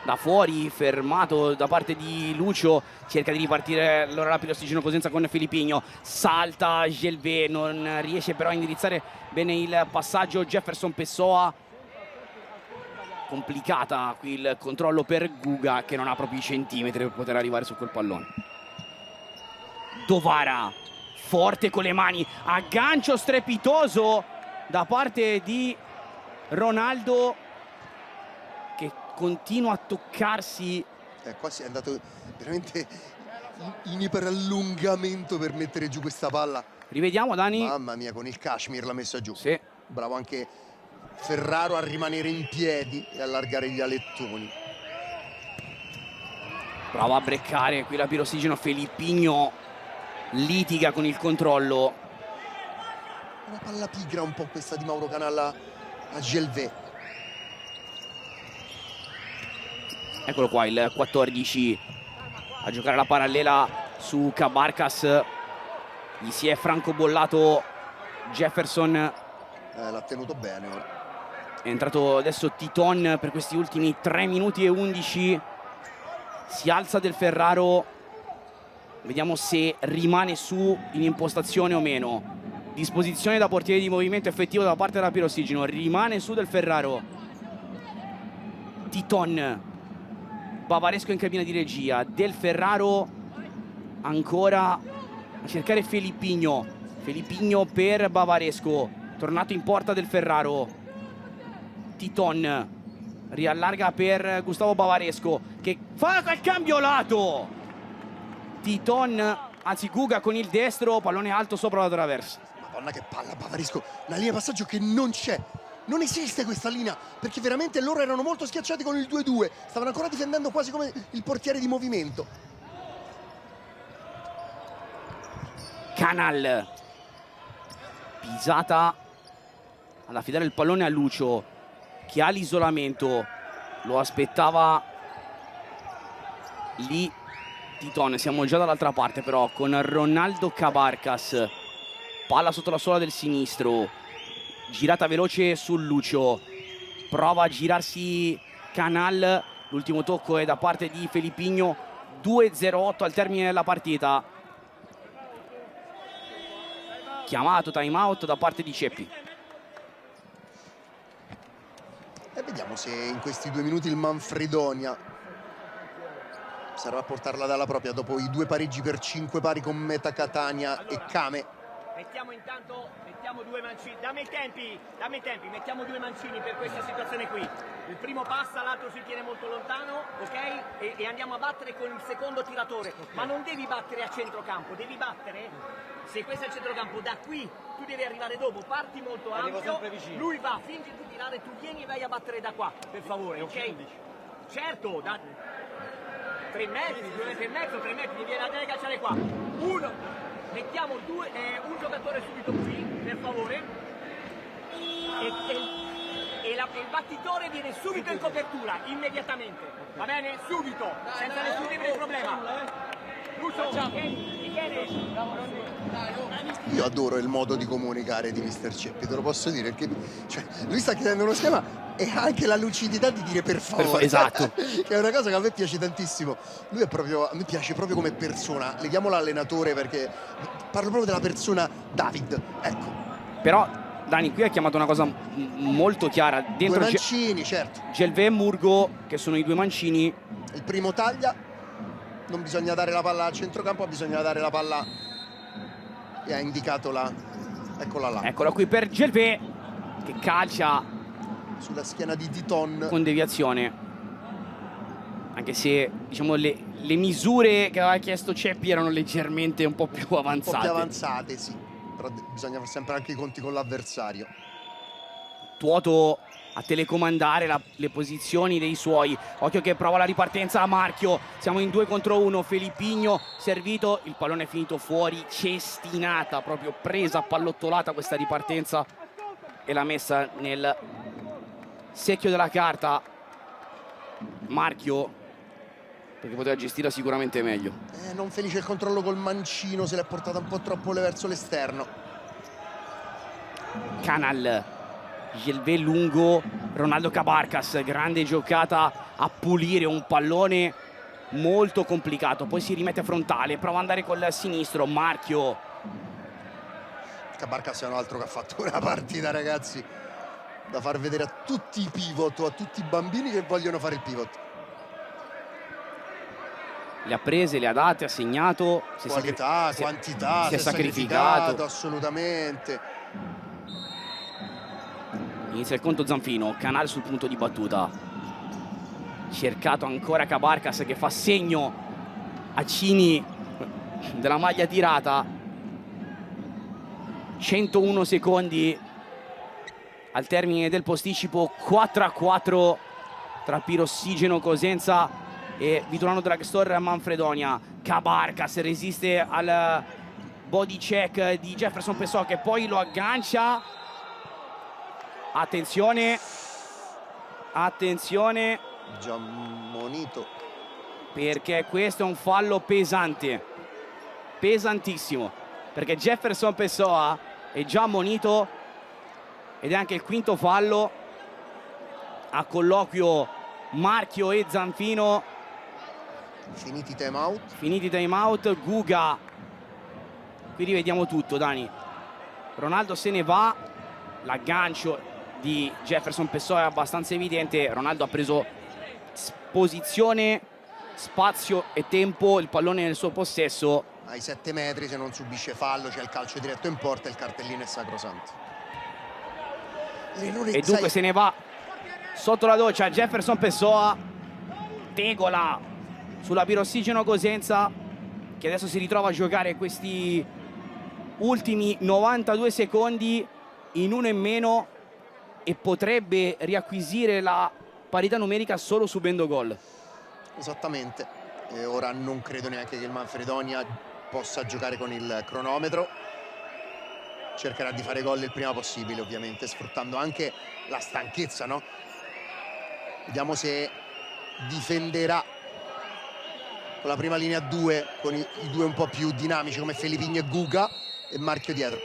Da fuori, fermato da parte di Lucio. Cerca di ripartire allora la Pirossigeno Cosenza con Filippigno. Salta Gelvé, non riesce però a indirizzare bene il passaggio. Jefferson Pessoa. Complicata qui il controllo per Guga, che non ha proprio i centimetri per poter arrivare su quel pallone. Dovara, forte con le mani, aggancio strepitoso da parte di Ronaldo, che continua a toccarsi. Qua si è andato veramente in iperallungamento per mettere giù questa palla. Rivediamo, Dani. Mamma mia, con il Kashmir l'ha messa giù. Sì. Bravo anche Ferraro a rimanere in piedi e allargare gli alettoni. Prova a breccare qui la Pirossigeno. Filippigno litiga con il controllo. Una palla pigra un po' questa di Mauro Canal a Gelvé. Eccolo qua il 14 a giocare la parallela su Cabarcas. Gli si è francobollato Jefferson. L'ha tenuto bene ora. È entrato adesso Titon per questi ultimi 3 minuti e 11. Si alza Del Ferraro. Vediamo se rimane su in impostazione o meno. Disposizione da portiere di movimento effettivo da parte della Pirossigino. Rimane su Del Ferraro. Titon. Bavaresco in cabina di regia. Del Ferraro ancora a cercare Felippigno. Felippigno per Bavaresco. Tornato in porta Del Ferraro. Titon riallarga per Gustavo Bavaresco che fa il cambio lato. Titon, anzi Guga con il destro, pallone alto sopra la traversa. Madonna che palla Bavaresco, la linea passaggio che non c'è. Non esiste questa linea, perché veramente loro erano molto schiacciati con il 2-2. Stavano ancora difendendo quasi come il portiere di movimento. Canal. Pisata ad affidare il pallone a Lucio, che ha l'isolamento. Lo aspettava lì Titon. Siamo già dall'altra parte però con Ronaldo Cabarcas. Palla sotto la suola del sinistro. Girata veloce su Lucio. Prova a girarsi Canal. L'ultimo tocco è da parte di Felippigno. 2-0-8 al termine della partita. Chiamato time out da parte di Ceppi. E vediamo se in questi 2 minuti il Manfredonia sarà a portarla dalla propria dopo i 2 pareggi per 5 pari con Meta Catania e Kame. Mettiamo 2 mancini, dammi i tempi, mettiamo 2 mancini per questa situazione qui. Il primo passa, l'altro si tiene molto lontano, ok? E andiamo a battere con il secondo tiratore. Ma non devi battere a centrocampo, devi battere, se questo è il centrocampo, da qui tu devi arrivare dopo, parti molto ampio, lui va, fingi di tirare, tu vieni e vai a battere da qua, per favore, ok? Certo, da 3 metri, 2 metri e mezzo, 3 metri, viene a te cacciare qua. Mettiamo un giocatore subito qui, per favore, e il battitore viene subito in copertura, immediatamente, va bene? Subito, senza nessun tipo di problema. Lucio, Io adoro il modo di comunicare di Mister Ceppi, te lo posso dire, perché cioè, lui sta chiedendo uno schema e ha anche la lucidità di dire per favore. Esatto. Che è una cosa che a me piace tantissimo. Lui è proprio, a me piace proprio come persona. Leghiamo l'allenatore perché parlo proprio della persona David. Ecco. Però Dani qui ha chiamato una cosa molto chiara. Dentro 2 mancini, certo. Gelvé e Murgo, che sono i 2 mancini. Il primo taglia, non bisogna dare la palla al centrocampo, bisogna dare la palla, e ha indicato la, eccola là. Eccola qui per Gelvé, che calcia sulla schiena di Titon con deviazione. Anche se diciamo le misure che aveva chiesto Ceppi erano leggermente un po' più avanzate. Un po' più avanzate, sì. Però bisogna fare sempre anche i conti con l'avversario. Tuoto a telecomandare le posizioni dei suoi. Occhio che prova la ripartenza a Marchio. Siamo in 2 contro 1. Felippigno servito. Il pallone è finito fuori. Cestinata, proprio presa, pallottolata questa ripartenza. E l'ha messa nel secchio della carta. Marchio, perché poteva gestirla sicuramente meglio. Non felice il controllo col mancino. Se l'è portata un po' troppo verso l'esterno. Canal. Gelvé lungo, Ronaldo Cabarcas, grande giocata a pulire un pallone molto complicato, poi si rimette frontale, prova ad andare col sinistro, Marchio. Cabarcas è un altro che ha fatto una partita, ragazzi, da far vedere a tutti i pivot, a tutti i bambini che vogliono fare il pivot. Le ha prese, le ha date, ha segnato. Qualità, quantità, si è sacrificato. Assolutamente. Inizia il conto Zanfino, Canale sul punto di battuta. Cercato ancora Cabarcas che fa segno a Cini della maglia tirata. 101 secondi al termine del posticipo. 4-4 tra Pirossigeno Cosenza e Vitulano Dragstore Manfredonia. Cabarcas resiste al body check di Jefferson Pessoa, che poi lo aggancia. Attenzione, attenzione, già monito, perché questo è un fallo pesante, pesantissimo. perché Jefferson Pessoa è già ammonito ed è anche il quinto fallo. A colloquio Marchio e Zanfino. Finiti i time out. Finiti i time out. Guga, qui rivediamo tutto, Dani. Ronaldo se ne va, l'aggancio di Jefferson Pessoa è abbastanza evidente. Ronaldo ha preso posizione, spazio e tempo, il pallone nel suo possesso. Ai 7 metri, se non subisce fallo, c'è il calcio diretto in porta, il cartellino è sacrosanto. E dunque se ne va sotto la doccia Jefferson Pessoa. Tegola sulla pirossigeno Cosenza, che adesso si ritrova a giocare questi ultimi 92 secondi in uno in meno e potrebbe riacquisire la parità numerica solo subendo gol. Esattamente. E ora non credo neanche che il Manfredonia possa giocare con il cronometro. Cercherà di fare gol il prima possibile, ovviamente, sfruttando anche la stanchezza, no? Vediamo se difenderà con la prima linea 2, con i due un po' più dinamici come Felipigno e Guga, e Marchio dietro.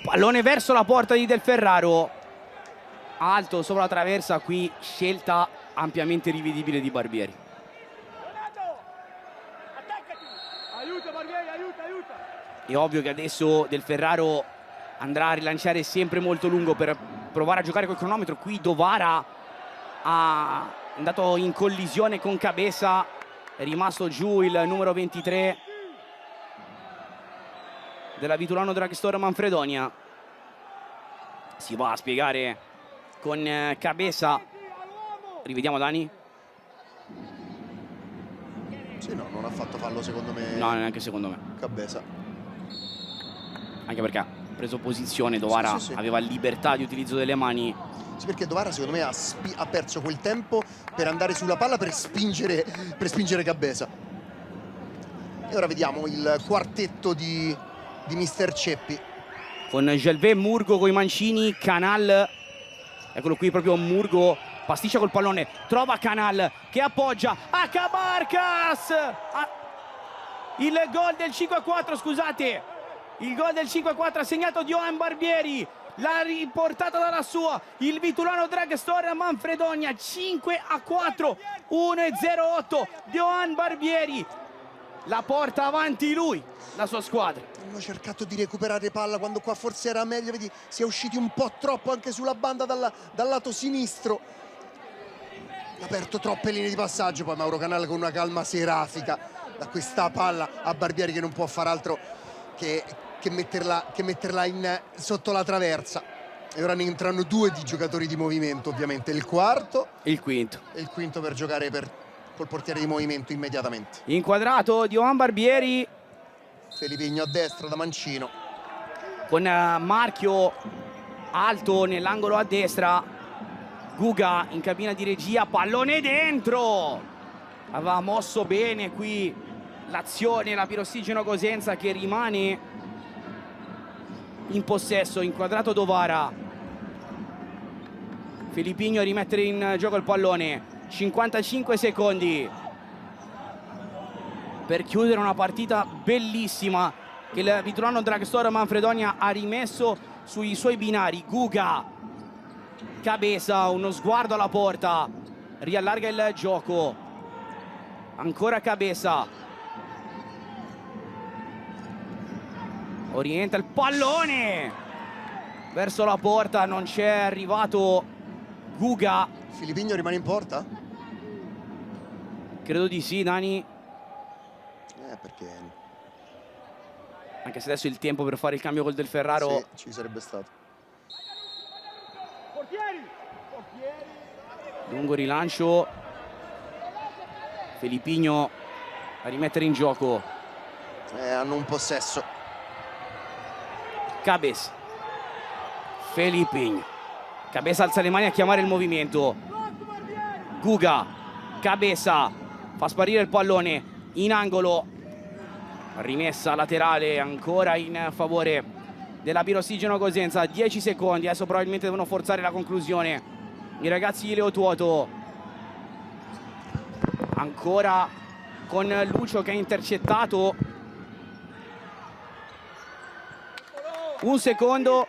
Pallone verso la porta di Del Ferraro, alto sopra la traversa, qui scelta ampiamente rivedibile di Barbieri. Aiuta Barbieri, aiuta, aiuta. È ovvio che adesso Del Ferraro andrà a rilanciare sempre molto lungo per provare a giocare col cronometro. Qui Dovara ha andato in collisione con Cabeza, è rimasto giù il numero 23 della Vitulano Dragstore Manfredonia. Si va a spiegare con Cabeza. Rivediamo Dani. Sì, no, non ha fatto fallo secondo me. No, neanche secondo me. Cabeza. Anche perché ha preso posizione, Dovara Sì. aveva libertà di utilizzo delle mani. Sì, perché Dovara secondo me ha perso quel tempo per andare sulla palla per spingere Cabeza. E ora vediamo il quartetto di Mister Ceppi. Con Gelvé, Murgo con i mancini, Canal. Eccolo qui proprio Murgo, pasticcia col pallone, trova Canal che appoggia a Cabarcas. Il gol del 5-4, scusate. Il gol del 5-4 ha segnato Dioan Barbieri. L'ha riportata dalla sua il Vitulano Dragstore Manfredonia. 5-4, 1-0-8. Dioan Barbieri la porta avanti lui, la sua squadra. Hanno cercato di recuperare palla quando qua forse era meglio, vedi, si è usciti un po' troppo anche sulla banda dal lato sinistro. Ha aperto troppe linee di passaggio, poi Mauro Canal con una calma serafica da questa palla a Barbieri, che non può far altro che metterla sotto la traversa. E ora ne entrano due di giocatori di movimento, ovviamente, il quarto e il quinto. E il quinto per giocare col portiere di movimento immediatamente. Inquadrato Dioan Barbieri. Felipigno a destra da mancino. Con Marchio alto nell'angolo a destra. Guga in cabina di regia, pallone dentro. Aveva mosso bene qui l'azione, la pirossigeno Cosenza, che rimane in possesso. Inquadrato Dovara. Felipigno a rimettere in gioco il pallone. 55 secondi per chiudere una partita bellissima che il Vitulano Dragstore Manfredonia ha rimesso sui suoi binari. Guga, Cabeza, uno sguardo alla porta, riallarga il gioco, ancora Cabeza, orienta il pallone verso la porta, non c'è arrivato Guga. Felipigno rimane in porta? Credo di sì, Dani. Perché anche se adesso è il tempo per fare il cambio col Del Ferraro. sì, ci sarebbe stato. Portieri! Lungo rilancio. Felipigno a rimettere in gioco. Hanno un possesso. Cabeza. Felipigno. Cabeza alza le mani a chiamare il movimento. Guga. Cabeza fa sparire il pallone in angolo. Rimessa laterale ancora in favore della pirossigeno Cosenza. 10 secondi, adesso probabilmente devono forzare la conclusione i ragazzi di Leotuoto. Ancora con Lucio che ha intercettato Un secondo.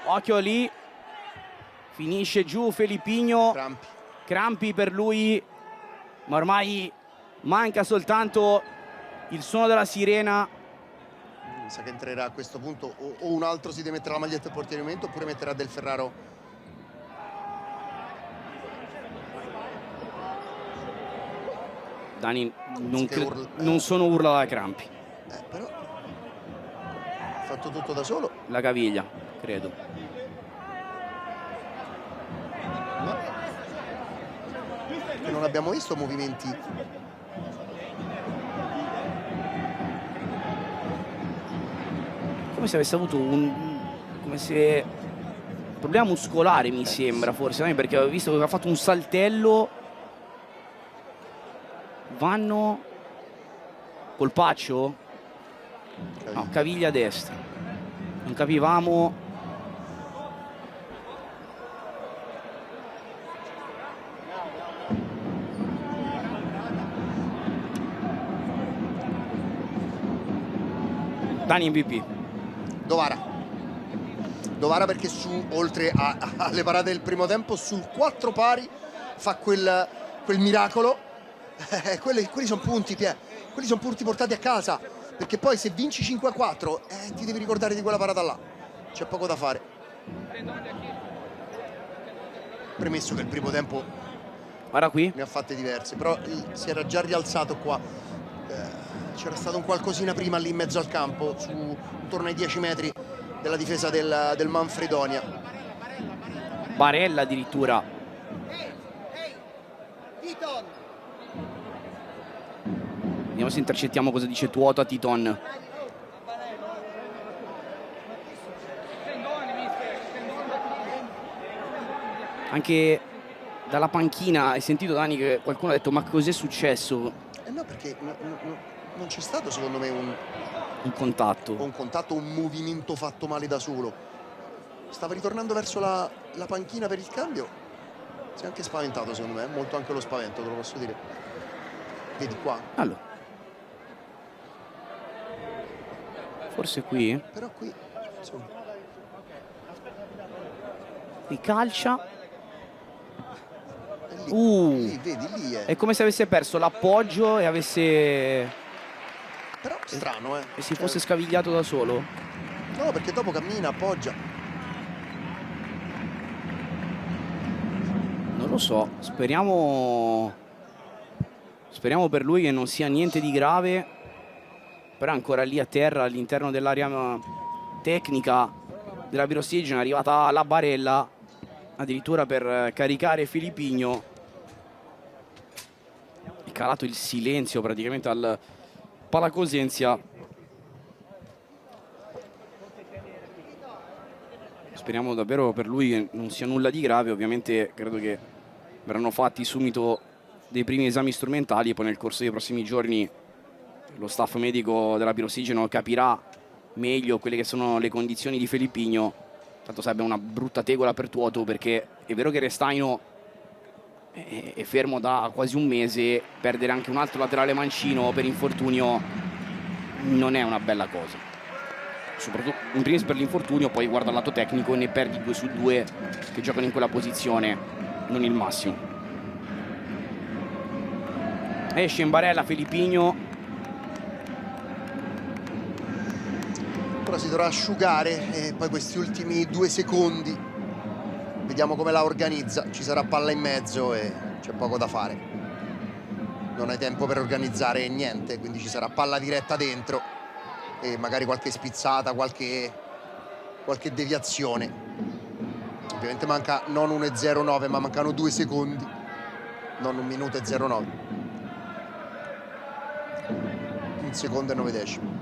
Occhio lì. Finisce giù Felippigno. Crampi. Crampi per lui. Ma ormai manca soltanto il suono della sirena. Mi sa che entrerà a questo punto o un altro si deve mettere la maglietta del portiere di momento oppure metterà Del Ferraro. Dani, non, Che urla. non sono urla da crampi. Però ha fatto tutto da solo. La caviglia, credo. E non abbiamo visto movimenti. Come se avesse avuto come se problema muscolare, mi sembra, forse, no? Perché ho visto che ha fatto un saltello. Vanno colpaccio? No, caviglia destra. Non capivamo. Dani MVP. Dovara perché oltre alle parate del primo tempo, sul 4 pari fa quel miracolo. Quelli sono punti, quelli sono punti portati a casa, perché poi se vinci 5-4 ti devi ricordare di quella parata là, c'è poco da fare. Premesso che il primo tempo Guarda qui. ne ha fatte diverse, però si era già rialzato qua, c'era stato un qualcosina prima lì in mezzo al campo, intorno ai 10 metri della difesa del Manfredonia. Barella addirittura. Titon. Vediamo se intercettiamo cosa dice Tuoto a Titon. Anche dalla panchina hai sentito, Dani, che qualcuno ha detto ma cos'è successo? No, perché non c'è stato secondo me Un contatto. un movimento fatto male da solo. Stava ritornando verso la panchina per il cambio. Si è anche spaventato secondo me, molto anche lo spavento, te lo posso dire. Vedi qua. Allora. Forse qui? Però qui, insomma. Qui calcia. Lì, vedi, lì È come se avesse perso l'appoggio e avesse... Però strano, E si fosse scavigliato da solo. No, perché dopo cammina, appoggia. Non lo so, speriamo per lui che non sia niente di grave. Però è ancora lì a terra all'interno dell'area tecnica della Virostigena, è arrivata la Barella addirittura per caricare Filippigno. È calato il silenzio praticamente al Palacosenzia. Speriamo davvero per lui che non sia nulla di grave. Ovviamente credo che verranno fatti subito dei primi esami strumentali e poi nel corso dei prossimi giorni lo staff medico della Pirossigeno capirà meglio quelle che sono le condizioni di Filippigno. Tanto sarebbe una brutta tegola per Tuoto, perché è vero che Restaino è fermo da quasi un mese, perdere anche un altro laterale mancino per infortunio non è una bella cosa, soprattutto in primis per l'infortunio, poi guarda il lato tecnico, ne perdi 2 su 2 che giocano in quella posizione, non il massimo. Esce in barella Filippigno. Ora si dovrà asciugare e poi questi ultimi 2 secondi vediamo come la organizza. Ci sarà palla in mezzo e c'è poco da fare, non hai tempo per organizzare niente, quindi ci sarà palla diretta dentro e magari qualche spizzata, qualche deviazione. Ovviamente manca non 1,09 ma mancano 2 secondi, non 1 minuto e 09, 1 secondo e 9 decimi.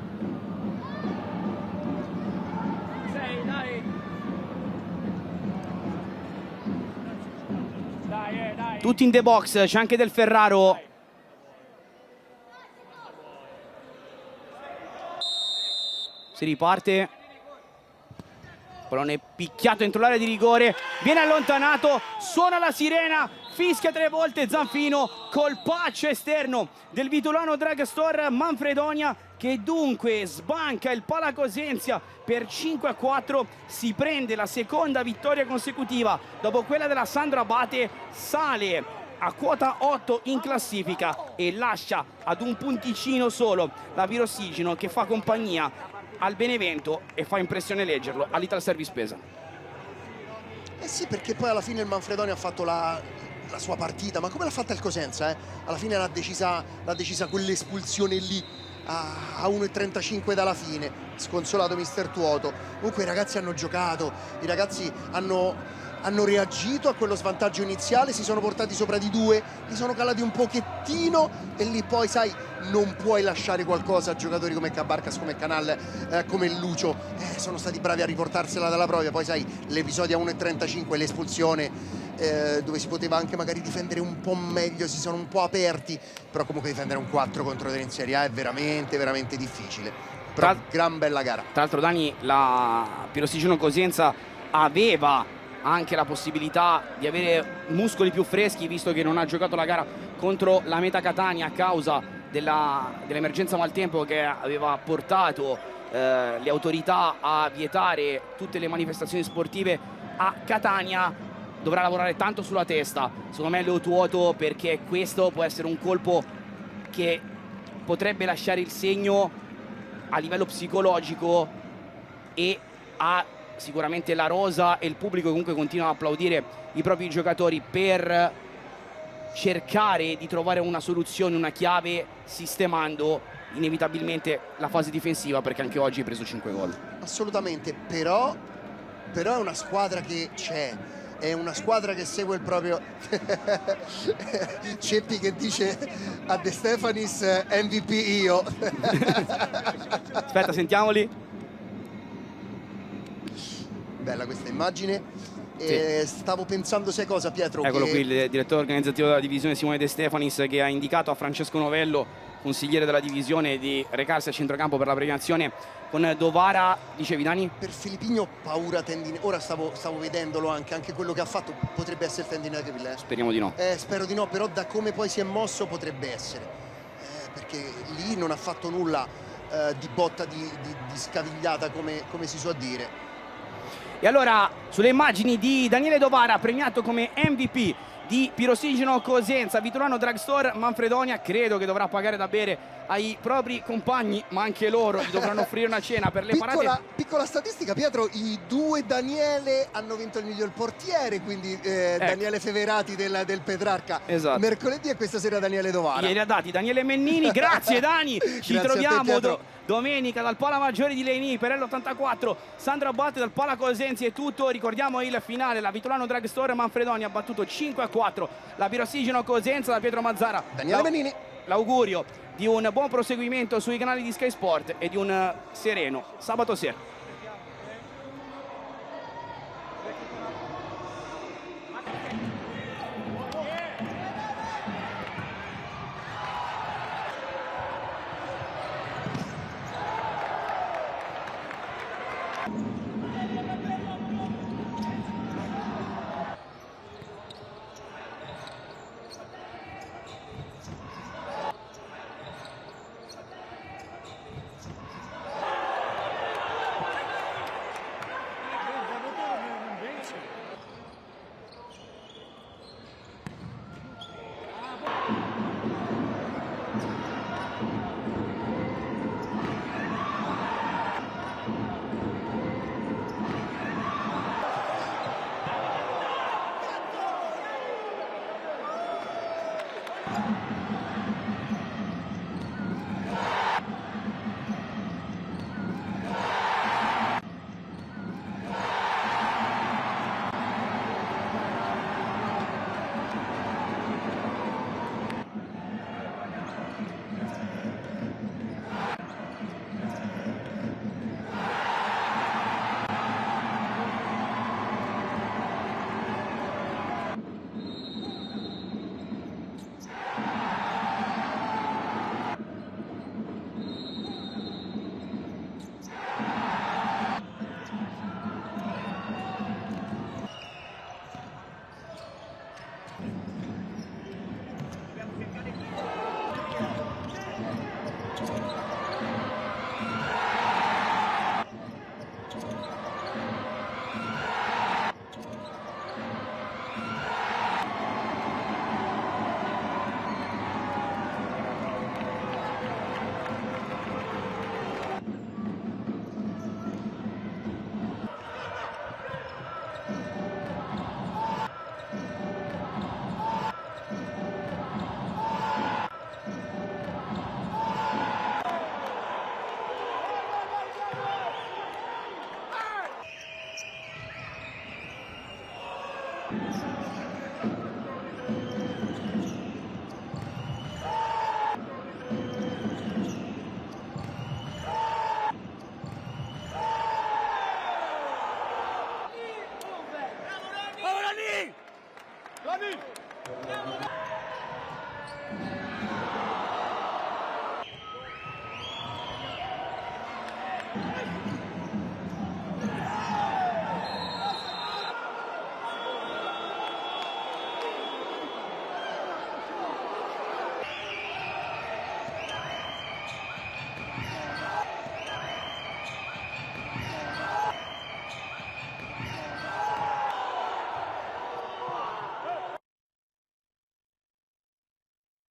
Tutti in the box, c'è anche Del Ferraro. Si riparte. pallone picchiato entro l'area di rigore, viene allontanato, suona la sirena, fischia 3 volte Zanfino, colpaccio esterno del Vitulano Dragstore Manfredonia, che dunque sbanca il Pala Cosenza per 5-4, si prende la seconda vittoria consecutiva dopo quella della Sandro Abate, sale a quota 8 in classifica e lascia ad un punticino solo la Pirossigino, che fa compagnia al Benevento e fa impressione leggerlo all'Ital Service Pesa. Eh sì, perché poi alla fine il Manfredonia ha fatto la sua partita, ma come l'ha fatta il Cosenza? Alla fine l'ha decisa quell'espulsione lì a 1,35 dalla fine, sconsolato mister Tuoto. Comunque i ragazzi hanno giocato, i ragazzi hanno reagito a quello svantaggio iniziale, si sono portati sopra di 2, li sono calati un pochettino e lì poi sai non puoi lasciare qualcosa a giocatori come Cabarcas, come Canal, come Lucio, sono stati bravi a riportarsela dalla propria. Poi sai l'episodio a 1,35, l'espulsione dove si poteva anche magari difendere un po' meglio, si sono un po' aperti, però comunque difendere un 4 contro 3 in Serie A è veramente veramente difficile. Però gran bella gara. Tra l'altro Dani, la Pirossigino Cosenza aveva anche la possibilità di avere muscoli più freschi, visto che non ha giocato la gara contro la Meta Catania a causa dell'emergenza maltempo che aveva portato le autorità a vietare tutte le manifestazioni sportive a Catania. Dovrà lavorare tanto sulla testa, secondo me Leo Tuoto, perché questo può essere un colpo che potrebbe lasciare il segno a livello psicologico, e ha sicuramente la rosa e il pubblico comunque continua a applaudire i propri giocatori per cercare di trovare una soluzione, una chiave, sistemando inevitabilmente la fase difensiva, perché anche oggi hai preso 5 gol. Assolutamente, però è una squadra che c'è, è una squadra che segue il proprio Ceppi che dice a De Stefanis MVP io. Aspetta, sentiamoli. Bella questa immagine. Sì. Stavo pensando, sai cosa, Pietro? Eccolo qui, il direttore organizzativo della divisione Simone De Stefanis, che ha indicato a Francesco Novello, consigliere della divisione, di recarsi a centrocampo per la premiazione con Dovara. Dicevi, Dani? Per Filippigno paura tendine. Ora stavo vedendolo anche quello che ha fatto potrebbe essere tendinabile. Speriamo di no. Spero di no, però da come poi si è mosso potrebbe essere. Perché lì non ha fatto nulla di botta, di scavigliata, come si suol dire. E allora, sulle immagini di Daniele Dovara, premiato come MVP di Pirossigino Cosenza, Vitulano Dragstore Manfredonia, credo che dovrà pagare da bere ai propri compagni, ma anche loro gli dovranno offrire una cena per le parate. Piccola statistica, Pietro: i 2 Daniele hanno vinto il miglior portiere, quindi Daniele Feverati del Petrarca, esatto, mercoledì, e questa sera Daniele Dovara. Glieli ha dati Daniele Mennini. Grazie Dani, ci Grazie troviamo domenica dal Pala Maggiore di Leni per l'84. Sandro Abate dal Pala Cosenza. È tutto, ricordiamo il finale: la Vitulano Dragstore Manfredonia ha battuto 5-4 la Pirossigino Cosenza. Da Pietro Mazzara, Daniele Mennini, l'augurio di un buon proseguimento sui canali di Sky Sport e di un sereno sabato sera.